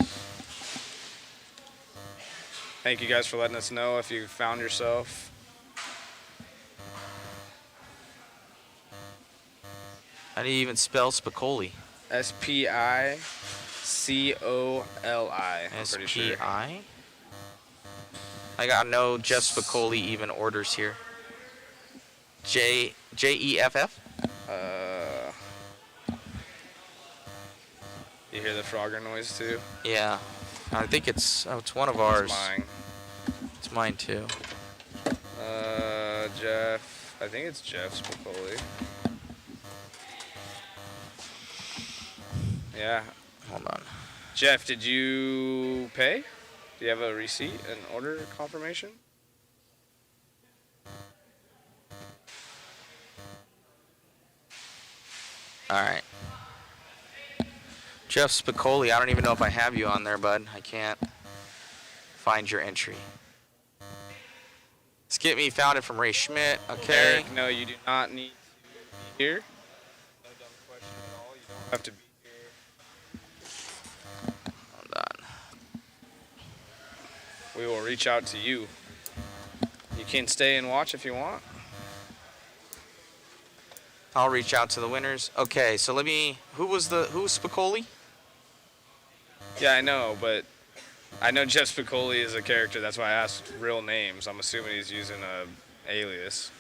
Thank you guys for letting us know if you found yourself. How do you even spell Spicoli? Spicoli. I'm pretty sure. SPI? I got no Jeff Spicoli even orders here. Jeff? You hear the Frogger noise too? Yeah. I think it's one of ours. It's mine. It's mine too. Jeff. I think it's Jeff Spicoli. Yeah. Hold on. Jeff, did you pay? Do you have a receipt, an order confirmation? All right. Jeff Spicoli, I don't even know if I have you on there, bud. I can't find your entry. Skip me found it from Ray Schmidt. Okay. Eric, no, you do not need to be here. No dumb question at all. You don't have to be here. Hold on. We will reach out to you. You can stay and watch if you want. I'll reach out to the winners. Okay, so let me. Who's Spicoli? Yeah, I know, but I know Jeff Spicoli is a character. That's why I asked real names. I'm assuming he's using a alias.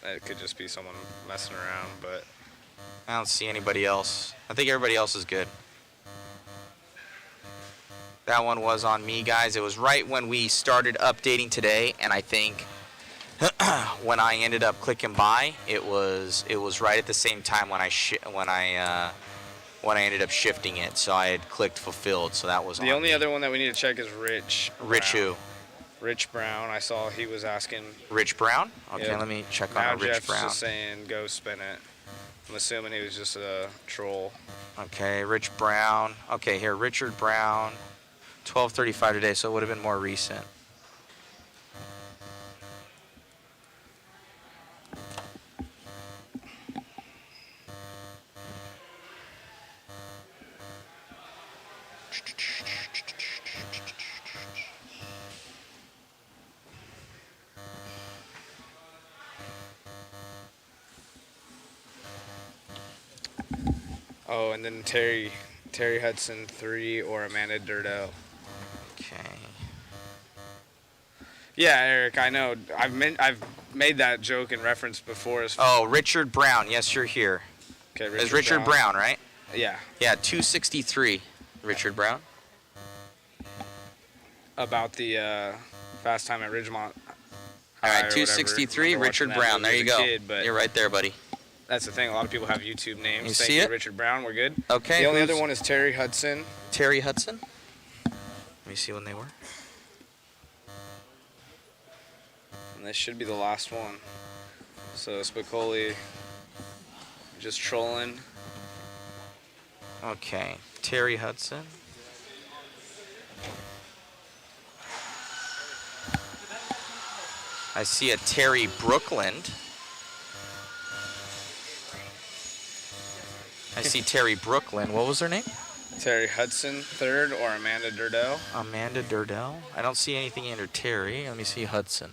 It could just be someone messing around, but I don't see anybody else. I think everybody else is good. That one was on me, guys. It was right when we started updating today, and I think when I ended up clicking buy, it was right at the same time when I ended up shifting it. So I had clicked fulfilled. So that was the only other one that we need to check is Rich. Rich who? Rich Brown. I saw he was asking. Rich Brown? Okay, Yeah. let me check Now on Rich Jeff's Brown. just saying go spin it. I'm assuming he was just a troll. Okay, Rich Brown. Okay, here, Richard Brown. 12:35 today, so it would have been more recent. Oh, and then Terry Hudson 3 or Amanda Durdell. Okay. Yeah, Eric, I know. I've made that joke in reference before. Oh, Richard Brown. Yes, you're here. Okay, It's Richard Brown, right? Yeah. Yeah, 263. Richard Brown. About the Fast Time at Ridgemont. All right, High or 263. whatever. Richard Watching that Brown. movie There you as a go. kid, but You're right there, buddy. that's the thing. A lot of people have YouTube names. You Thank see you, it? Richard Brown. We're good. Okay. The only other one is Terry Hudson. Terry Hudson. Let me see when they were. And this should be the last one. So Spicoli just trolling. Okay, Terry Hudson. I see a Terry Brookland. I see Terry Brooklyn. What was her name? Terry Hudson 3rd or Amanda Durdell. Amanda Durdell. I don't see anything under Terry. Let me see Hudson.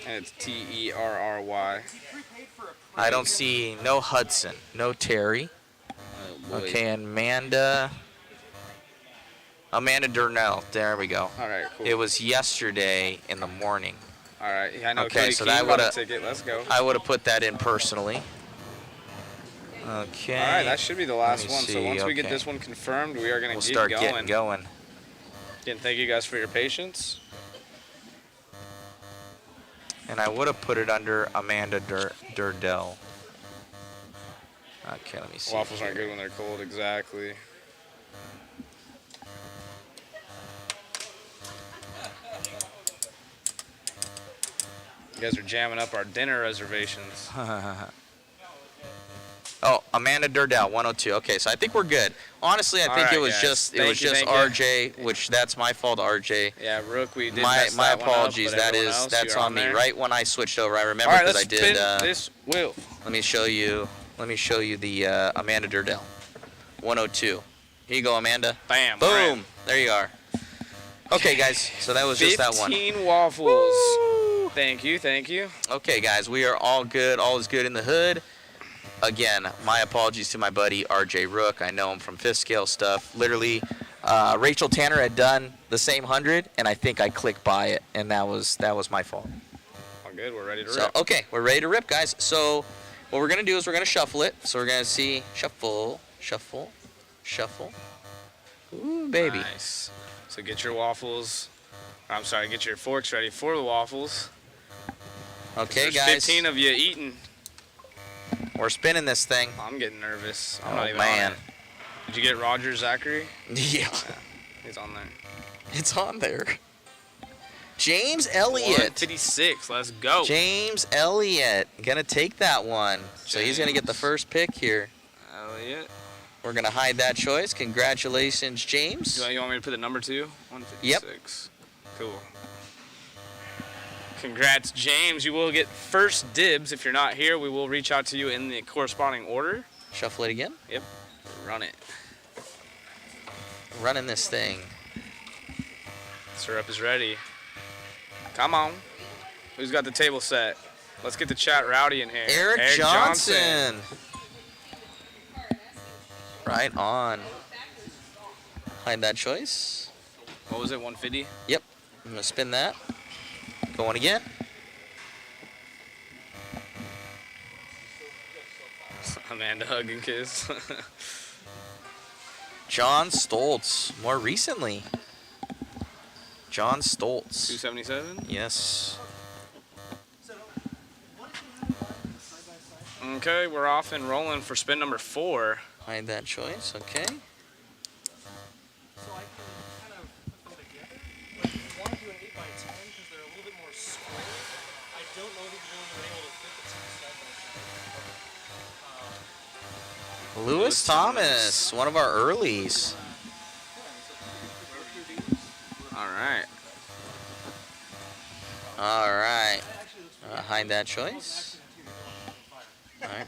And it's Terry. I don't see no Hudson, no Terry. boy. Okay, and Amanda Durnell. There we go. All right, cool. It was yesterday in the morning. All right. Yeah, I know. Okay, Cody so King that bought a would ticket. Let's go. I would have put that in personally. Okay. All right, that should be the last Let me one. So see, once we get okay. this one confirmed, we are going We'll to start get going. getting going. Again, thank you guys for your patience. And I would have put it under Amanda Durdell. Okay, let me see. Waffles aren't good when they're cold, exactly. You guys are jamming up our dinner reservations. Oh, Amanda Durdell, 102. Okay, so I think we're good. Honestly, I think All right, it was guys. just Thank you, thank you. RJ, which that's my fault, RJ. Yeah, Rook, we did My mess that one up, apologies. but That everyone is else, that's you're on me. there. Right when I switched over, I remember All right, because let's I did. spin this wheel. Let me show you. Let me show you the Amanda Durdell, 102. Here you go, Amanda. Bam. Boom. all right. There you are. Okay, guys. So that was just that one. 15 waffles. Thank you, thank you. Okay, guys. We are all good. All is good in the hood. Again, my apologies to my buddy RJ Rook. I know him from fifth scale stuff. Literally, Rachel Tanner had done the same 100, and I think I clicked buy it, and that was my fault. All good. We're ready to So rip. okay, we're ready to rip, guys. So what we're gonna do is we're gonna shuffle it. So we're gonna see shuffle, shuffle, shuffle. Ooh, baby. Nice. So get your waffles. I'm sorry, get your forks ready for the waffles. Okay, There's guys. 15 of you eating. We're spinning this thing. I'm getting nervous. I'm Oh, not even man. on it. Did you get Roger Zachary? Yeah. He's on there. It's on there. James Elliott. 156. Let's go. James Elliott. Gonna take that one. So he's gonna get the first pick here. Elliott. We're gonna hide that choice. Congratulations, James. You want me to put the number 2? 156. Yep. Cool. Congrats, James. You will get first dibs. If you're not here, we will reach out to you in the corresponding order. Shuffle it again. Yep. Run it. Running this thing. Syrup is ready. Come on. Who's got the table set? Let's get the chat rowdy in here. Eric Johnson. Right on. Hide that choice. What was it, 150? Yep. I'm going to spin that. Going again. Amanda hug and kiss. John Stoltz. More recently. John Stoltz. 277? Yes. Okay, we're off and rolling for spin number 4. Hide that choice. Okay. Lewis Thomas, one of our earlies. All right. All right. Hide that choice. All right.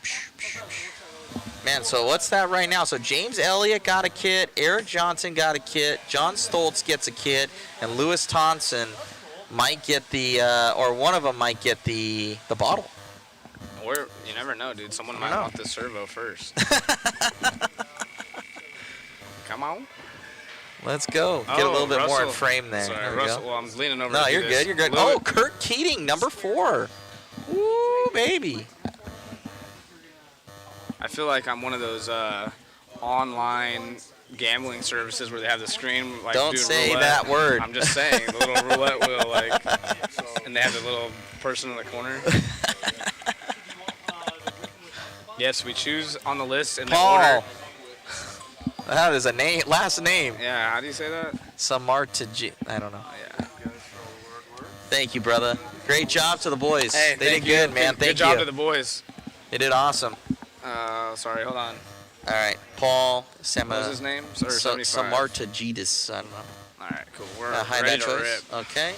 Man, so what's that right now? So James Elliott got a kit, Eric Johnson got a kit, John Stoltz gets a kit, and Lewis Thompson might get the, or one of them might get the bottle. You never know, dude. Someone might want the servo first. Come on. Let's go. Get a little bit more in frame there. Sorry, There we Russell. go. Well, I'm leaning over. No, to do you're this. good. You're good. Oh, Kurt Keating, number 4. Woo, baby. I feel like I'm one of those online gambling services where they have the screen like Don't doing say roulette. that word. I'm just saying the little roulette wheel, like, and they have the little person in the corner. Yes, we choose on the list in the order. That is a name, last name. Yeah, how do you say that? Samartaji. I don't know. Oh, yeah. Thank you, brother. Great job to the boys. Hey, they did thank you. good, man. Thank Good job you. to the boys. They did awesome. Sorry, hold on. All right, Paul What was his name? Or 75? Samartajitis. I don't know. All right, cool. We're Hide ready that to choice. rip. Okay.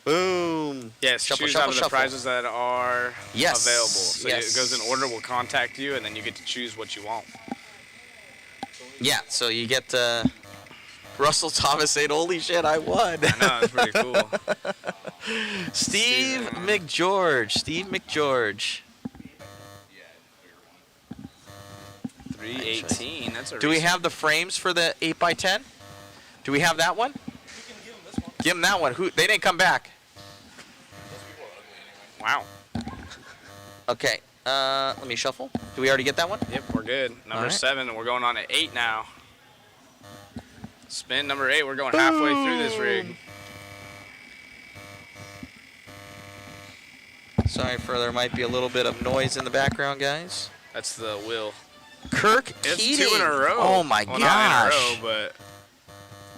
Boom. Yes, Shuffle, choose shuffle, out of the shuffle. prizes that are Yes. available. So Yes. it goes in order. We'll contact you, and then you get to choose what you want. Yeah, so you get Russell Thomas saying, holy shit, I won. I know, it's pretty cool. Steve McGeorge. 318. That's a Do we recent- have the frames for the 8x10? Do we have that one? Give them that one. Who? They didn't come back. Wow. Okay. Let me shuffle. Do we already get that one? Yep, we're good. Number All right. 7, and we're going on to 8 now. Spin number 8. We're going halfway through this rig. Sorry for there might be a little bit of noise in the background, guys. That's the wheel. Kirk It's Keating. 2 in a row. Oh my well, gosh. Not in a row,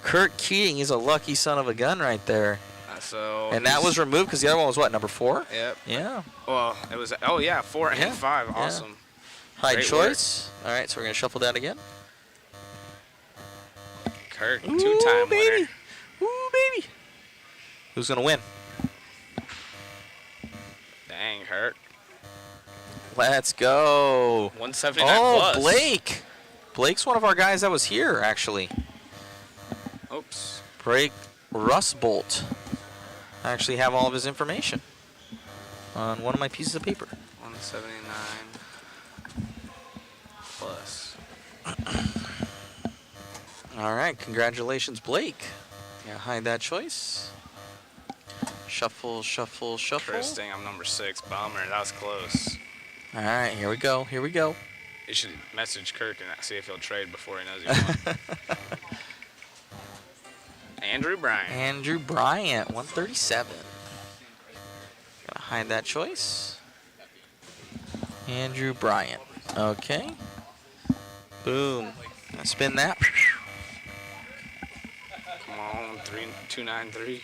Kirk Keating, he's a lucky son of a gun right there. but so. And that was removed because the other one was what, number 4? Yep. Yeah. Well, it was. Oh yeah, 4 Yeah, and 5. yeah. Awesome. Hide Great choice. All right, so we're gonna shuffle that again. Kirk, Ooh, 2-time baby. winner. Ooh, baby. Who's gonna win? Dang, Kirk. Let's go. 179 Oh, plus. Blake. Blake's one of our guys that was here, actually. Oops. Blake Rustbolt. I actually have all of his information on one of my pieces of paper. 179 plus. All right, congratulations, Blake. Yeah, hide that choice. Shuffle, shuffle, shuffle. Interesting. I'm number 6. Bummer. That was close. All right, here we go. Here we go. You should message Kirk and see if he'll trade before he knows he won. Andrew Bryant. Andrew Bryant, 137. Gonna Hide that choice. Andrew Bryant. Okay. Boom. Spin that. Come on, 293.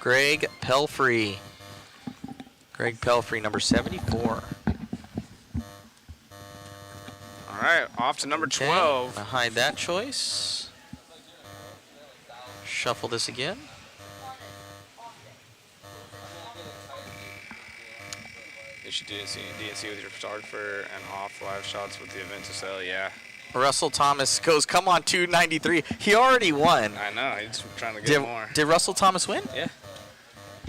Greg Pelfrey. Greg Pelfrey, number 74. All right, off to number 12. Gonna hide that choice. Shuffle this again. Issue DNC with your photographer and off live shots with the event to sell. Yeah. Russell Thomas goes, come on, 293. He already won. I know. He's trying to get more. Did Russell Thomas win? Yeah.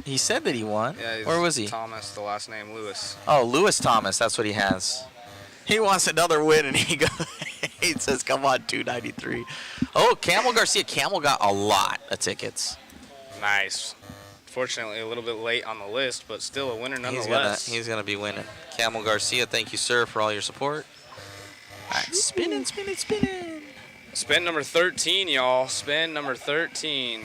He said that he won. Yeah. Where was he? Thomas, the last name Lewis. Oh, Lewis Thomas. That's what he has. He wants another win, and he says, come on, 293. Oh, Camel Garcia. Camel got a lot of tickets. Nice. Fortunately, a little bit late on the list, but still a winner nonetheless. He's gonna be winning. Camel Garcia, thank you, sir, for all your support. All right, spinning. Spin number 13, y'all. Spin number 13.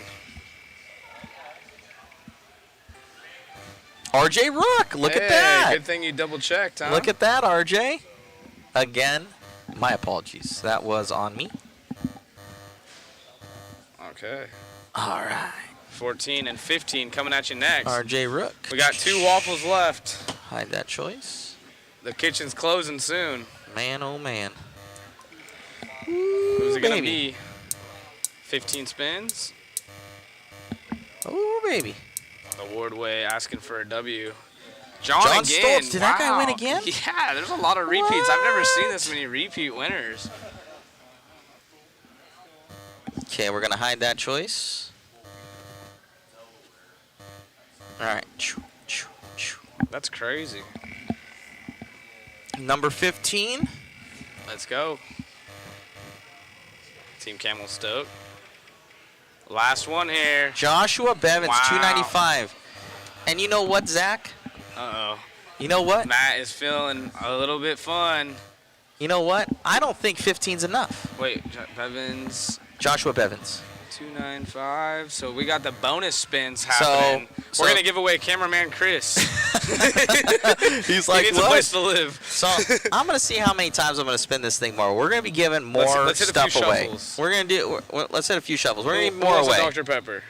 RJ Rook, look at that. Good thing you double checked, huh? Look at that, RJ. Again, my apologies. That was on me. Okay. All right. 14 and 15 coming at you next. RJ Rook. We got 2 waffles left. Hide that choice. The kitchen's closing soon. Man, oh man. Who's it going to be? 15 spins. Oh, baby. The Wardway asking for a W. John again. Stoltz. Did that guy win again? Yeah, there's a lot of repeats. I've never seen this many repeat winners. Okay, we're going to hide that choice. All right. That's crazy. Number 15. Let's go. Team Camel stoked. Last one here. Joshua Bevins, Wow. 295. And you know what, Zach? Uh-oh. You know what? Matt is feeling a little bit fun. You know what? I don't think 15's enough. Wait, Bevins. Joshua Bevins. 295. So we got the bonus spins happening. So We're going to give away cameraman Chris. He's like, he needs what? a place to live. So I'm going to see how many times I'm going to spin this thing more. We're going to be giving more let's hit a few stuff away. shuffles. We're going to do. Let's hit a few shuffles. We're going to give Who more wants a away. Dr. Pepper.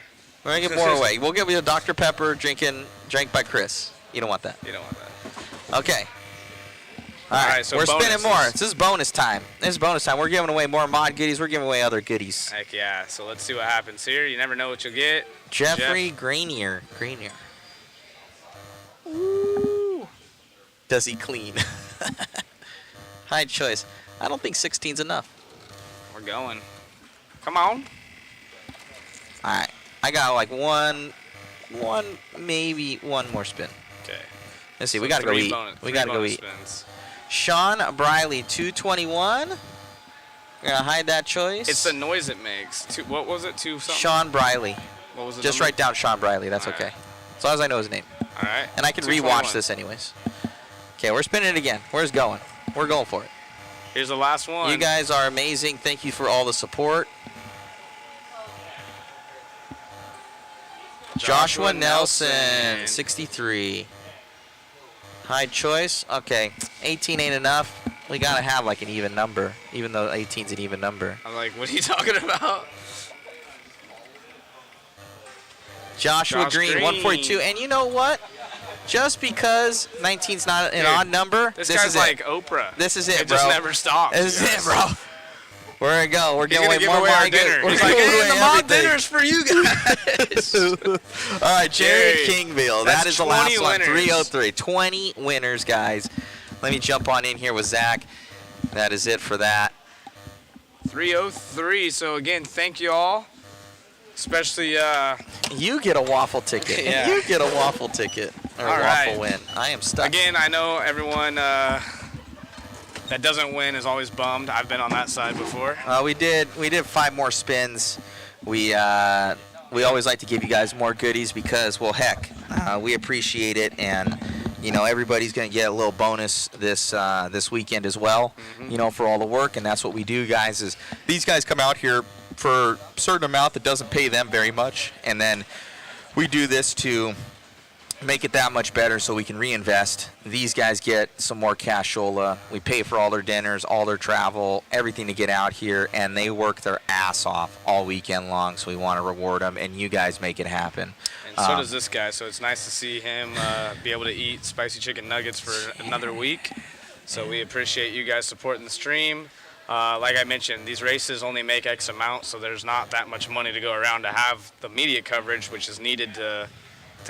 We're going to give more away. We'll give you a Dr. Pepper drank by Chris. You don't want that. You don't want that. Okay. All right, so we're spinning bonuses. more. This is bonus time. We're giving away more mod goodies. We're giving away other goodies. Heck yeah. So let's see what happens here. You never know what you'll get. Jeffrey Granier. Ooh. Does he clean? Hide choice. I don't think 16's enough. We're going. Come on. All right. I got like one, maybe one more spin. Okay. Let's see. So we got to go three eat. bonus- We three got to go bonus eat. spins. Sean Briley, 221. We're going to hide that choice. It's the noise it makes. What was it? Two something? Sean Briley. What was it? Just write down Sean Briley. That's All okay. right. As long as I know his name. All right. And I can 221. rewatch this anyways. Okay, we're spinning it again. Where's it going? We're going for it. Here's the last one. You guys are amazing. Thank you for all the support. Joshua Nelson, 63. High choice. Okay, 18 ain't enough. We gotta have like an even number, even though 18's an even number. I'm like, what are you talking about? Joshua Green, 142. And you know what? Just because 19's not an odd number, This this guy's is like it. Oprah. This is it, It bro. just never stops. This is it, bro. We're gonna go. We're He's giving gonna give away our dinner. We're He's like, giving hey, away the mod everything. dinner's for you guys. All right, Jerry Jerry. Kingville. That's That is the last 20 one. winners. 303. 20 winners, guys. Let me jump on in here with Zach. That is it for that. 303. So again, thank you all. Especially You get a waffle ticket. Yeah. You get a waffle ticket. Or All a right. waffle win. I am stuck. again, I know everyone that doesn't win is always bummed. I've been on that side before. We did 5 more spins. We always like to give you guys more goodies because, well, heck, we appreciate it, and you know everybody's gonna get a little bonus this weekend as well. Mm-hmm. You know, for all the work, and that's what we do, guys. Is these guys come out here for a certain amount that doesn't pay them very much, and then we do this to make it that much better so we can reinvest. These guys get some more cashola. We pay for all their dinners, all their travel, everything to get out here, and they work their ass off all weekend long, so we want to reward them, and you guys make it happen. And so does this guy, so it's nice to see him be able to eat spicy chicken nuggets for another week. So we appreciate you guys supporting the stream. Like I mentioned, these races only make X amount, so there's not that much money to go around to have the media coverage, which is needed to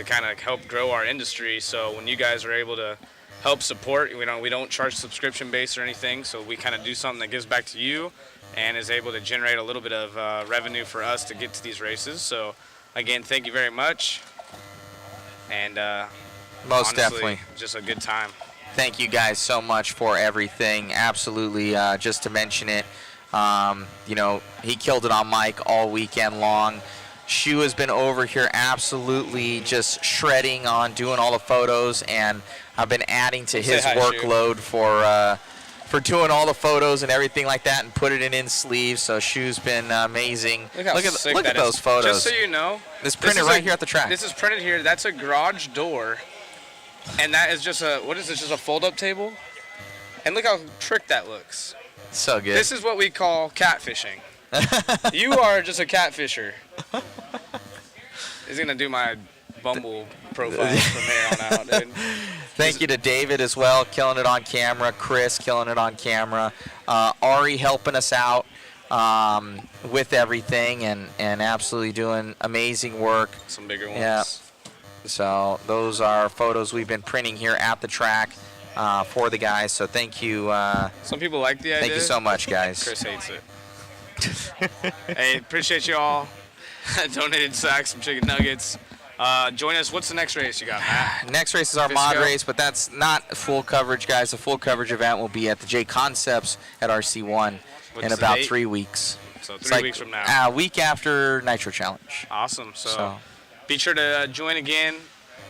kind of help grow our industry. So when you guys are able to help support, we don't charge subscription based or anything, so we kind of do something that gives back to you and is able to generate a little bit of revenue for us to get to these races. So again, thank you very much, and Most honestly, definitely. just a good time. Thank you guys so much for everything. Absolutely, just to mention it, he killed it on mic all weekend long. Shu has been over here absolutely just shredding on doing all the photos, and I've been adding to his workload for doing all the photos and everything like that, and put it in sleeves. So Shu's been amazing. Look at those photos. Just so you know, this printed right here at the track. This is printed here. That's a garage door, and that is just what is this? Just a fold-up table? And look how tricked that looks. So good. This is what we call catfishing. You are just a catfisher. He's gonna do my Bumble profile from here on out, dude. Thank you to David as well, killing it on camera. Chris killing it on camera. Ari helping us out with everything and absolutely doing amazing work. Some bigger ones. Yeah. So those are photos we've been printing here at the track for the guys. So thank you. Some people like the idea. Thank you so much, guys. Chris hates it. Hey, appreciate you all. Donated sacks, some chicken nuggets. Join us. What's the next race you got, Matt? Next race is our mod race, but that's not full coverage, guys. The full coverage event will be at the J Concepts at RC1 in about 3 weeks. So 3 weeks from now. A week after Nitro Challenge. Awesome. So be sure to join again.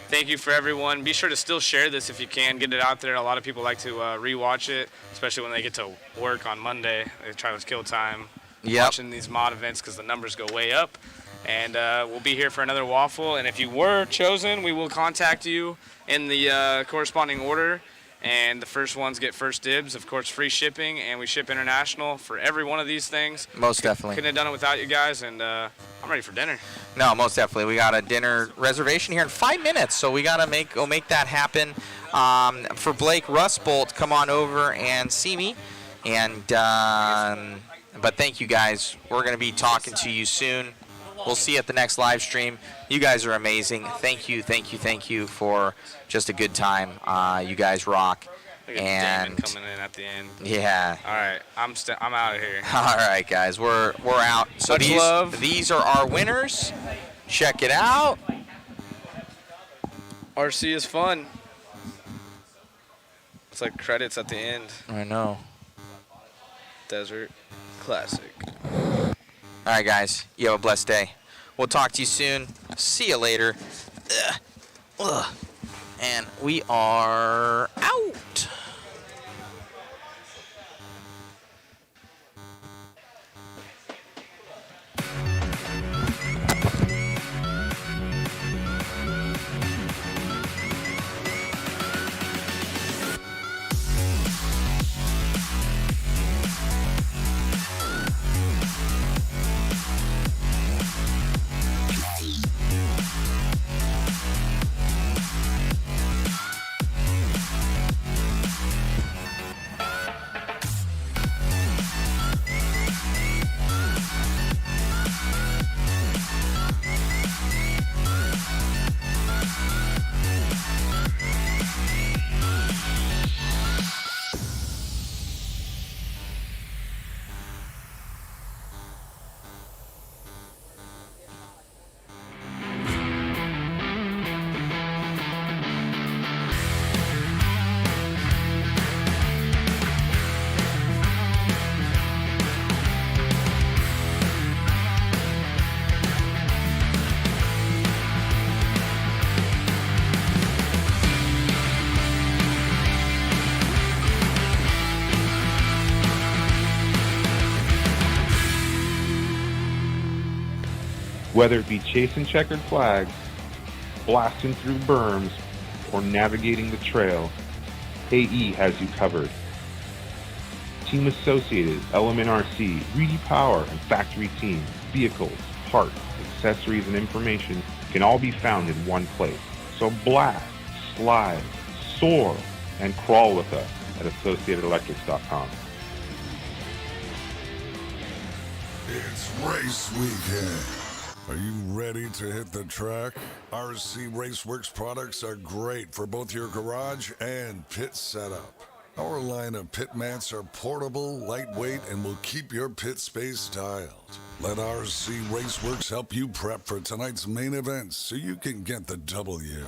Thank you for everyone. Be sure to still share this if you can. Get it out there. A lot of people like to rewatch it, especially when they get to work on Monday. They try to kill time watching these mod events because the numbers go way up. And we'll be here for another Waffle. And if you were chosen, we will contact you in the corresponding order. And the first ones get first dibs. Of course, free shipping, and we ship international for every one of these things. Most definitely. Couldn't have done it without you guys, and I'm ready for dinner. No, most definitely. We got a dinner reservation here in 5 minutes, so we got to make that happen. For Blake Rustbolt, come on over and see me. And but thank you guys. We're going to be talking to you soon. We'll see you at the next live stream. You guys are amazing. Thank you for just a good time. You guys rock. Look at and Damon coming in at the end. Yeah. All right, I'm out of here. All right, guys, we're out. So Much love. These are our winners. Check it out. RC is fun. It's like credits at the end. I know. Desert Classic. All right, guys. You have a blessed day. We'll talk to you soon. See you later. And we are out. Whether it be chasing checkered flags, blasting through berms, or navigating the trail, AE has you covered. Team Associated, Element RC, Reedy Power, and Factory Team, vehicles, parts, accessories, and information can all be found in one place. So blast, slide, soar, and crawl with us at AssociatedElectrics.com. It's race weekend. Are you ready to hit the track? RC Raceworks products are great for both your garage and pit setup. Our line of pit mats are portable, lightweight, and will keep your pit space styled. Let RC Raceworks help you prep for tonight's main events so you can get the W.